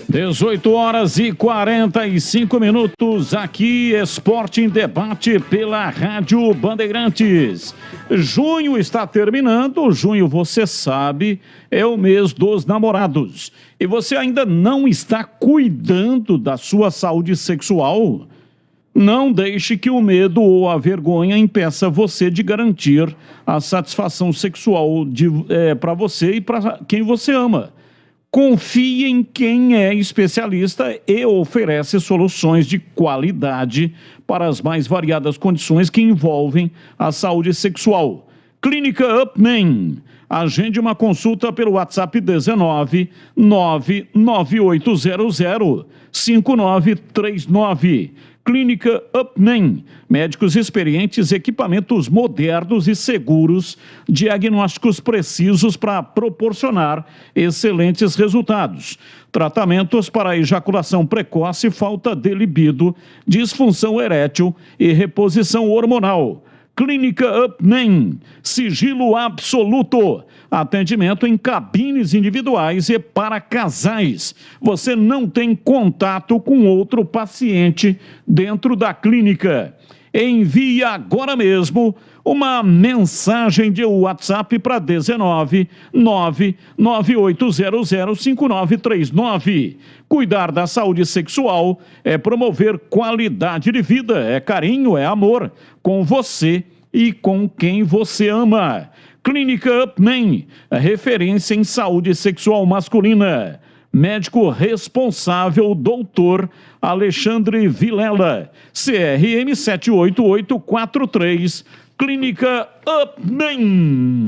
18h45, aqui Esporte em Debate pela Rádio Bandeirantes. Junho está terminando, junho, você sabe, é o mês dos namorados. E você ainda não está cuidando da sua saúde sexual? Não deixe que o medo ou a vergonha impeça você de garantir a satisfação sexual para você e para quem você ama. Confie em quem é especialista e oferece soluções de qualidade para as mais variadas condições que envolvem a saúde sexual. Clínica Upman. Agende uma consulta pelo WhatsApp 19 99800 5939. Clínica Upman. Médicos experientes, equipamentos modernos e seguros, diagnósticos precisos para proporcionar excelentes resultados. Tratamentos para ejaculação precoce, falta de libido, disfunção erétil e reposição hormonal. Clínica Upman, sigilo absoluto, atendimento em cabines individuais e para casais. Você não tem contato com outro paciente dentro da clínica. Envie agora mesmo uma mensagem de WhatsApp para 19 99800 5939. Cuidar da saúde sexual é promover qualidade de vida, é carinho, é amor com você e com quem você ama. Clínica Upman, referência em saúde sexual masculina. Médico responsável, doutor Alexandre Vilela, CRM 78843, Clínica Upman.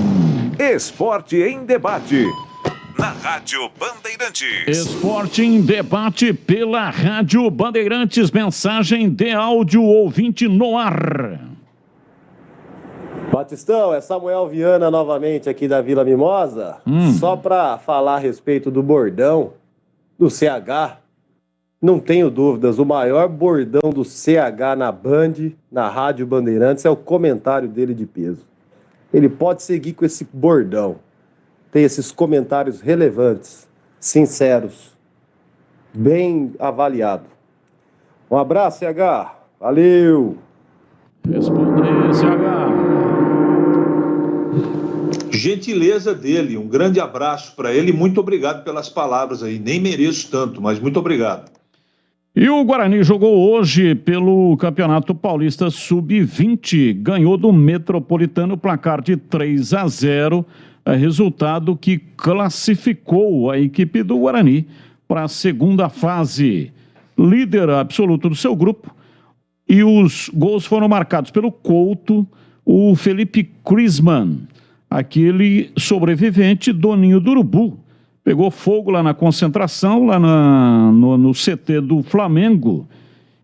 Esporte em Debate, na Rádio Bandeirantes. Esporte em Debate pela Rádio Bandeirantes. Mensagem de áudio, ouvinte no ar. Batistão, é Samuel Viana novamente aqui da Vila Mimosa. Só para falar a respeito do bordão do CH, não tenho dúvidas, o maior bordão do CH na Band, na Rádio Bandeirantes, é o comentário dele de peso. Ele pode seguir com esse bordão. Tem esses comentários relevantes, sinceros, bem avaliado. Um abraço, CH. Valeu! Responder, CH. Gentileza dele, um grande abraço para ele e muito obrigado pelas palavras aí. Nem mereço tanto, mas muito obrigado. E o Guarani jogou hoje pelo Campeonato Paulista Sub-20, ganhou do Metropolitano, placar de 3-0, resultado que classificou a equipe do Guarani para a segunda fase. Líder absoluto do seu grupo, e os gols foram marcados pelo Couto, o Felipe Crisman, aquele sobrevivente do Ninho do Urubu. Pegou fogo lá na concentração, lá no CT do Flamengo,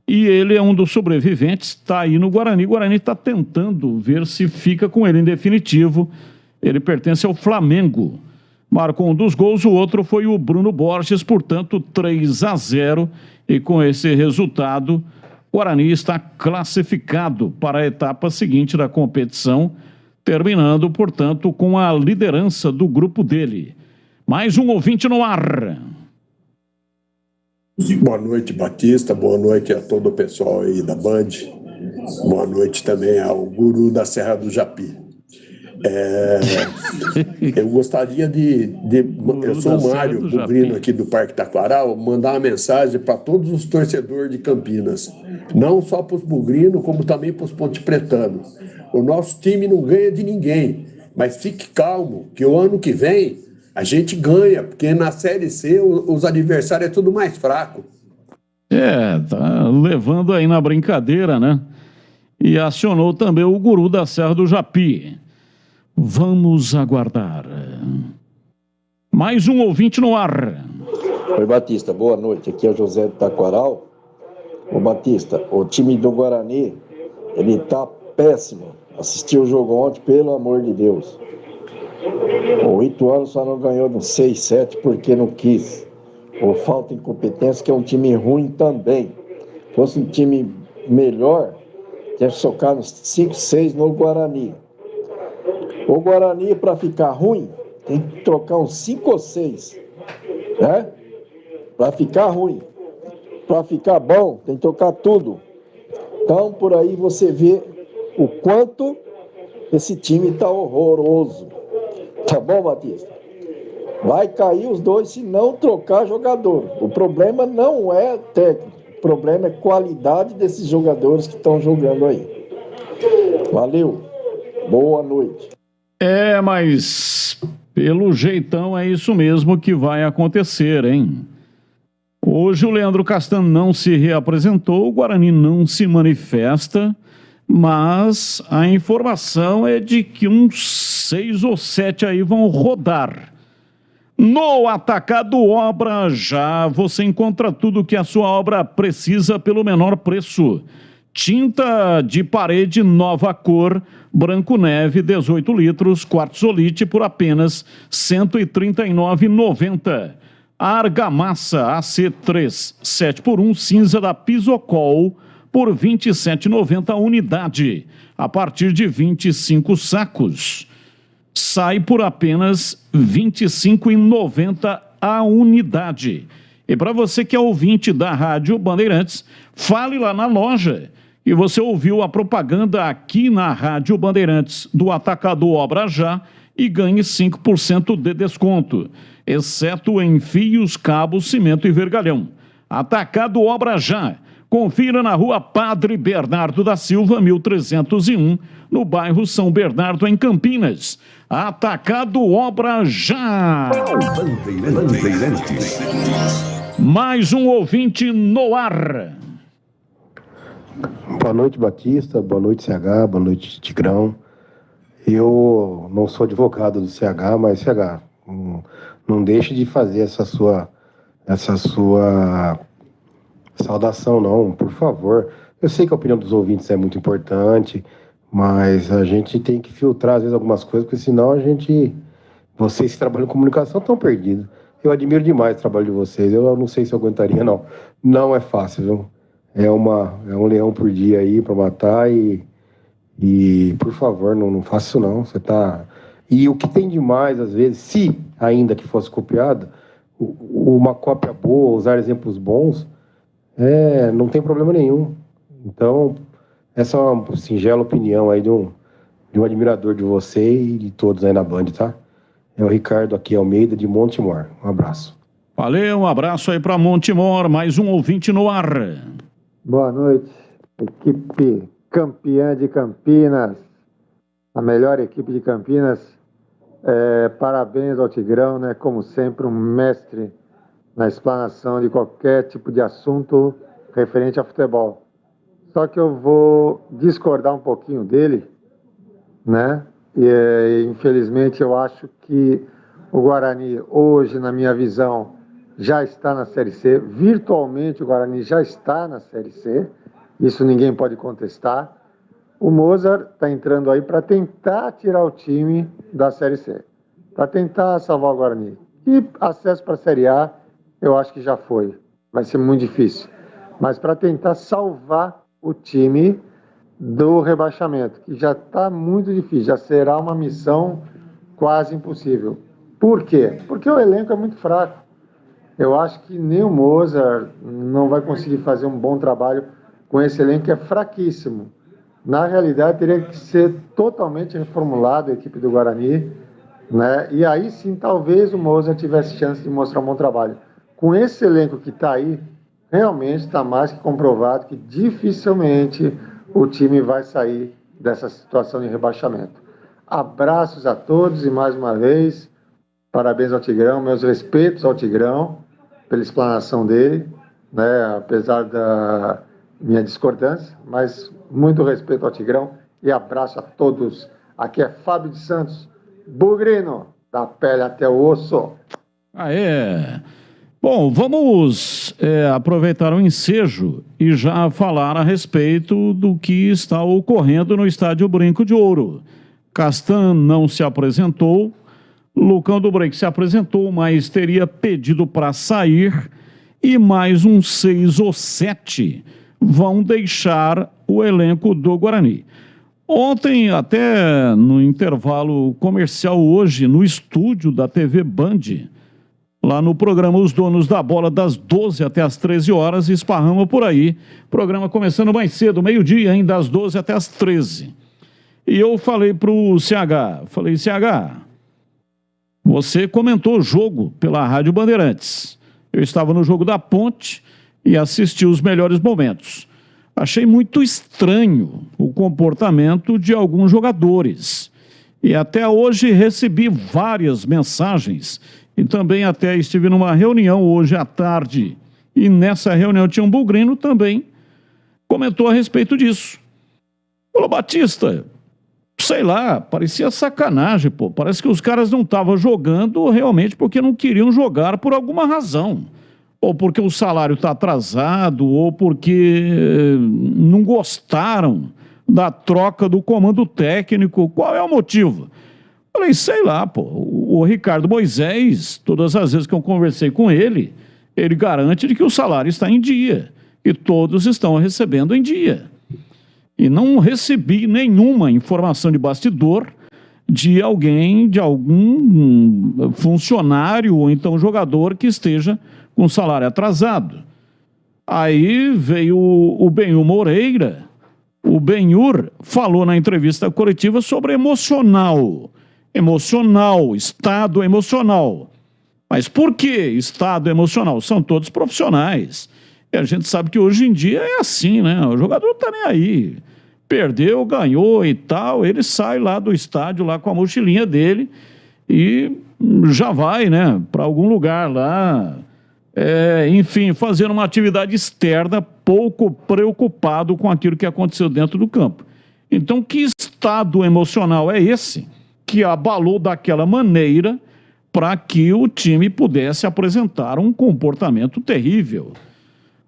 e ele é um dos sobreviventes, está aí no Guarani. O Guarani está tentando ver se fica com ele em definitivo. Ele pertence ao Flamengo. Marcou um dos gols, o outro foi o Bruno Borges, portanto 3-0, e com esse resultado, o Guarani está classificado para a etapa seguinte da competição, terminando, portanto, com a liderança do grupo dele. Mais um ouvinte no ar. Boa noite, Batista. Boa noite a todo o pessoal aí da Band. Boa noite também ao guru da Serra do Japi. Eu gostaria eu sou o Mário Bugrino aqui do Parque Taquaral, mandar uma mensagem para todos os torcedores de Campinas, não só para os bugrinos, como também para os pontepretanos. O nosso time não ganha de ninguém, mas fique calmo, que o ano que vem a gente ganha, porque na Série C os adversários é tudo mais fraco. Tá levando aí na brincadeira, né? E acionou também o guru da Serra do Japi. Vamos aguardar. Mais um ouvinte no ar. Oi, Batista, boa noite. Aqui é o José do Taquaral. Ô, Batista, o time do Guarani, ele tá péssimo. Assisti o jogo ontem, pelo amor de Deus. 8 anos só não ganhou no 6, 7 porque não quis. Ou falta incompetência, que é um time ruim também. Se fosse um time melhor, tinha que socar nos 5, 6 no Guarani. O Guarani, para ficar ruim, tem que trocar uns 5 ou 6. Né? Para ficar ruim. Para ficar bom, tem que trocar tudo. Então, por aí você vê o quanto esse time está horroroso. Tá bom, Batista? Vai cair os dois se não trocar jogador. O problema não é técnico. O problema é qualidade desses jogadores que estão jogando aí. Valeu. Boa noite. Mas pelo jeitão é isso mesmo que vai acontecer, hein? Hoje o Leandro Castan não se reapresentou, o Guarani não se manifesta, mas a informação é de que uns 6 ou 7 aí vão rodar. No Atacado Obra Já você encontra tudo que a sua obra precisa pelo menor preço. Tinta de parede nova cor, branco neve, 18 litros, quartzolite por apenas R$ 139,90. Argamassa AC3 7x1 cinza da Pisocol por R$ 27,90 a unidade. A partir de 25 sacos. Sai por apenas R$ 25,90 a unidade. E para você que é ouvinte da Rádio Bandeirantes, fale lá na loja. E você ouviu a propaganda aqui na Rádio Bandeirantes do Atacado Obra Já e ganhe 5% de desconto, exceto em fios, cabos, cimento e vergalhão. Atacado Obra Já. Confira na Rua Padre Bernardo da Silva, 1301, no bairro São Bernardo, em Campinas. Atacado Obra Já. Bandeirantes. Mais um ouvinte no ar. Boa noite, Batista. Boa noite, CH. Boa noite, Tigrão. Eu não sou advogado do CH, mas CH, não deixe de fazer essa sua saudação, não, por favor. Eu sei que a opinião dos ouvintes é muito importante, mas a gente tem que filtrar, às vezes, algumas coisas, porque senão vocês que trabalham em comunicação estão perdidos. Eu admiro demais o trabalho de vocês, eu não sei se eu aguentaria, não. Não é fácil, viu? É um leão por dia aí para matar e por favor, não faça isso não. Você tá... E o que tem demais, às vezes, se ainda que fosse copiado, uma cópia boa, usar exemplos bons, não tem problema nenhum. Então, essa é uma singela opinião aí de um admirador de você e de todos aí na Band, tá? É o Ricardo aqui, Almeida, de Montemor. Um abraço. Valeu, um abraço aí para Montemor, mais um ouvinte no ar. Boa noite, equipe campeã de Campinas, a melhor equipe de Campinas. Parabéns ao Tigrão, né? Como sempre, um mestre na explanação de qualquer tipo de assunto referente a futebol. Só que eu vou discordar um pouquinho dele, né? Infelizmente eu acho que o Guarani hoje, na minha visão, já está na Série C. Virtualmente o Guarani já está na Série C. Isso ninguém pode contestar. O Mozart está entrando aí para tentar tirar o time da Série C, para tentar salvar o Guarani. E acesso para a Série A, eu acho que já foi. Vai ser muito difícil. Mas para tentar salvar o time do rebaixamento, que já está muito difícil, já será uma missão quase impossível. Por quê? Porque o elenco é muito fraco. Eu acho que nem o Mozart não vai conseguir fazer um bom trabalho com esse elenco que é fraquíssimo. Na realidade, teria que ser totalmente reformulado a equipe do Guarani, né? E aí sim, talvez o Mozart tivesse chance de mostrar um bom trabalho. Com esse elenco que está aí, realmente está mais que comprovado que dificilmente o time vai sair dessa situação de rebaixamento. Abraços a todos e mais uma vez, parabéns ao Tigrão, meus respeitos ao Tigrão pela explanação dele, né? Apesar da minha discordância, mas muito respeito ao Tigrão e abraço a todos. Aqui é Fábio de Santos, Bugrino, da pele até o osso. Aê! Bom, vamos aproveitar o ensejo e já falar a respeito do que está ocorrendo no estádio Brinco de Ouro. Castan não se apresentou, Lucão do Break se apresentou, mas teria pedido para sair e mais uns 6 ou 7 vão deixar o elenco do Guarani. Ontem, até no intervalo comercial hoje, no estúdio da TV Band, lá no programa Os Donos da Bola, das 12 até as 13 horas, esparrama por aí. Programa começando mais cedo, meio-dia, ainda das 12 até as 13. E eu falei pro CH, CH, você comentou o jogo pela Rádio Bandeirantes. Eu estava no jogo da Ponte e assisti os melhores momentos. Achei muito estranho o comportamento de alguns jogadores. E até hoje recebi várias mensagens e também até estive numa reunião hoje à tarde. E nessa reunião tinha um bugrino também, comentou a respeito disso. Falou, Batista, sei lá, parecia sacanagem, pô. Parece que os caras não estavam jogando realmente porque não queriam jogar por alguma razão. Ou porque o salário está atrasado, ou porque não gostaram da troca do comando técnico. Qual é o motivo? Falei, sei lá, pô. O Ricardo Moisés, todas as vezes que eu conversei com ele, ele garante de que o salário está em dia. E todos estão recebendo em dia. E não recebi nenhuma informação de bastidor de alguém, de algum funcionário ou então jogador que esteja com salário atrasado. Aí veio o Benhur Moreira. O Benhur falou na entrevista coletiva sobre emocional, estado emocional. Mas por que estado emocional? São todos profissionais. E a gente sabe que hoje em dia é assim, né? O jogador não tá nem aí. Perdeu, ganhou e tal, ele sai lá do estádio lá com a mochilinha dele e já vai, né, para algum lugar lá, enfim, fazendo uma atividade externa, pouco preocupado com aquilo que aconteceu dentro do campo. Então, que estado emocional é esse que abalou daquela maneira para que o time pudesse apresentar um comportamento terrível?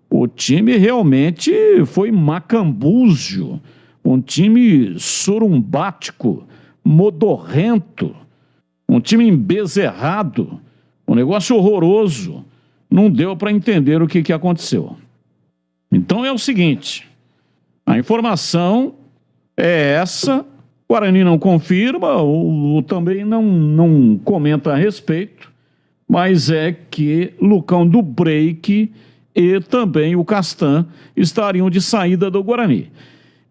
O time realmente foi macambúzio, um time surumbático, modorrento, um time embezerrado, um negócio horroroso. Não deu para entender o que aconteceu. Então é o seguinte, a informação é essa, o Guarani não confirma, ou também não comenta a respeito, mas é que Lucão do Break e também o Castan estariam de saída do Guarani.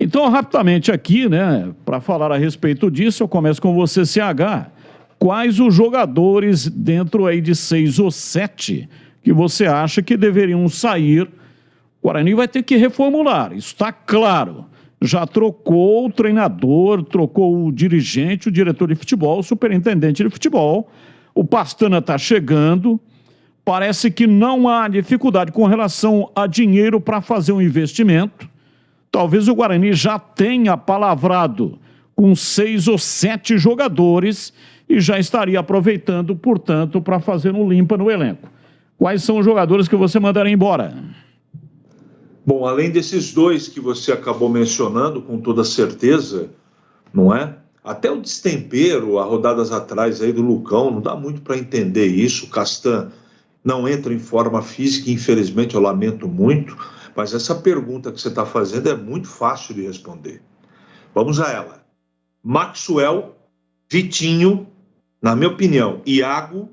Então, rapidamente aqui, né, para falar a respeito disso, eu começo com você, CH. Quais os jogadores dentro aí de 6 ou 7 que você acha que deveriam sair? O Guarani vai ter que reformular, isso está claro. Já trocou o treinador, trocou o dirigente, o diretor de futebol, o superintendente de futebol. O Pastana está chegando. Parece que não há dificuldade com relação a dinheiro para fazer um investimento. Talvez o Guarani já tenha palavrado com 6 ou 7 jogadores e já estaria aproveitando, portanto, para fazer um limpa no elenco. Quais são os jogadores que você mandaria embora? Bom, além desses 2 que você acabou mencionando, com toda certeza, não é? Até o destempero, há rodadas atrás aí do Lucão, não dá muito para entender isso. O Castan não entra em forma física, infelizmente, eu lamento muito, mas essa pergunta que você está fazendo é muito fácil de responder. Vamos a ela. Maxwell, Vitinho, na minha opinião, Iago,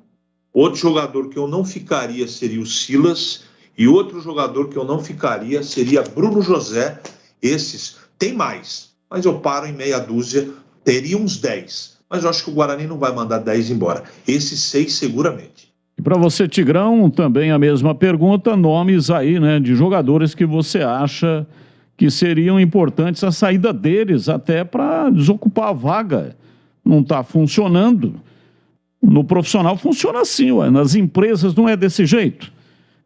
outro jogador que eu não ficaria seria o Silas, e outro jogador que eu não ficaria seria Bruno José. Esses, tem mais, mas eu paro em meia dúzia, teria uns 10, mas eu acho que o Guarani não vai mandar 10 embora. Esses 6 seguramente. E para você, Tigrão, também a mesma pergunta, nomes aí, né, de jogadores que você acha que seriam importantes a saída deles, até para desocupar a vaga. Não está funcionando. No profissional funciona assim, ué. Nas empresas não é desse jeito.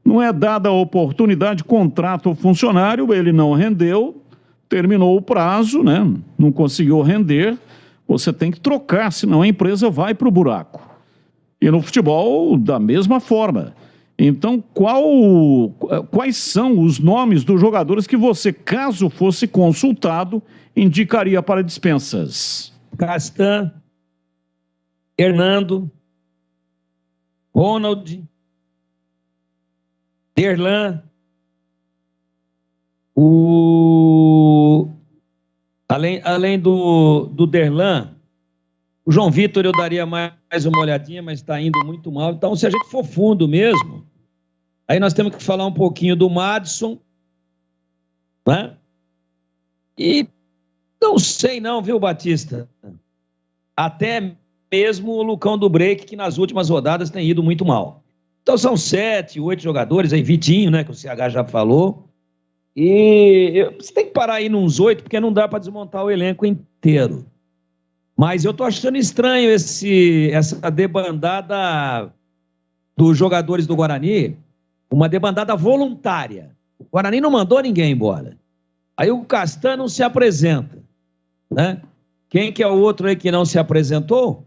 Não é dada a oportunidade, contrata o funcionário, ele não rendeu, terminou o prazo, né, não conseguiu render, você tem que trocar, senão a empresa vai para o buraco. E no futebol, da mesma forma. Então, quais são os nomes dos jogadores que você, caso fosse consultado, indicaria para dispensas? Castan, Hernando, Ronald, Derlan, além do Derlan, o João Vitor eu daria mais uma olhadinha, mas está indo muito mal. Então, se a gente for fundo mesmo, aí nós temos que falar um pouquinho do Madison, né? E não sei não, viu, Batista? Até mesmo o Lucão do Break, que nas últimas rodadas tem ido muito mal. Então são 7, 8 jogadores, aí Vitinho, né, que o CH já falou. E você tem que parar aí nos 8, porque não dá para desmontar o elenco inteiro. Mas eu tô achando estranho essa debandada dos jogadores do Guarani, uma debandada voluntária. O Guarani não mandou ninguém embora. Aí o Castan não se apresenta, né? Quem que é o outro aí que não se apresentou?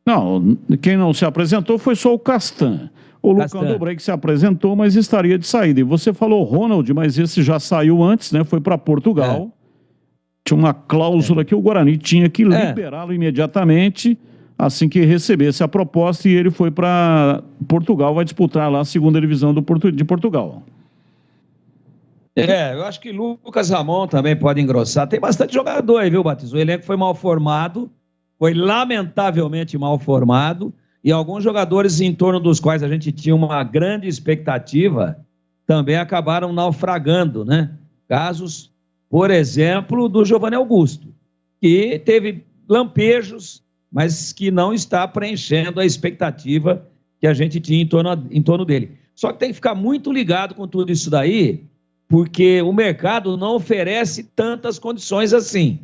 Não, quem não se apresentou foi só o Castan. O Lucão do Break se apresentou, mas estaria de saída. E você falou Ronald, mas esse já saiu antes, né? Foi para Portugal. Tinha uma cláusula que o Guarani tinha que liberá-lo imediatamente assim que recebesse a proposta, e ele foi para Portugal, vai disputar lá a segunda divisão de Portugal. Eu acho que Lucas Ramon também pode engrossar. Tem bastante jogador aí, viu, Batista? O elenco foi mal formado, foi lamentavelmente mal formado, e alguns jogadores em torno dos quais a gente tinha uma grande expectativa também acabaram naufragando, né? Casos, por exemplo, do Giovanni Augusto, que teve lampejos, mas que não está preenchendo a expectativa que a gente tinha em torno dele. Só que tem que ficar muito ligado com tudo isso daí, porque o mercado não oferece tantas condições assim.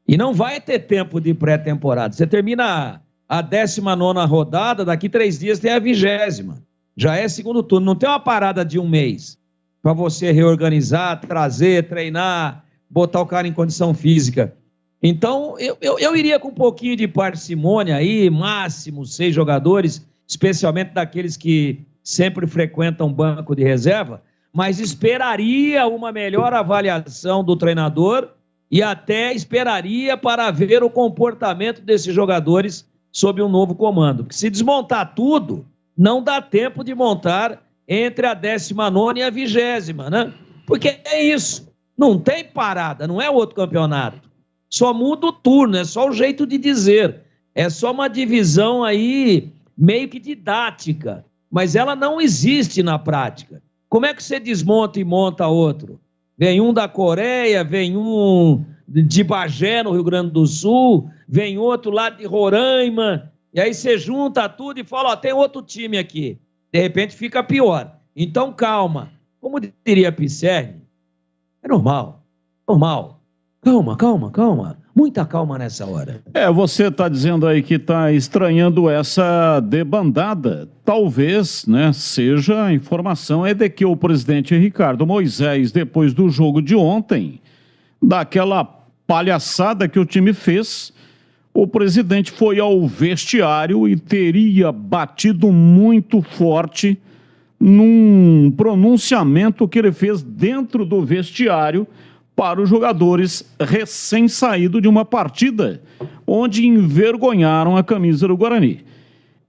E não vai ter tempo de pré-temporada. Você termina a 19ª rodada, daqui 3 dias tem a 20ª. Já é segundo turno. Não tem uma parada de 1 mês para você reorganizar, trazer, treinar, botar o cara em condição física. Então, eu iria com um pouquinho de parcimônia aí, máximo 6 jogadores, especialmente daqueles que sempre frequentam banco de reserva, mas esperaria uma melhor avaliação do treinador e até esperaria para ver o comportamento desses jogadores sob um novo comando. Porque se desmontar tudo, não dá tempo de montar entre a 19ª e a 20ª, né? Porque é isso, não tem parada, não é outro campeonato. Só muda o turno, é só o jeito de dizer. É só uma divisão aí meio que didática, mas ela não existe na prática. Como é que você desmonta e monta outro? Vem um da Coreia, vem um de Bagé, no Rio Grande do Sul, vem outro lá de Roraima, e aí você junta tudo e fala, ó, tem outro time aqui. De repente fica pior. Então calma. Como diria Pisserni, é normal. Calma. Muita calma nessa hora. Você está dizendo aí que está estranhando essa debandada. Talvez, né, seja a informação é de que o presidente Ricardo Moisés, depois do jogo de ontem, daquela palhaçada que o time fez, o presidente foi ao vestiário e teria batido muito forte num pronunciamento que ele fez dentro do vestiário para os jogadores recém-saídos de uma partida onde envergonharam a camisa do Guarani.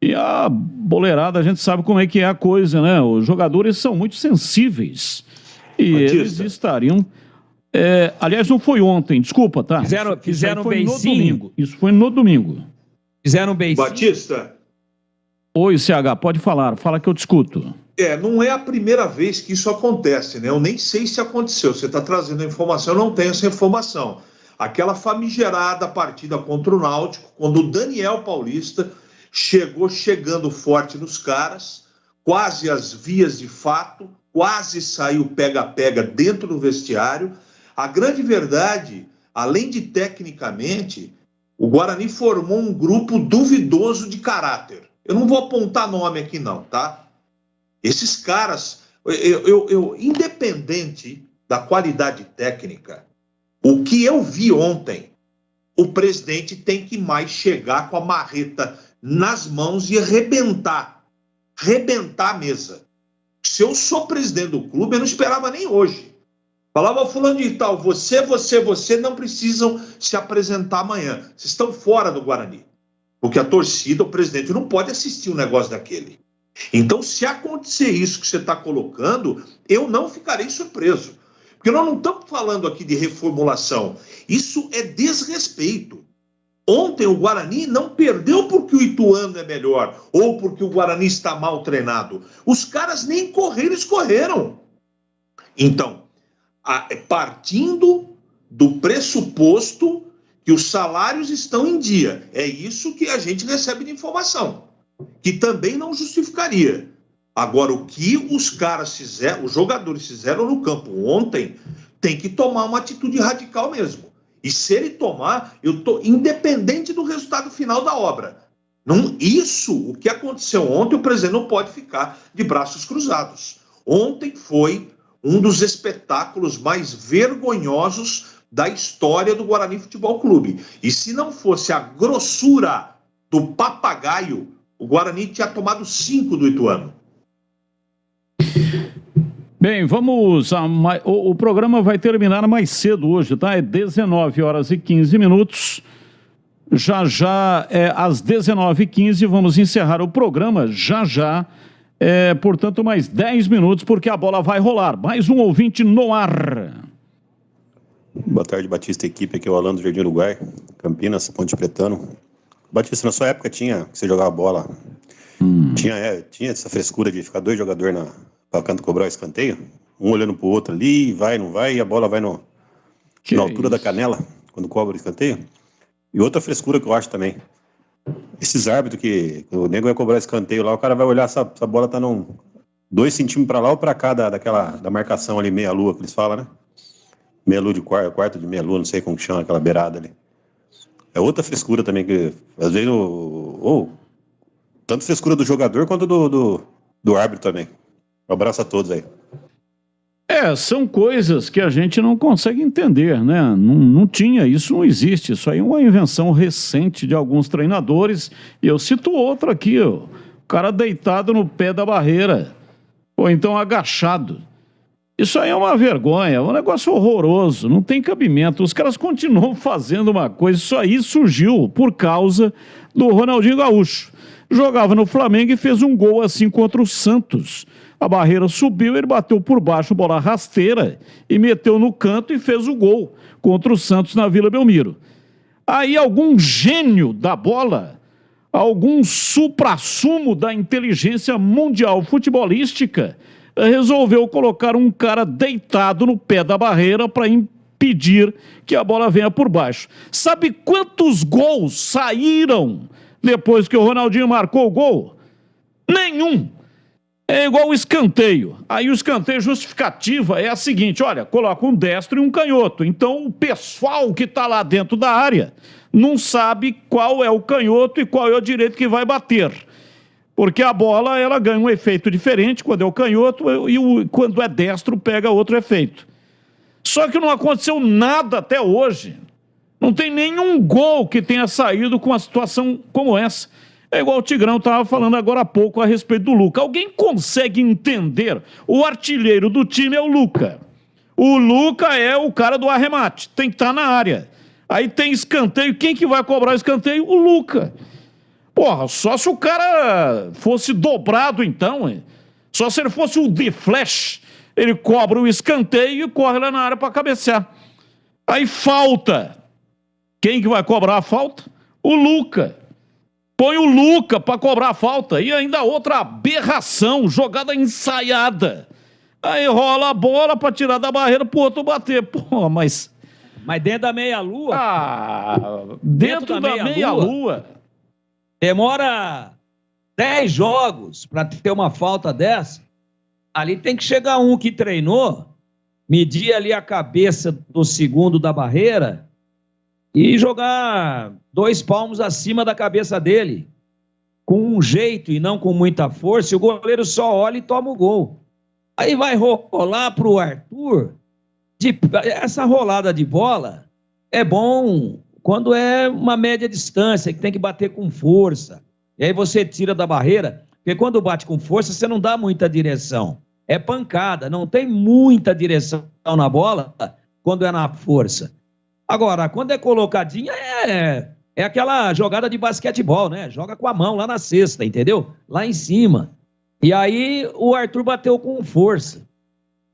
E a boleirada, a gente sabe como é que é a coisa, né? Os jogadores são muito sensíveis e eles estariam... aliás, não foi ontem, desculpa, tá? Fizeram um beicinho. Isso foi no domingo. Fizeram um beicinho. Batista. Oi, CH, pode falar. Fala que eu te escuto. Não é a primeira vez que isso acontece, né? Eu nem sei se aconteceu. Você está trazendo a informação, eu não tenho essa informação. Aquela famigerada partida contra o Náutico, quando o Daniel Paulista chegando forte nos caras, quase às vias de fato, quase saiu pega-pega dentro do vestiário. A grande verdade, além de tecnicamente, o Guarani formou um grupo duvidoso de caráter. Eu não vou apontar nome aqui não, tá? Esses caras, independente da qualidade técnica, o que eu vi ontem, o presidente tem que mais chegar com a marreta nas mãos e rebentar a mesa. Se eu sou presidente do clube, eu não esperava nem hoje. Falava ao fulano de tal, você não precisam se apresentar amanhã. Vocês estão fora do Guarani. Porque a torcida, o presidente, não pode assistir um negócio daquele. Então, se acontecer isso que você está colocando, eu não ficarei surpreso. Porque nós não estamos falando aqui de reformulação. Isso é desrespeito. Ontem o Guarani não perdeu porque o Ituano é melhor ou porque o Guarani está mal treinado. Os caras nem correram, eles correram. Então, partindo do pressuposto que os salários estão em dia. É isso que a gente recebe de informação. Que também não justificaria. Agora, o que os caras fizeram, os jogadores fizeram no campo ontem, tem que tomar uma atitude radical mesmo. E se ele tomar, eu estou independente do resultado final da obra. Não, isso, o que aconteceu ontem, o presidente não pode ficar de braços cruzados. Ontem foi um dos espetáculos mais vergonhosos da história do Guarani Futebol Clube. E se não fosse a grossura do papagaio, o Guarani tinha tomado 5 do Ituano. Bem, vamos o programa vai terminar mais cedo hoje, tá? É 19h15. Já às 19h15 vamos encerrar o programa, portanto mais 10 minutos, porque a bola vai rolar. Mais um ouvinte no ar. Boa tarde, Batista, equipe, aqui é o Alan do Jardim Uruguai, Campinas, Ponte Pretano. Batista, na sua época tinha que você jogava bola, tinha essa frescura de ficar 2 jogadores para cobrar o escanteio, um olhando pro outro ali, vai, não vai, e a bola vai na altura da canela, quando cobra o escanteio. E outra frescura que eu acho também, esses árbitros que o nego vai cobrar escanteio lá, o cara vai olhar se a bola tá 2 centímetros para lá ou para cá da marcação ali, meia-lua, que eles falam, né? Meia-lua de quarto de meia-lua, não sei como que chama aquela beirada ali. É outra frescura também, que às vezes tanto frescura do jogador quanto do árbitro também. Um abraço a todos aí. São coisas que a gente não consegue entender, né? Não tinha, isso não existe. Isso aí é uma invenção recente de alguns treinadores. E eu cito outro aqui, ó. O cara deitado no pé da barreira. Ou então agachado. Isso aí é uma vergonha, é um negócio horroroso, não tem cabimento. Os caras continuam fazendo uma coisa. Isso aí surgiu por causa do Ronaldinho Gaúcho. Jogava no Flamengo e fez um gol assim contra o Santos. A barreira subiu, ele bateu por baixo, bola rasteira, e meteu no canto e fez o gol contra o Santos na Vila Belmiro. Aí algum gênio da bola, algum suprassumo da inteligência mundial futebolística, resolveu colocar um cara deitado no pé da barreira para impedir que a bola venha por baixo. Sabe quantos gols saíram depois que o Ronaldinho marcou o gol? Nenhum. É igual o escanteio. Aí o escanteio justificativa é a seguinte, olha, coloca um destro e um canhoto. Então o pessoal que está lá dentro da área não sabe qual é o canhoto e qual é o direito que vai bater. Porque a bola, ela ganha um efeito diferente quando é o canhoto e quando é destro pega outro efeito. Só que não aconteceu nada até hoje. Não tem nenhum gol que tenha saído com uma situação como essa. É igual o Tigrão estava falando agora há pouco a respeito do Luca. Alguém consegue entender? O artilheiro do time é o Luca. O Luca é o cara do arremate. Tem que estar na área. Aí tem escanteio. Quem que vai cobrar o escanteio? O Luca. Porra, só se o cara fosse dobrado então. Hein? Só se ele fosse o The Flash. Ele cobra o escanteio e corre lá na área para cabecear. Aí falta. Quem que vai cobrar a falta? O Luca. Põe o Luca para cobrar a falta. E ainda outra aberração, jogada ensaiada. Aí rola a bola para tirar da barreira pro outro bater. Pô, mas dentro da meia-lua? Dentro da meia-lua. Demora 10 jogos para ter uma falta dessa. Ali tem que chegar um que treinou, medir ali a cabeça do segundo da barreira e jogar 2 palmos acima da cabeça dele, com um jeito e não com muita força, e o goleiro só olha e toma o gol. Aí vai rolar pro Arthur, essa rolada de bola é bom quando é uma média distância, que tem que bater com força, e aí você tira da barreira, porque quando bate com força você não dá muita direção, é pancada, não tem muita direção na bola quando é na força. Agora, quando é colocadinha, é aquela jogada de basquetebol, né? Joga com a mão lá na cesta, entendeu? Lá em cima. E aí o Arthur bateu com força.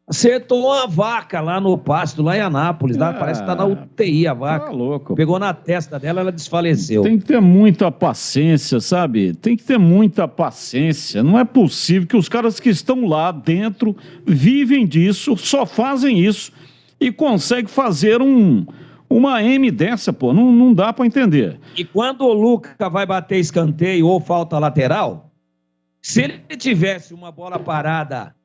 Acertou uma vaca lá no pasto, lá em Anápolis. Lá, parece que tá na UTI a vaca. Tá louco. Pegou na testa dela, ela desfaleceu. Tem que ter muita paciência, sabe? Tem que ter muita paciência. Não é possível que os caras que estão lá dentro vivem disso, só fazem isso e conseguem fazer uma M dessa, pô. Não dá pra entender. E quando o Luca vai bater escanteio ou falta lateral, se ele tivesse uma bola parada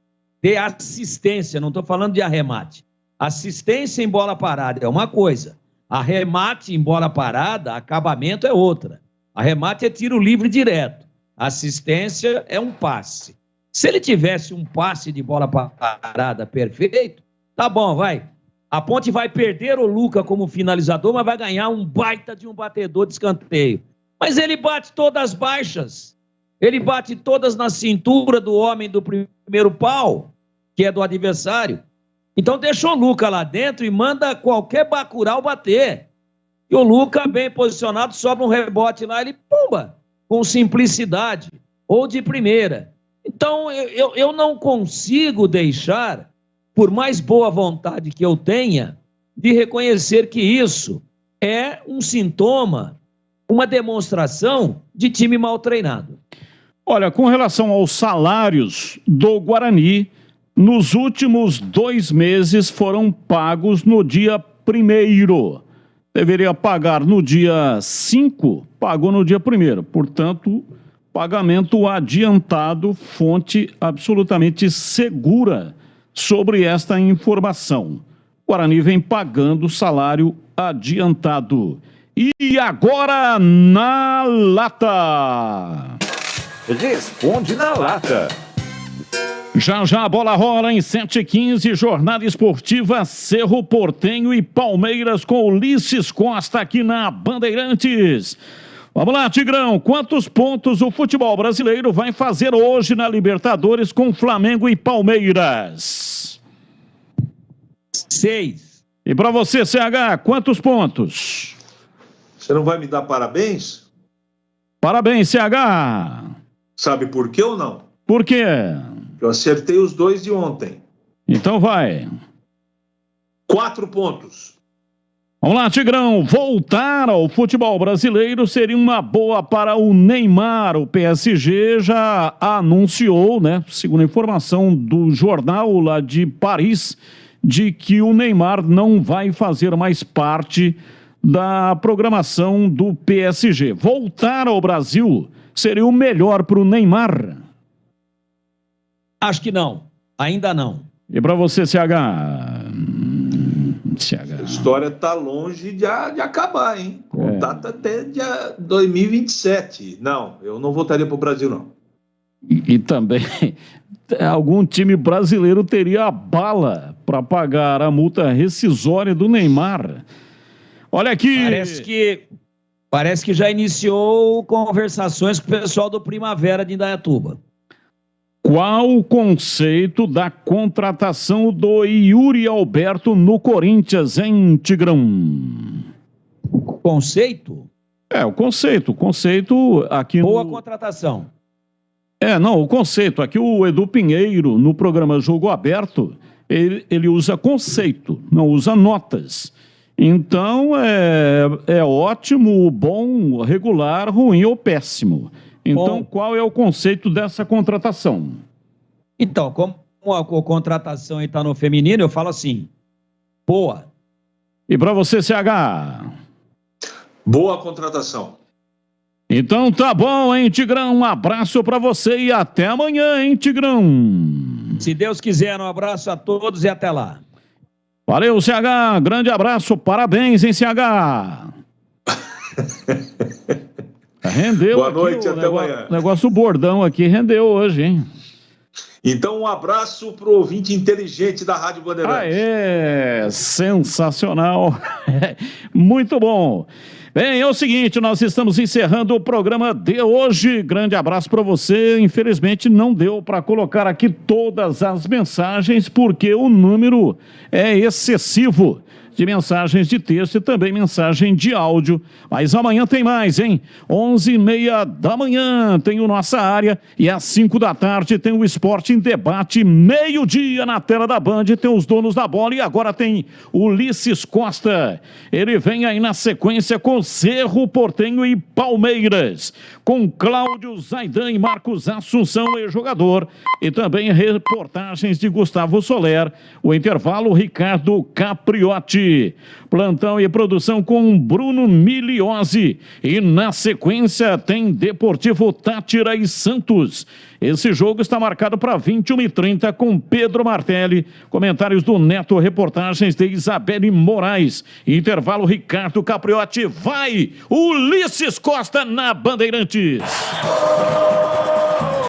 de assistência, não estou falando de arremate. Assistência em bola parada é uma coisa. Arremate em bola parada, acabamento é outra. Arremate é tiro livre direto. Assistência é um passe. Se ele tivesse um passe de bola parada perfeito, tá bom, vai. A Ponte vai perder o Luca como finalizador, mas vai ganhar um baita de um batedor de escanteio. Mas ele bate todas baixas. Ele bate todas na cintura do homem do primeiro pau, que é do adversário. Então deixa o Luca lá dentro e manda qualquer bacurau bater. E o Luca, bem posicionado, sobra um rebote lá, ele pumba, com simplicidade, ou de primeira. Então eu não consigo deixar, por mais boa vontade que eu tenha, de reconhecer que isso é um sintoma, uma demonstração de time mal treinado. Olha, com relação aos salários do Guarani, nos últimos 2 meses foram pagos no dia 1º. Deveria pagar no dia 5, pagou no dia 1º. Portanto, pagamento adiantado, fonte absolutamente segura sobre esta informação. O Guarani vem pagando salário adiantado. E agora, na lata. Responde na lata. Já a bola rola em 7h15, jornada esportiva Cerro Porteño e Palmeiras com Ulisses Costa aqui na Bandeirantes. Vamos lá, Tigrão, quantos pontos o futebol brasileiro vai fazer hoje na Libertadores com Flamengo e Palmeiras? 6. E para você, CH, quantos pontos? Você não vai me dar parabéns? Parabéns, CH. Sabe por quê ou não? Por quê? Eu acertei os 2 de ontem. Então vai. 4 pontos. Vamos lá, Tigrão. Voltar ao futebol brasileiro seria uma boa para o Neymar. O PSG já anunciou, né, segundo a informação do jornal lá de Paris, de que o Neymar não vai fazer mais parte da programação do PSG. Voltar ao Brasil seria o melhor para o Neymar? Acho que não. Ainda não. E para você, CH? A história está longe de acabar, hein? Contato até dia 2027. Não, eu não voltaria para o Brasil, não. E também algum time brasileiro teria a bala para pagar a multa rescisória do Neymar. Olha aqui. Parece que já iniciou conversações com o pessoal do Primavera de Indaiatuba. Qual o conceito da contratação do Yuri Alberto no Corinthians, hein, Tigrão? Conceito? O conceito. O conceito aqui Boa contratação. O conceito. Aqui o Edu Pinheiro, no programa Jogo Aberto, ele usa conceito, não usa notas. Então, é ótimo, bom, regular, ruim ou péssimo. Então, qual é o conceito dessa contratação? Então, como a contratação está no feminino, eu falo assim, boa. E para você, CH? Boa contratação. Então tá bom, hein, Tigrão? Um abraço para você e até amanhã, hein, Tigrão? Se Deus quiser, um abraço a todos e até lá. Valeu, CH. Grande abraço. Parabéns, hein, CH? Rendeu. Boa noite, até amanhã. O negócio do bordão aqui rendeu hoje, hein? Então, um abraço pro ouvinte inteligente da Rádio Bandeirantes. Sensacional. Muito bom. Bem, é o seguinte, nós estamos encerrando o programa de hoje. Grande abraço para você. Infelizmente não deu para colocar aqui todas as mensagens porque o número é excessivo de mensagens de texto e também mensagem de áudio. Mas amanhã tem mais, hein? 11h30 da manhã tem o Nossa Área e às 5 da tarde tem o Esporte em Debate, meio-dia na tela da Band, tem os donos da bola e agora tem Ulisses Costa. Ele vem aí na sequência com Cerro Porteño e Palmeiras, com Cláudio Zaidan e Marcos Assunção, ex-jogador, e também reportagens de Gustavo Soler. O intervalo, Ricardo Capriotti. Plantão e produção com Bruno Miliose. E na sequência tem Deportivo Tátira e Santos. Esse jogo está marcado para 21h30 com Pedro Martelli. Comentários do Neto, reportagens de Isabelle Moraes. Intervalo, Ricardo Capriotti. Vai Ulisses Costa na Bandeirantes.